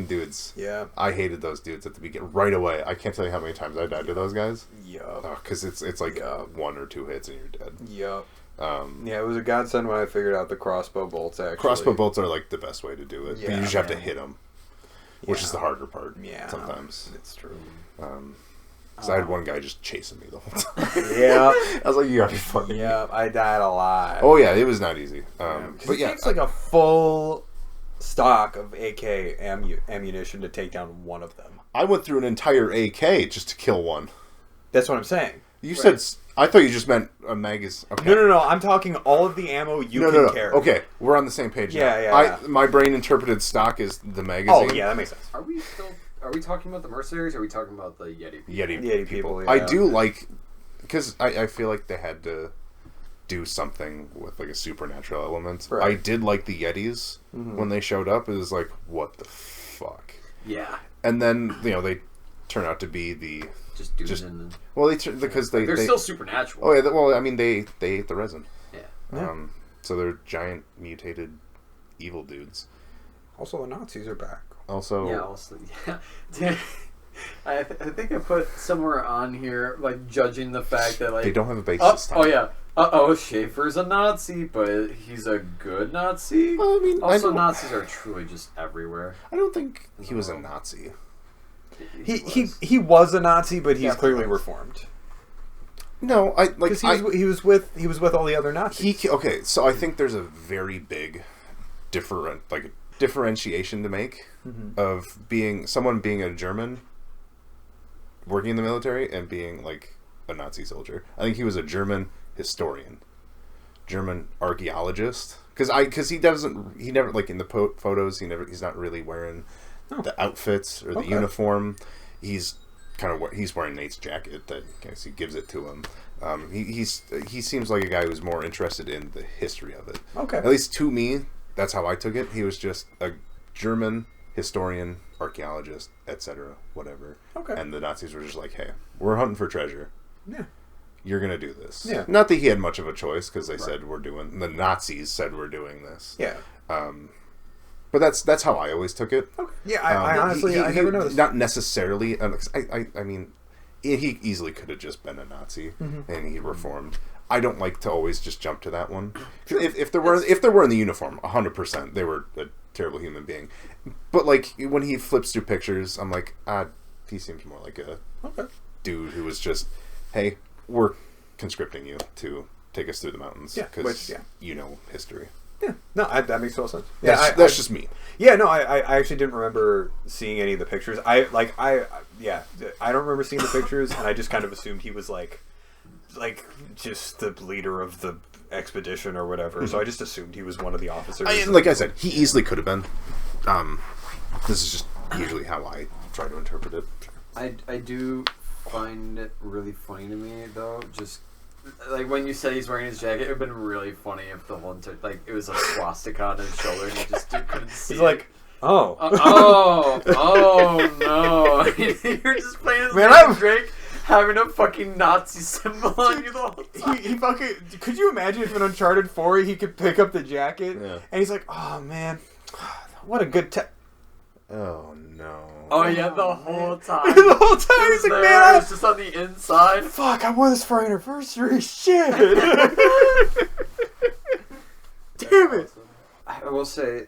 dudes. Yeah. I hated those dudes at the beginning right away. I can't tell you how many times I died to those guys. Yup. Because it's like 1 or 2 hits and you're dead. Yup. Yeah, it was a godsend when I figured out the crossbow bolts, actually. Crossbow bolts are like the best way to do it. Yeah, but you just have to man. hit them, which is the harder part. Yeah. Sometimes. It's true. Because I had one guy just chasing me the whole time. Yeah. I was like, you gotta be fucking... Yeah, I died a lot. Oh yeah, it was not easy. But it yeah, takes like a full stock of AK ammunition to take down one of them. I went through an entire AK just to kill one. That's what I'm saying. You said... I thought you just meant a magazine. Okay. No. I'm talking all of the ammo you can carry. Okay, we're on the same page now. Yeah. My brain interpreted stock as the magazine. Oh, yeah, that makes sense. Are we talking about the mercenaries or are we talking about the Yeti people? Yeti people, yeah. I do like... Because I feel like they had to do something with like a supernatural element. Right. I did like the Yetis when they showed up. It was like, what the fuck? Yeah. And then, they turn out to be the... Just dudes in the... Well, because They're still supernatural. Oh, yeah, well, I mean, they ate the resin. Yeah. So they're giant, mutated, evil dudes. Also, the Nazis are back. Also... Yeah, also... Yeah. I think I put somewhere on here, like, judging the fact that, like... They don't have a basis. Oh, yeah. Schaefer's a Nazi, but he's a good Nazi? Well, I mean... Also, Nazis are truly just everywhere. I don't think he was a Nazi. He was a Nazi, but he's clearly reformed. No, because he was with all the other Nazis. Okay, so I think there's a very big differentiation to make of someone being a German working in the military and being like a Nazi soldier. I think he was a German historian, German archaeologist. Because he never like in the photos he's not really wearing the outfits or the uniform. He's he's wearing Nate's jacket that he gives it to him. He seems like a guy who's more interested in the history of it. Okay. At least to me, that's how I took it. He was just a German historian, archaeologist, etc., whatever. Okay. And the Nazis were just like, hey, we're hunting for treasure. Yeah. You're going to do this. Yeah. Not that he had much of a choice, because the Nazis said we're doing this. Yeah. But that's how I always took it. Okay. Yeah, I honestly I never noticed. Not necessarily. I mean, he easily could have just been a Nazi and he reformed. I don't like to always just jump to that one. If they were in the uniform, 100%, they were a terrible human being. But like when he flips through pictures, I'm like, he seems more like a dude who was just, hey, we're conscripting you to take us through the mountains because you know history. Yeah, no, that makes total sense. Yeah, that's just me. Yeah, no, I actually didn't remember seeing any of the pictures. I don't remember seeing the pictures, and I just kind of assumed he was like just the leader of the expedition or whatever. So I just assumed he was one of the officers. Like I said, he easily could have been. This is just usually how I try to interpret it. I do find it really funny to me though, just like when you said he's wearing his jacket, it would have been really funny if the whole like it was a swastika on his shoulder and he just couldn't see. He's like, oh no! You're just playing as Drake having a fucking Nazi symbol on you the whole time. He fucking. Could you imagine if in Uncharted 4 he could pick up the jacket and he's like, oh man, what a good Oh no. Oh yeah, the whole time. The whole time he's like, man, I was just on the inside. Fuck, I wore this for our anniversary. Shit. Damn it. I will say,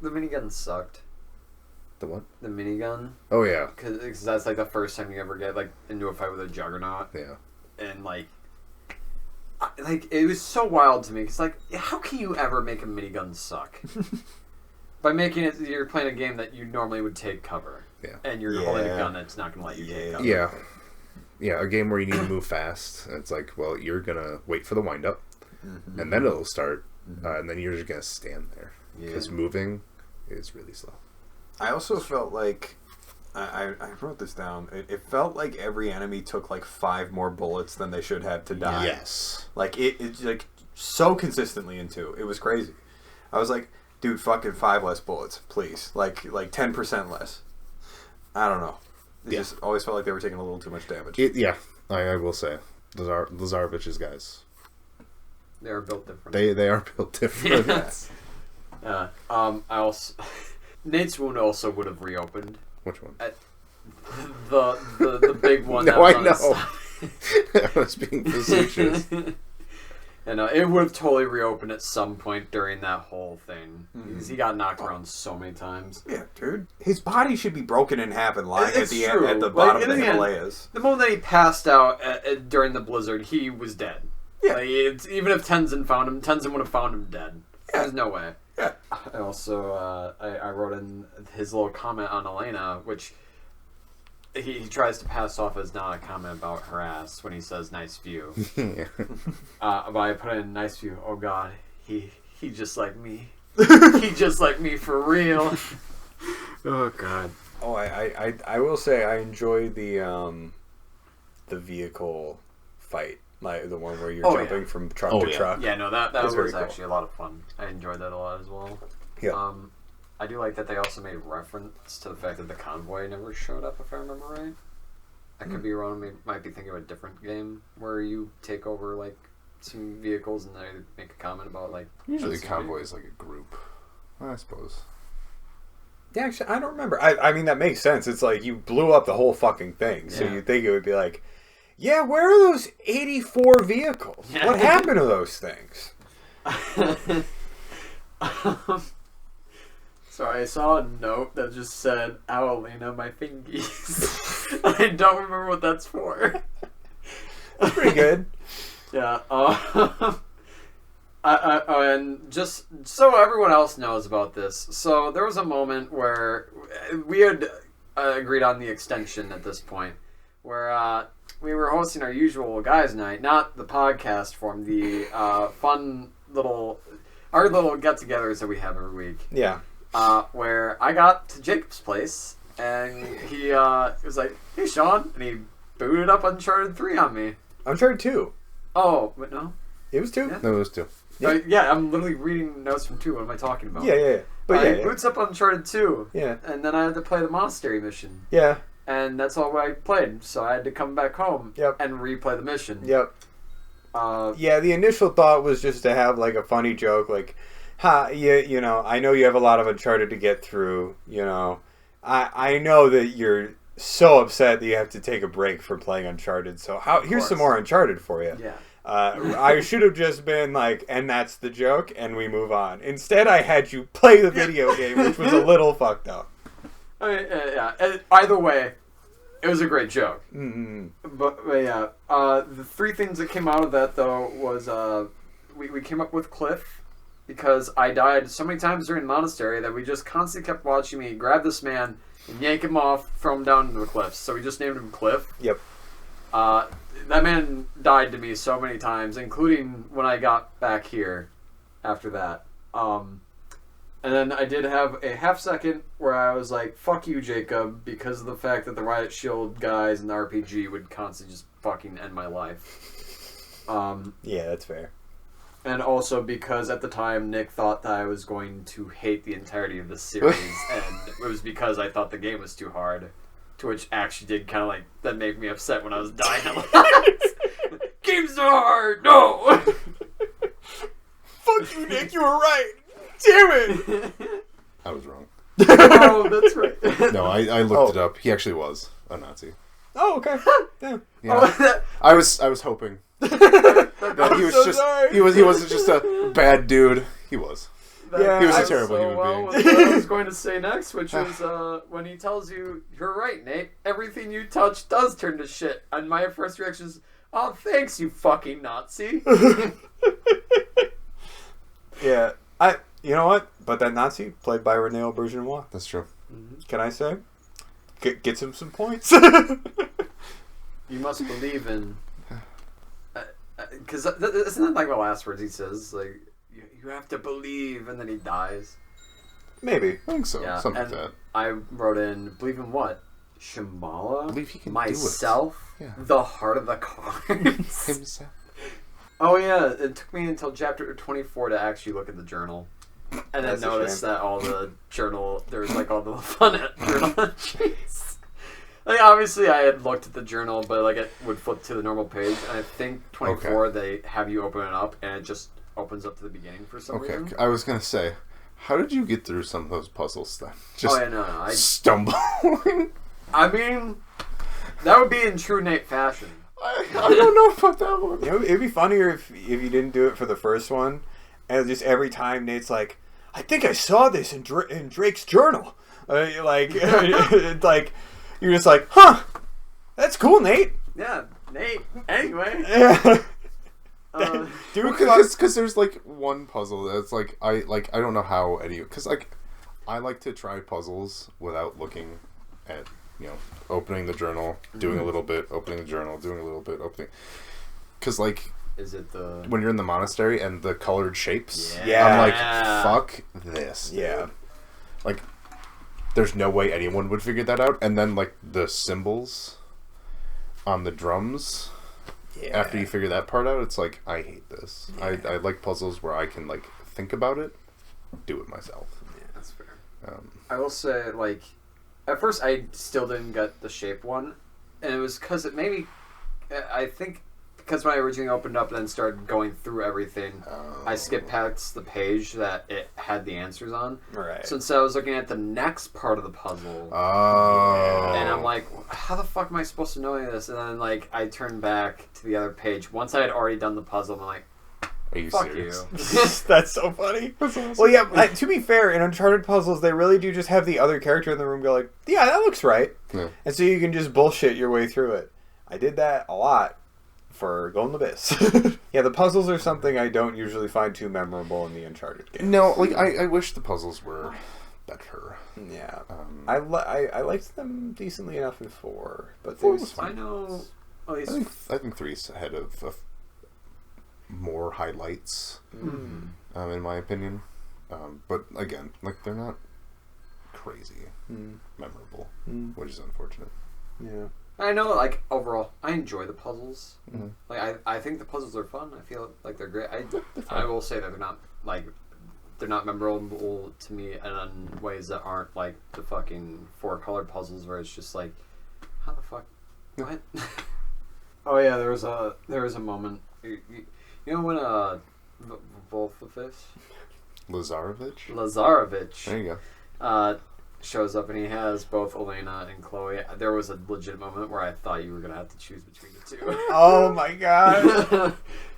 the minigun sucked. The what? The minigun. Oh yeah. Because that's like the first time you ever get like into a fight with a juggernaut. Yeah. And like it was so wild to me. Because like, how can you ever make a minigun suck? By making it, you're playing a game that you normally would take cover. Yeah. And you're holding a gun that's not going to let you take cover. Yeah. Yeah, a game where you need to move fast. And it's like, well, you're going to wait for the wind-up. And then it'll start. And then you're just going to stand there. Because moving is really slow. I also felt like... I wrote this down. It felt like every enemy took like 5 more bullets than they should have to die. Yes. Like, it's like so consistently in 2. It was crazy. I was like... Dude, fucking 5 less bullets, please. Like 10% less. I don't know. It just always felt like they were taking a little too much damage. I will say. Lazarevich's guys. They are built different. They are built different. I also... Nate's wound also would have reopened. Which one? The big one. No, I know. I was being facetious. And it would have totally reopened at some point during that whole thing. Because he got knocked around so many times. Yeah, dude. His body should be broken in half and lying at the bottom of the Himalayas. The moment that he passed out during the blizzard, he was dead. Yeah. Like, even if Tenzin found him, Tenzin would have found him dead. Yeah. There's no way. Yeah. I also, I wrote in his little comment on Elena, which... He tries to pass off as not a comment about her ass when he says nice view. But I put in nice view. Oh god, he just like me. He just like me for real. Oh god. Oh, I will say I enjoy the vehicle fight, like the one where you're jumping from truck to truck. Yeah, no, that was very cool. actually a lot of fun. I enjoyed that a lot as well. Yeah. I do like that they also made reference to the fact that the convoy never showed up, if I remember right. I could be wrong. Might be thinking of a different game where you take over like some vehicles and they make a comment about like. Usually, the convoy is like a group, I suppose. Yeah, actually, I don't remember. I mean, that makes sense. It's like you blew up the whole fucking thing, so you'd think it would be like, yeah, where are those 84 vehicles? Yeah. What happened to those things? Sorry, I saw a note that just said, "Ow, Elena, my fingies." I don't remember what that's for. That's pretty good. Yeah. And just so everyone else knows about this, so there was a moment where we had agreed on the extension at this point, where we were hosting our usual guys' night, not the podcast form, the fun our little get-togethers that we have every week. Yeah. Where I got to Jacob's place, and he was like, "Hey, Sean," and he booted up Uncharted 3 on me. Uncharted 2. Oh, but no. It was 2? Yeah. No, it was 2. Yeah, I'm literally reading notes from 2. What am I talking about? Yeah. But he boots up Uncharted 2. Yeah. And then I had to play the monastery mission. Yeah. And that's all I played, so I had to come back home and replay the mission. Yep. Yeah, the initial thought was just to have like a funny joke, like, you know, I know you have a lot of Uncharted to get through. You know, I know that you're so upset that you have to take a break from playing Uncharted. So here's some more Uncharted for you. Yeah. I should have just been like, and that's the joke, and we move on. Instead, I had you play the video game, which was a little fucked up. I mean, yeah. Either way, it was a great joke. Mm-hmm. But yeah, the three things that came out of that though was we came up with Cliff because I died so many times during Monastery that we just constantly kept watching me grab this man and yank him off, throw him down into the cliffs. So we just named him Cliff. Yep. That man died to me so many times, including when I got back here after that. And then I did have a half second where I was like, fuck you, Jacob, because of the fact that the Riot Shield guys in the RPG would constantly just fucking end my life. Yeah, that's fair. And also because at the time Nick thought that I was going to hate the entirety of this series, and it was because I thought the game was too hard. To which actually did kind of like, that made me upset when I was dying a lot. Games are hard! No! Fuck you, Nick, you were right! Damn it! I was wrong. Oh, that's right. No, I looked it up. He actually was a Nazi. Oh, okay. Yeah. Yeah. I was hoping that he was so just sorry. he wasn't just a bad dude. He was. Yeah, He was a I- terrible human being. What I was going to say next, which was when he tells you, "You're right, Nate. Everything you touch does turn to shit." And my first reaction is, "Oh, thanks, you fucking Nazi." Yeah. You know what? But that Nazi, played by Rene Auberjonois, That's true. can I say? Gets him some points. You must believe in, because isn't that like the last words he says? Like, you have to believe, and then he dies. Maybe. I think so. Yeah, Something and like that. I wrote in, believe in what? Shambhala? Believe he can myself? do it. Yeah. The heart of the cards? Himself. Oh yeah, it took me until chapter 24 to actually look at the journal. And then That's a notice shame. that all the journal, there was like all the fun journal entries. Like obviously I had looked at the journal, but like it would flip to the normal page. And I think 24 they have you open it up and it just opens up to the beginning for some Okay, reason. I was gonna say, how did you get through some of those puzzles then? Just Oh yeah, no. stumbling. I mean, that would be in true Nate fashion. I don't know about that one. You know, it'd be funnier if you didn't do it for the first one, and just every time Nate's like, "I think I saw this in Drake's journal." It's like you're just like, "Huh, that's cool, Nate." Yeah, Nate. Anyway. Yeah. Dude, because there's like one puzzle that's like I don't know how any because like I like to try puzzles without looking at opening the journal, doing a little bit, opening the journal, doing a little bit, opening because like Is it the... when you're in the monastery and the colored shapes, Yeah. I'm like fuck this, Yeah. like there's no way anyone would figure that out. And then like the symbols on the drums. Yeah. After you figure that part out, it's like, I hate this. Yeah. I like puzzles where I can, like, think about it, do it myself. Yeah, that's fair. I I will say, like, at first I still didn't get the shape one, and it was because it maybe, I think, because when I originally opened up and then started going through everything, I skipped past the page that it had the answers on. Right. So instead I was looking at the next part of the puzzle, Oh. and I'm like, how the fuck am I supposed to know any of this? And then, like, I turned back to the other page. Once I had already done the puzzle, I'm like, Are you fuck serious? you. That's so funny. That's awesome. Well, yeah. To be fair, in Uncharted puzzles, they really do just have the other character in the room go like, "Yeah, that looks right," Yeah. and so you can just bullshit your way through it. I did that a lot for Golden Abyss. Yeah, the puzzles are something I don't usually find too memorable in the Uncharted game. No, like, I wish the puzzles were better. Yeah, Um, I liked them decently enough in 4, but Four there's was fine. I know at I least think 3's ahead of more highlights, in my opinion. But again, like, they're not crazy memorable, which is unfortunate. Yeah. I know, like, overall, I enjoy the puzzles. Mm-hmm. Like, I think the puzzles are fun. I feel like they're great. I will say that they're not, like, they're not memorable to me in ways that aren't, like, the fucking 4-color puzzles where it's just like, how the fuck? What? Oh, yeah, there was a moment. You know when, Wolfifus? Lazarevich. There you go. Shows up and he has both Elena and Chloe. There was a legit moment where I thought you were gonna have to choose between the two. Oh my god.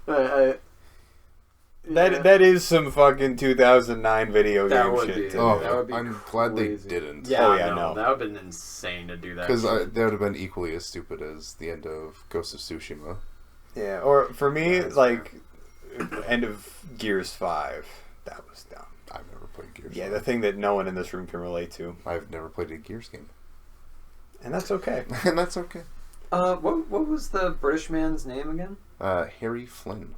Yeah. That is some fucking 2009 video That game would shit. be- too. Oh, that would be I'm glad they crazy. didn't. Yeah, Oh, yeah, no, no. that would have been insane to do that. Because that would have been equally as stupid as the end of Ghost of Tsushima. Yeah, or for me, That's like, end of Gears 5. That was dumb. I've never played Gears. Yeah, the thing that no one in this room can relate to. I've never played a Gears game. And that's okay. And that's okay. What was the British man's name again? Harry Flynn.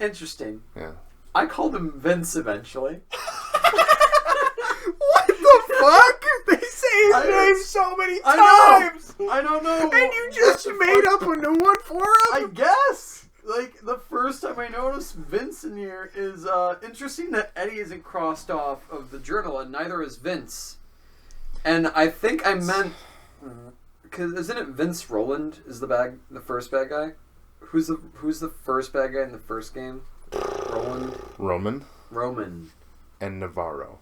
Interesting. Yeah. I called him Vince eventually. What the fuck? They say his I- name so many I know. times! I don't know. And you just made up a new one for him? I guess. Like, the first time I noticed Vince in here is interesting that Eddie isn't crossed off of the journal, and neither is Vince. And I think I meant... Because isn't it Vince Rowland is the first bad guy? Who's the first bad guy in the first game? Roman? Roman. And Navarro.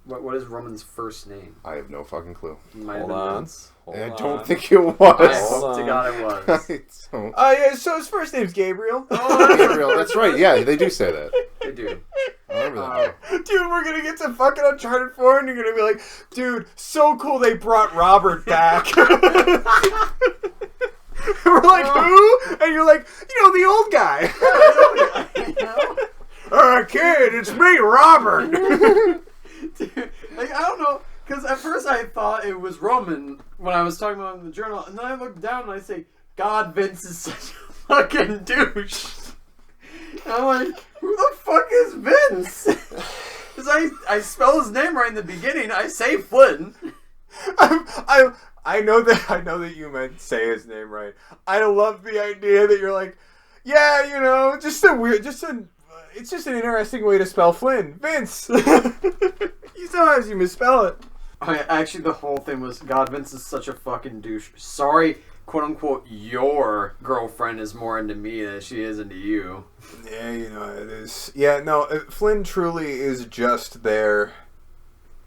What is Roman's first name? I have no fucking clue. Might Hold have been on. Vince. I don't think it was. I Hold hope to on. God it was. I don't. Oh, yeah, so his first name's Gabriel. Gabriel, that's right. Yeah, they do say that. They do. I remember that. Dude, we're gonna get to fucking Uncharted 4 and you're gonna be like, dude, so cool they brought Robert back. We're like, who? And you're like, the old guy. Kid, it's me, Robert. Dude, like, I don't know, because at first I thought it was Roman when I was talking about it in the journal, and then I look down and I say, God, Vince is such a fucking douche. And I'm like, who the fuck is Vince? Because I spell his name right in the beginning. I say Flynn. I know that you meant say his name right. I love the idea that you're like, yeah, it's just an interesting way to spell Flynn. Vince. Sometimes you misspell it. Okay, actually, the whole thing was, God, Vince is such a fucking douche. Sorry, quote unquote, your girlfriend is more into me than she is into you. Yeah, it is. Yeah, no, Flynn truly is just there.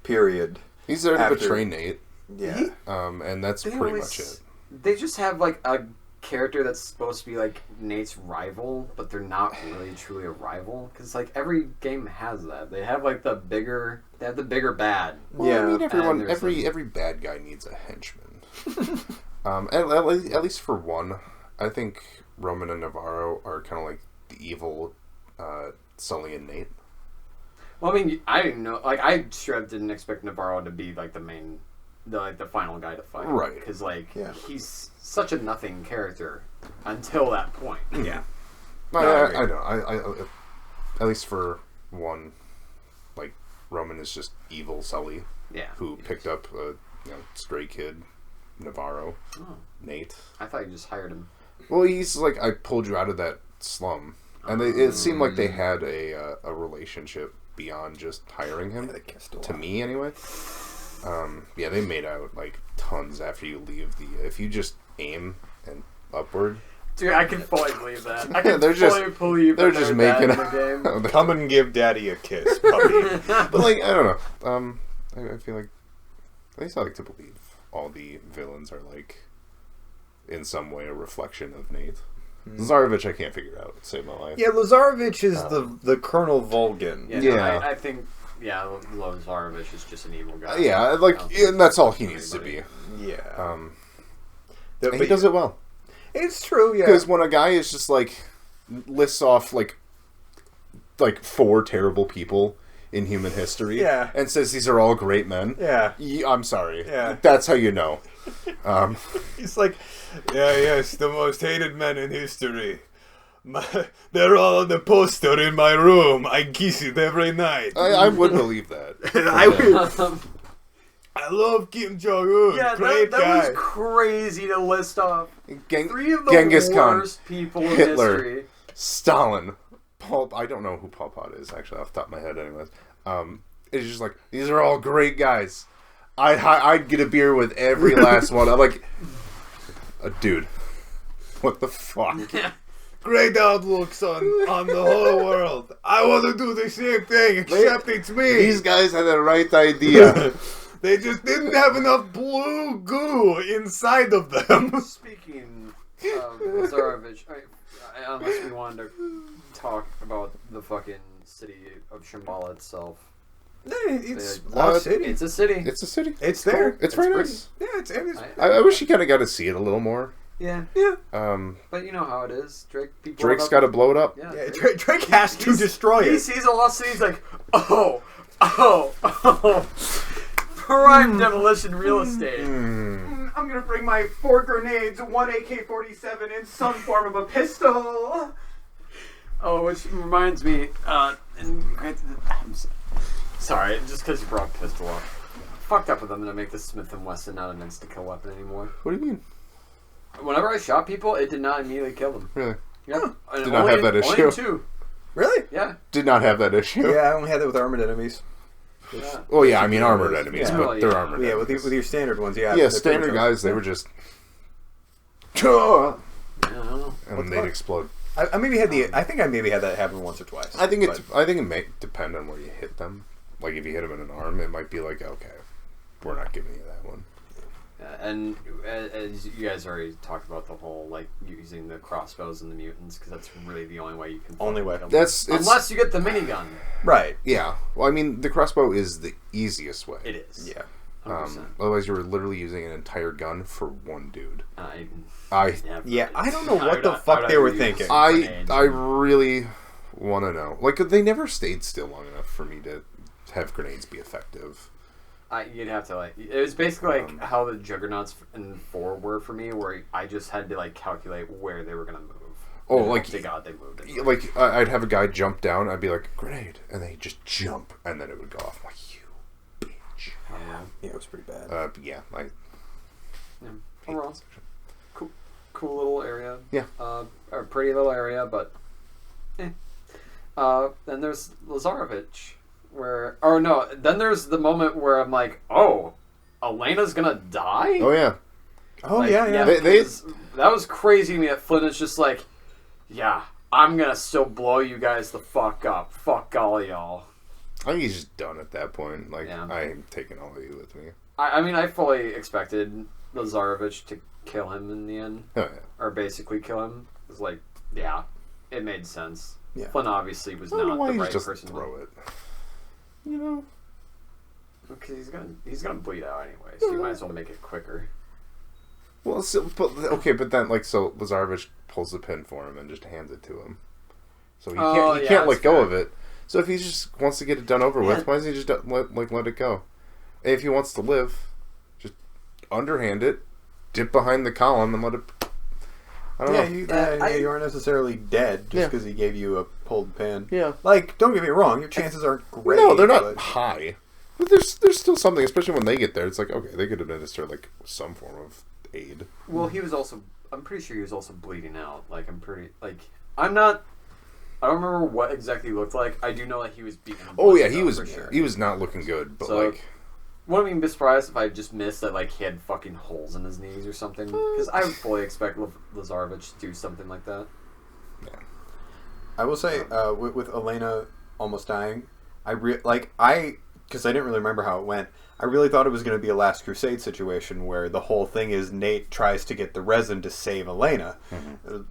Period. He's there to After- betray Nate. Yeah. And that's They pretty always- much it. They just have, like, a character that's supposed to be, like, Nate's rival, but they're not really truly a rival. Because, like, every game has that. They have, like, the bigger bad. Well, Yeah. I mean, everyone, And there's every bad guy needs a henchman. At least for one, I think Roman and Navarro are kind of like the evil Sully and Nate. Well, I mean, I didn't know. Like, I sure didn't expect Navarro to be, like, the final guy to fight. Right. Because, like, Yeah. he's such a nothing character until that point. Yeah. I know. I at least for one, like Roman is just evil Sully, Yeah. who picked up a stray kid, Navarro, Oh, Nate. I thought you just hired him. Well, he's like, I pulled you out of that slum, and it seemed like they had a relationship beyond just hiring him. To me, anyway. Yeah, they made out like tons after you leave if you just aim and upward. Dude, I can fully believe that. I can They're just- fully believe they're that just they're making bad in the game. Come and give Daddy a kiss, puppy. But like, I don't know. I feel like at least I like to believe all the villains are like in some way a reflection of Nate. Zarevich, I can't figure out. Save my life. Yeah, Lazarevich is the Colonel Vulcan. Yeah, Yeah. No, I think, Lazarevich is just an evil guy. Yeah, like, and that's all he needs to be. Yeah. And he does it well. It's true, yeah. Because when a guy is just like lists off like 4 terrible people in human history, Yeah. and says these are all great men, Yeah. I'm sorry, Yeah. that's how you know. He's like, yes, the most hated men in history. They're all on the poster in my room. I kiss it every night. I would believe that. I love Kim Jong-un. Yeah, Great that guy. was crazy to list off. 3 of the Genghis Khan, worst people in Hitler, history. Stalin, I don't know who Pol Pot is actually off the top of my head. Anyways, it's just like these are all great guys. I'd get a beer with every last one. I'm like, dude, what the fuck? great outlooks on the whole world. I want to do the same thing, except it's me. These guys had the right idea. They just didn't have enough blue goo inside of them. Speaking of Zarovich, unless we wanted to talk about the fucking city of Shambhala itself. It's Lost City. It's a city. It's a city. It's there. It's very pretty. nice. Yeah, it's I wish you kind of got to see it a little more. Yeah. But you know how it is. Drake's got to blow it up. Yeah, Yeah, Drake has to destroy He it. sees a lost city, he's like, oh. Prime demolition real estate. I'm gonna bring my 4 grenades, 1 AK-47, and some form of a pistol. Oh, which reminds me, and granted, sorry, just because you brought pistol up. Fucked up with them to make the Smith & Wesson not an insta-kill weapon anymore. What do you mean? Whenever I shot people, it did not immediately kill them. Really? Yeah. Did not have that issue. Only 2. Really? Yeah. Did not have that issue. Yeah, I only had that with armored enemies. Yeah. Oh yeah, I mean armored enemies, Yeah. but Well, they're yeah. armored. Yeah, enemies. with your standard ones, yeah. Yeah, they're standard pretty guys, they tough. were just, I don't know. and they'd explode. I maybe had I think I maybe had that happen once or twice. I think it may depend on where you hit them. Like if you hit them in an arm, it might be like, okay, we're not giving you that one. And as you guys already talked about the whole like using the crossbows and the mutants because that's really the only way you can Only way. kill them. That's unless you get the minigun. Right. yeah. Well, I mean, the crossbow is the easiest way. It is. Yeah. 100%. Otherwise, you're literally using an entire gun for one dude. I I Yeah, I don't know I what would the not- fuck I would they were use thinking. grenades I and- really want to know. Like, they never stayed still long enough for me to have grenades be effective. You'd have to like. It was basically like how the juggernauts in 4 were for me, where I just had to like calculate where they were gonna move. Oh, And like- hope to God they moved. It. Like, I'd have a guy jump down, I'd be like, grenade, and they'd just jump, and then it would go off. I'm like, you bitch. Yeah. Yeah, it was pretty bad. Yeah, I Yeah. Overall, cool little area. Yeah. A pretty little area, but. Then there's Lazarovich, then there's the moment where I'm like, oh, Elena's gonna die. Oh, yeah. Oh, Like, yeah. that was crazy to me. That Flynn is just like, yeah, I'm gonna still blow you guys the fuck up. Fuck all y'all. I think he's just done at that point. Like, Yeah. I'm taking all of you with me. I mean, I fully expected Lazarovich to kill him in the end, Oh, yeah. or basically kill him. It was like, yeah, it made sense. Yeah. Flynn obviously was I don't know not why the he right just person. throw it. You know? Because he's gonna bleed out anyway, so you might as well make it quicker. Well, but then, like, so Lazarovich pulls the pin for him and just hands it to him. So he can't that's let go fair. of it. So if he just wants to get it done over with, why doesn't he just let it go? And if he wants to live, just underhand it, dip behind the column, and let it. I don't know. You aren't necessarily dead just Yeah. because he gave you a pulled pin. Yeah. Like, don't get me wrong, your chances aren't great. No, they're not but- high. But there's still something, especially when they get there. It's like, okay, they could administer like some form of aid. Well, I'm pretty sure he was also bleeding out. Like, I don't remember what exactly he looked like. I do know that he was beaten. Oh yeah, for sure. he was not looking good. But So, like, wouldn't even be surprised if I just missed that, like, he had fucking holes in his knees or something. Because I would fully expect Lazarovich to do something like that. I will say, with Elena almost dying, because I didn't really remember how it went, I really thought it was going to be a Last Crusade situation where the whole thing is Nate tries to get the resin to save Elena,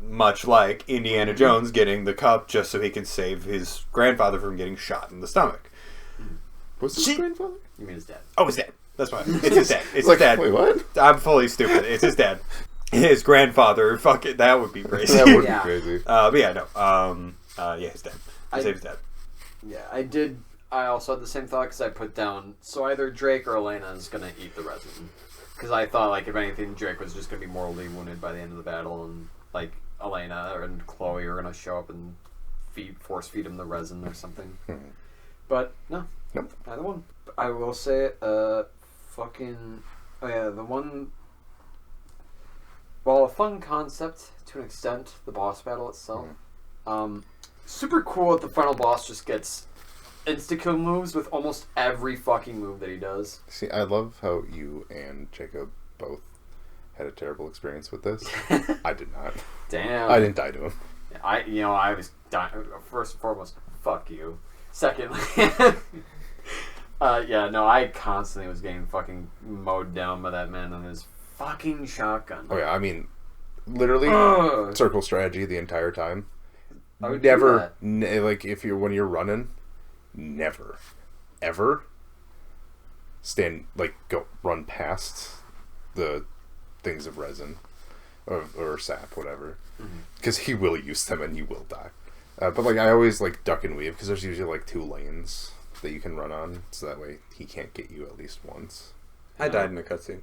much like Indiana Jones getting the cup just so he can save his grandfather from getting shot in the stomach. was his grandfather? You mean his dad? Oh, his dad. That's why. It's his dad. It's Like, his dad. wait, what? I'm fully stupid. It's his dad. His grandfather. Fuck it. That would be crazy. That would Yeah. be crazy. But yeah, no. Yeah, his dad. He saved his dad. Yeah, I did. I also had the same thought because I put down, so either Drake or Elena is going to eat the resin. Because I thought, like, if anything, Drake was just going to be mortally wounded by the end of the battle, and, like, Elena and Chloe are going to show up and force feed him the resin or something. But, no. Nope. Either one. I will say, the one... Well, a fun concept, to an extent, the boss battle itself. Super cool that the final boss just gets insta-kill moves with almost every fucking move that he does. See, I love how you and Jacob both had a terrible experience with this. I did not. Damn. I didn't die to him. I was dying. First and foremost, fuck you. Secondly, I constantly was getting fucking mowed down by that man on his fucking shotgun. Oh yeah, I mean, literally Ugh. circle strategy the entire time. I would do Never, that. like when you're running, never, ever run past the things of resin or sap, whatever, because he will use them and you will die. But like I always like duck and weave because there's usually like 2 lanes that you can run on, so that way he can't get you at least once. I died in a cutscene.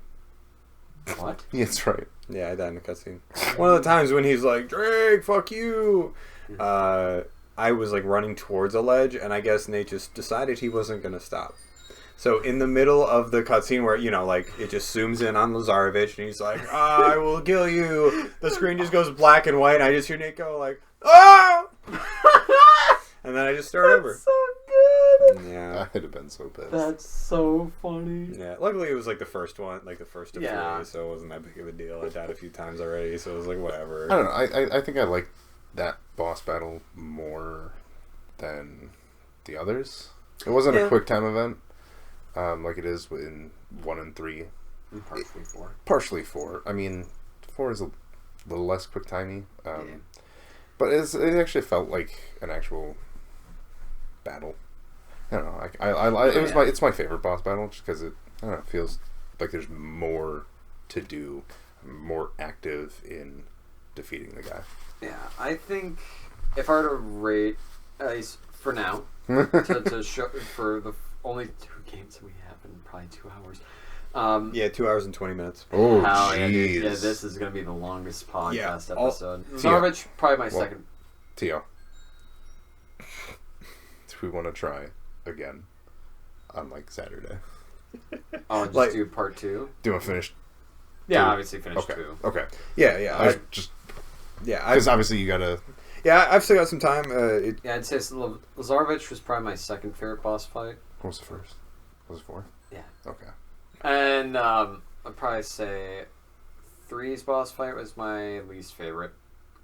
What? Yeah, that's right. Yeah, I died in a cutscene. One of the times when he's like, Drake, fuck you. I was like running towards a ledge, and I guess Nate just decided he wasn't gonna stop. So in the middle of the cutscene where, like, it just zooms in on Lazarevich, and he's like, I will kill you. The screen just goes black and white, and I just hear Nate go, like, ah! And then I just start over. So good. Yeah. I'd have been so pissed. That's so funny. Yeah. Luckily, it was, like, the first one, like, the first of Yeah. 3, so it wasn't that big of a deal. I died a few times already, so it was like, whatever. I don't know. I think I like that boss battle more than the others. It wasn't a quick time event. Like it is in 1 and 3. And partially 4. Partially 4. I mean, 4 is a little less quick timey. But it actually felt like an actual battle. I don't know. It's my favorite boss battle just because it feels like there's more to do, more active in defeating the guy. Yeah, I think if I were to rate, at least for now, to show for the only 2 games that we have in probably 2 hours. 2 hours and 20 minutes. Oh, jeez. jeez. Yeah, this is going to be the longest podcast all- episode. Zarovich, probably my Well, second. Tio, do we want to try again on like Saturday? Oh, and just like- do part 2? Do you want to finish? Yeah, 2? obviously finish Okay. 2. Okay. Yeah. Just Yeah, because obviously you gotta. I've still got some time. Yeah, I'd say Lazarevich was probably my second favorite boss fight. What was the first? Was it 4? Yeah. Okay. And I'd probably say 3's boss fight was my least favorite,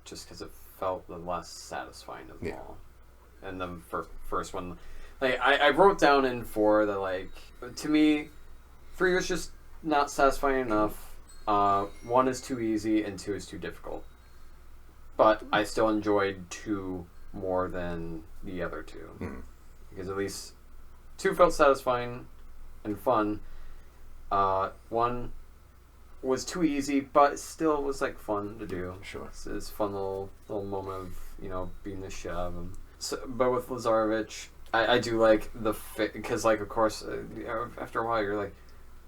just because it felt the less satisfying of them all. And the first one, like I wrote down in 4 that like to me, 3 was just not satisfying enough. 1 is too easy and 2 is too difficult. But I still enjoyed 2 more than the other 2 because at least 2 felt satisfying and fun. 1 was too easy, but it still was like fun to do. Sure. It's a fun little moment of beating the shit out of him. So, but with Lazarevich, I do like the fit because like of course after a while you're like,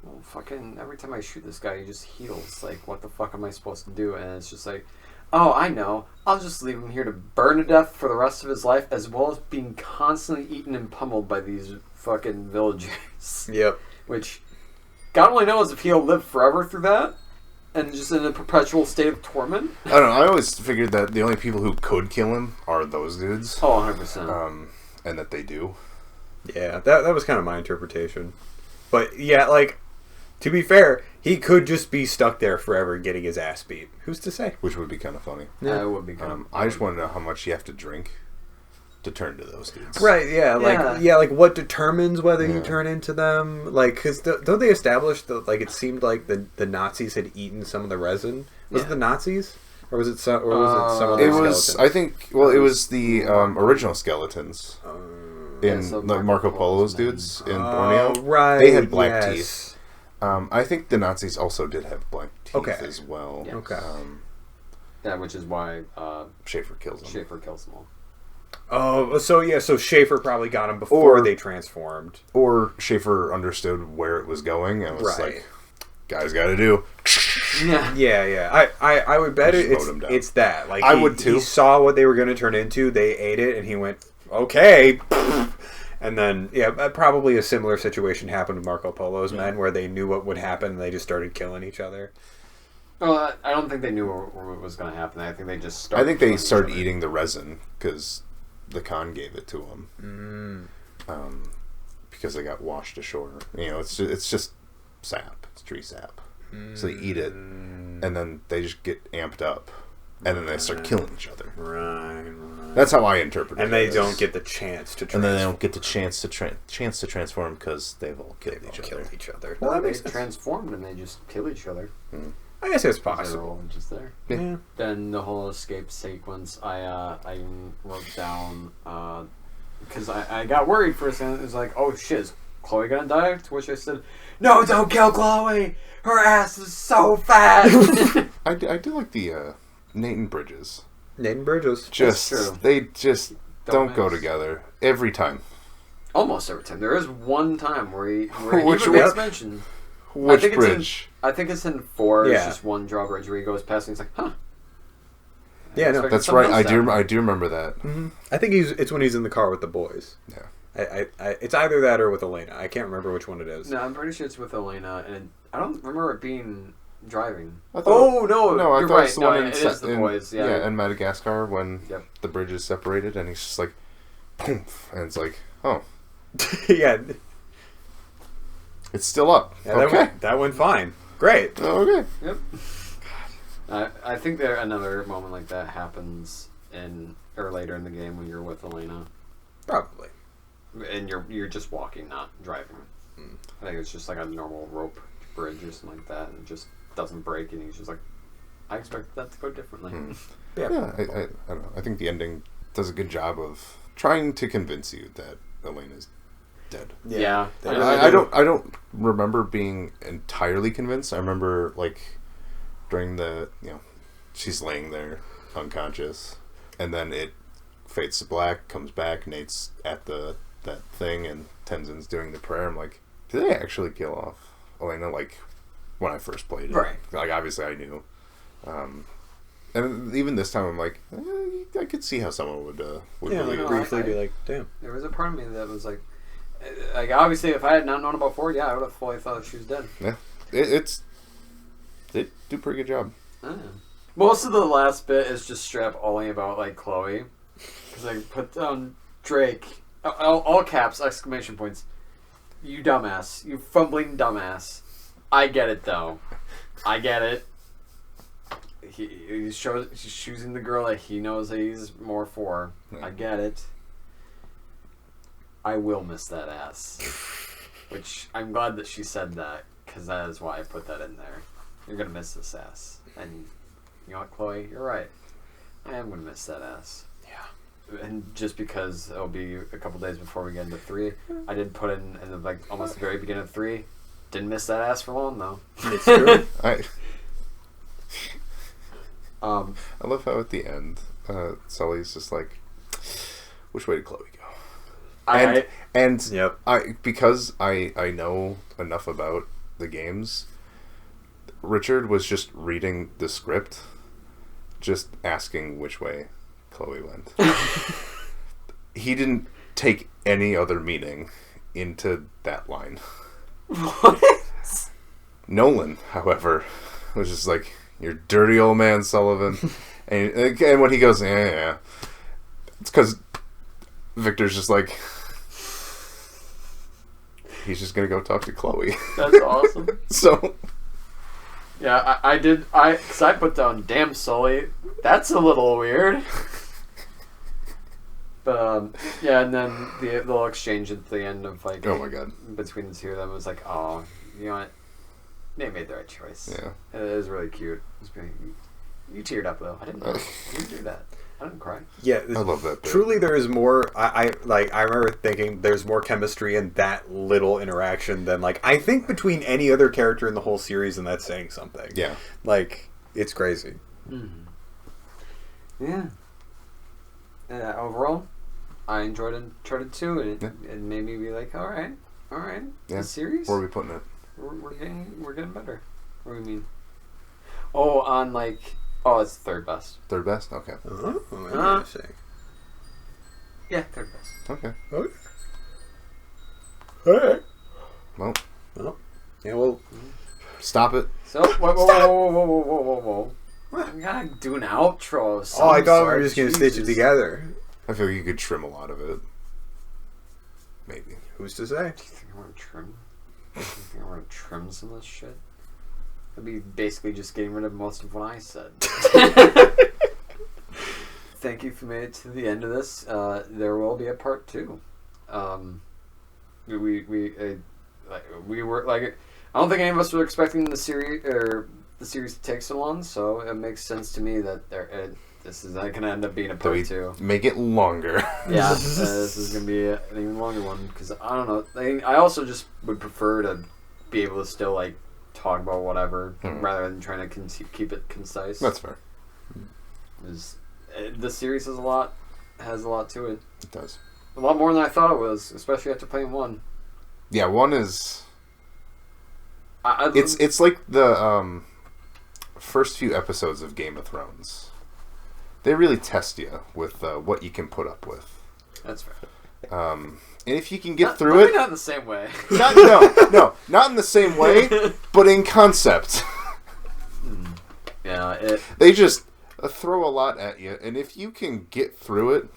well fucking every time I shoot this guy he just heals. Like what the fuck am I supposed to do? And it's just like, oh, I know. I'll just leave him here to burn to death for the rest of his life, as well as being constantly eaten and pummeled by these fucking villagers. Yep. Which, God only knows if he'll live forever through that, and just in a perpetual state of torment. I don't know. I always figured that the only people who could kill him are those dudes. Oh, 100%. And that they do. Yeah, that was kind of my interpretation. But yeah, like, to be fair, he could just be stuck there forever getting his ass beat. Who's to say? Which would be kind of funny. Yeah, it would be kind of. I just want to know how much you have to drink to turn to those dudes. Right, yeah, like what determines whether you Yeah. turn into them? Like, because don't they establish that? Like, it seemed like the Nazis had eaten some of the resin. Was it the Nazis, or was it some? Or was it some of the It was, skeletons? I think. Well, it was the original skeletons in so the Marco Marco Polo's Polo's dudes in Oh, Borneo. right. They had black yes. teeth. I think the Nazis also did have black teeth Okay. as well. Yeah. Okay. Yeah, which is why Schaefer kills them. Schaefer kills them all. Oh, so Schaefer probably got him before Or- they transformed. Or Schaefer understood where it was going and was Right. like, guys got to do. Yeah. Yeah. I would bet Just it's mowed him down. it's that. Like I he, would too. He saw what they were going to turn into. They ate it, and he went, okay. And then, probably a similar situation happened with Marco Polo's men, where they knew what would happen, and they just started killing each other. Well, I don't think they knew what was going to happen. I think they just started. I think they killing each started other. eating the resin because the Khan gave it to them. Because they got washed ashore. You know, it's just sap. It's tree sap. So they eat it, and then they just get amped up and then they start killing each other. Right. That's how I interpret it. And they don't get the chance to transform. And then they don't get the chance to transform because they've all killed each other. Well, They transformed and they just kill each other. I guess it's They're possible. all just there. Yeah. Then the whole escape sequence, I wrote down because I got worried for a second. It was like, oh shit, is Chloe gonna die? To which I said, no, don't kill Chloe. Her ass is so fat. I do like the Nathan Bridges. Nathan Bridges. They just don't go mix. together every time. Almost every time. There is one time where he Which even makes mention. Which think bridge? I think it's in 4. Yeah. It's just one drawbridge where he goes past and he's like, huh. Yeah, no, That's right. I do remember that. Mm-hmm. I think it's when he's in the car with the boys. Yeah. It's either that or with Elena. I can't remember which one it is. No, I'm pretty sure it's with Elena, and I don't remember it being driving. I thought- No, I you're thought right. it's the No, one it is the boys. Yeah. in Madagascar when Yep. the bridge is separated and he's just like, poof, and it's like, oh, Yeah. it's still up. Yeah, Okay. that went fine. Great. Okay. Yep. I think there another moment like that happens or later in the game when you're with Elena, Probably. and you're just walking, not driving. I think it's just like a normal rope bridge or something like that, and it just doesn't break, and he's just like, I expected that to go differently. Yeah, I don't know. I think the ending does a good job of trying to convince you that Elena's dead. Yeah. I don't remember being entirely convinced. I remember like during the she's laying there unconscious, and then it fades to black, comes back, Nate's at that thing, and Tenzin's doing the prayer. I'm like, did they actually kill off Elena? Like when I first played it, Right? Like obviously I knew, and even this time I'm like, I could see how someone would believe it. briefly be like, damn. There was a part of me that was like obviously if I had not known about Ford, yeah, I would have fully thought she was dead. Yeah, they do a pretty good job. Most of the last bit is just straight up only about like Chloe, because I put down Drake, all caps, exclamation points. You dumbass, you fumbling dumbass. I get it though, I get it. He's choosing the girl that he knows that he's more for. I get it. I will miss that ass. Which, I'm glad that she said that, because that is why I put that in there. You're going to miss this ass. And, you know what, Chloe? You're right. I am going to miss that ass. Yeah. And just because it'll be a couple days before we get into 3, I did put in the, like, almost the very beginning of 3. Didn't miss that ass for long, though. It's true. I love how at the end, Sully's just like, which way did Chloe go? Yep. Because I know enough about the games, Richard was just reading the script, just asking which way Chloe went. He didn't take any other meaning into that line. What? Nolan, however, was just like, "You're dirty old man, Sullivan," and when he goes, yeah, it's because Victor's just like, he's just gonna go talk to Chloe. That's awesome. So, yeah, because I put down, damn Sully, that's a little weird. But, yeah, and then the little exchange at the end of, like, oh my god, between the two of them was like, oh, you know what? They made the right choice. yeah. It was really cute. It was really, you teared up, though. I didn't know. You didn't do that. I didn't cry. Yeah, I love that bit. Truly, there is more. I remember thinking there's more chemistry in that little interaction than I think between any other character in the whole series, and that's saying something. Yeah, it's crazy. Mm-hmm. Yeah. Overall, I enjoyed Uncharted 2, and it made me be like, all right, yeah. the series. Where are we putting it? We're getting better. What do you mean? Oh, on it's third best. Third best? Okay. Oh, interesting. Yeah, third best. Okay. Okay. All right. Well, Yeah. Well. stop it. So whoa. We gotta do an outro. Of some I thought we sort. were just gonna stitch it Jesus. together. I feel like you could trim a lot of it. Maybe. Who's to say? Do you think I want to trim? Do you think I want to trim some of this shit? That'd be basically just getting rid of most of what I said. thank you for made it to the end of this. There will be a part 2. We were like, I don't think any of us were expecting the series to take so long, so it makes sense to me that this is not gonna end up being a part 2. Make it longer. Yeah, this is gonna be an even longer one because I don't know. I also just would prefer to be able to still like talk about whatever rather than trying to keep it concise. That's fair. The series has a lot to it. It does. A lot more than I thought it was, especially after playing 1. Yeah, 1 is. I It's like the first few episodes of Game of Thrones. They really test you with what you can put up with. That's fair. And if you can get through it, not in the same way. not in the same way, but in concept. Yeah, They just throw a lot at you, and if you can get through it,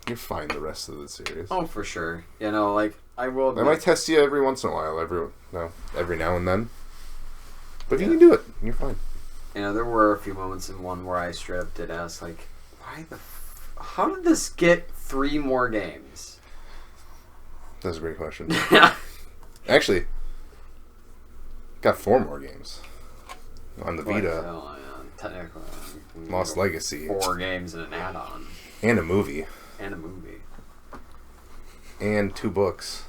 you're fine the rest of the series. Oh, for sure. You know, like I will. They might test you every once in a while, every now and then. But if you can do it, you're fine. You know, there were a few moments in 1 where I straight up did ask, like, how did this get 3 more games? That's a great question. Yeah. Actually, got 4 more games on the Vita. Well, technically, Lost Legacy. 4 games and an add-on. And a movie. And a movie. And 2 books.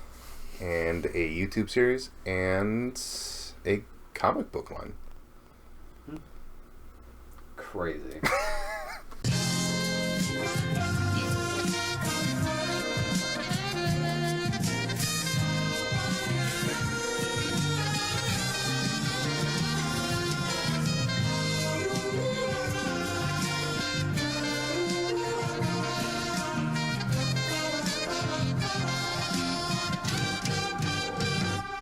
And a YouTube series. And a comic book line. Crazy.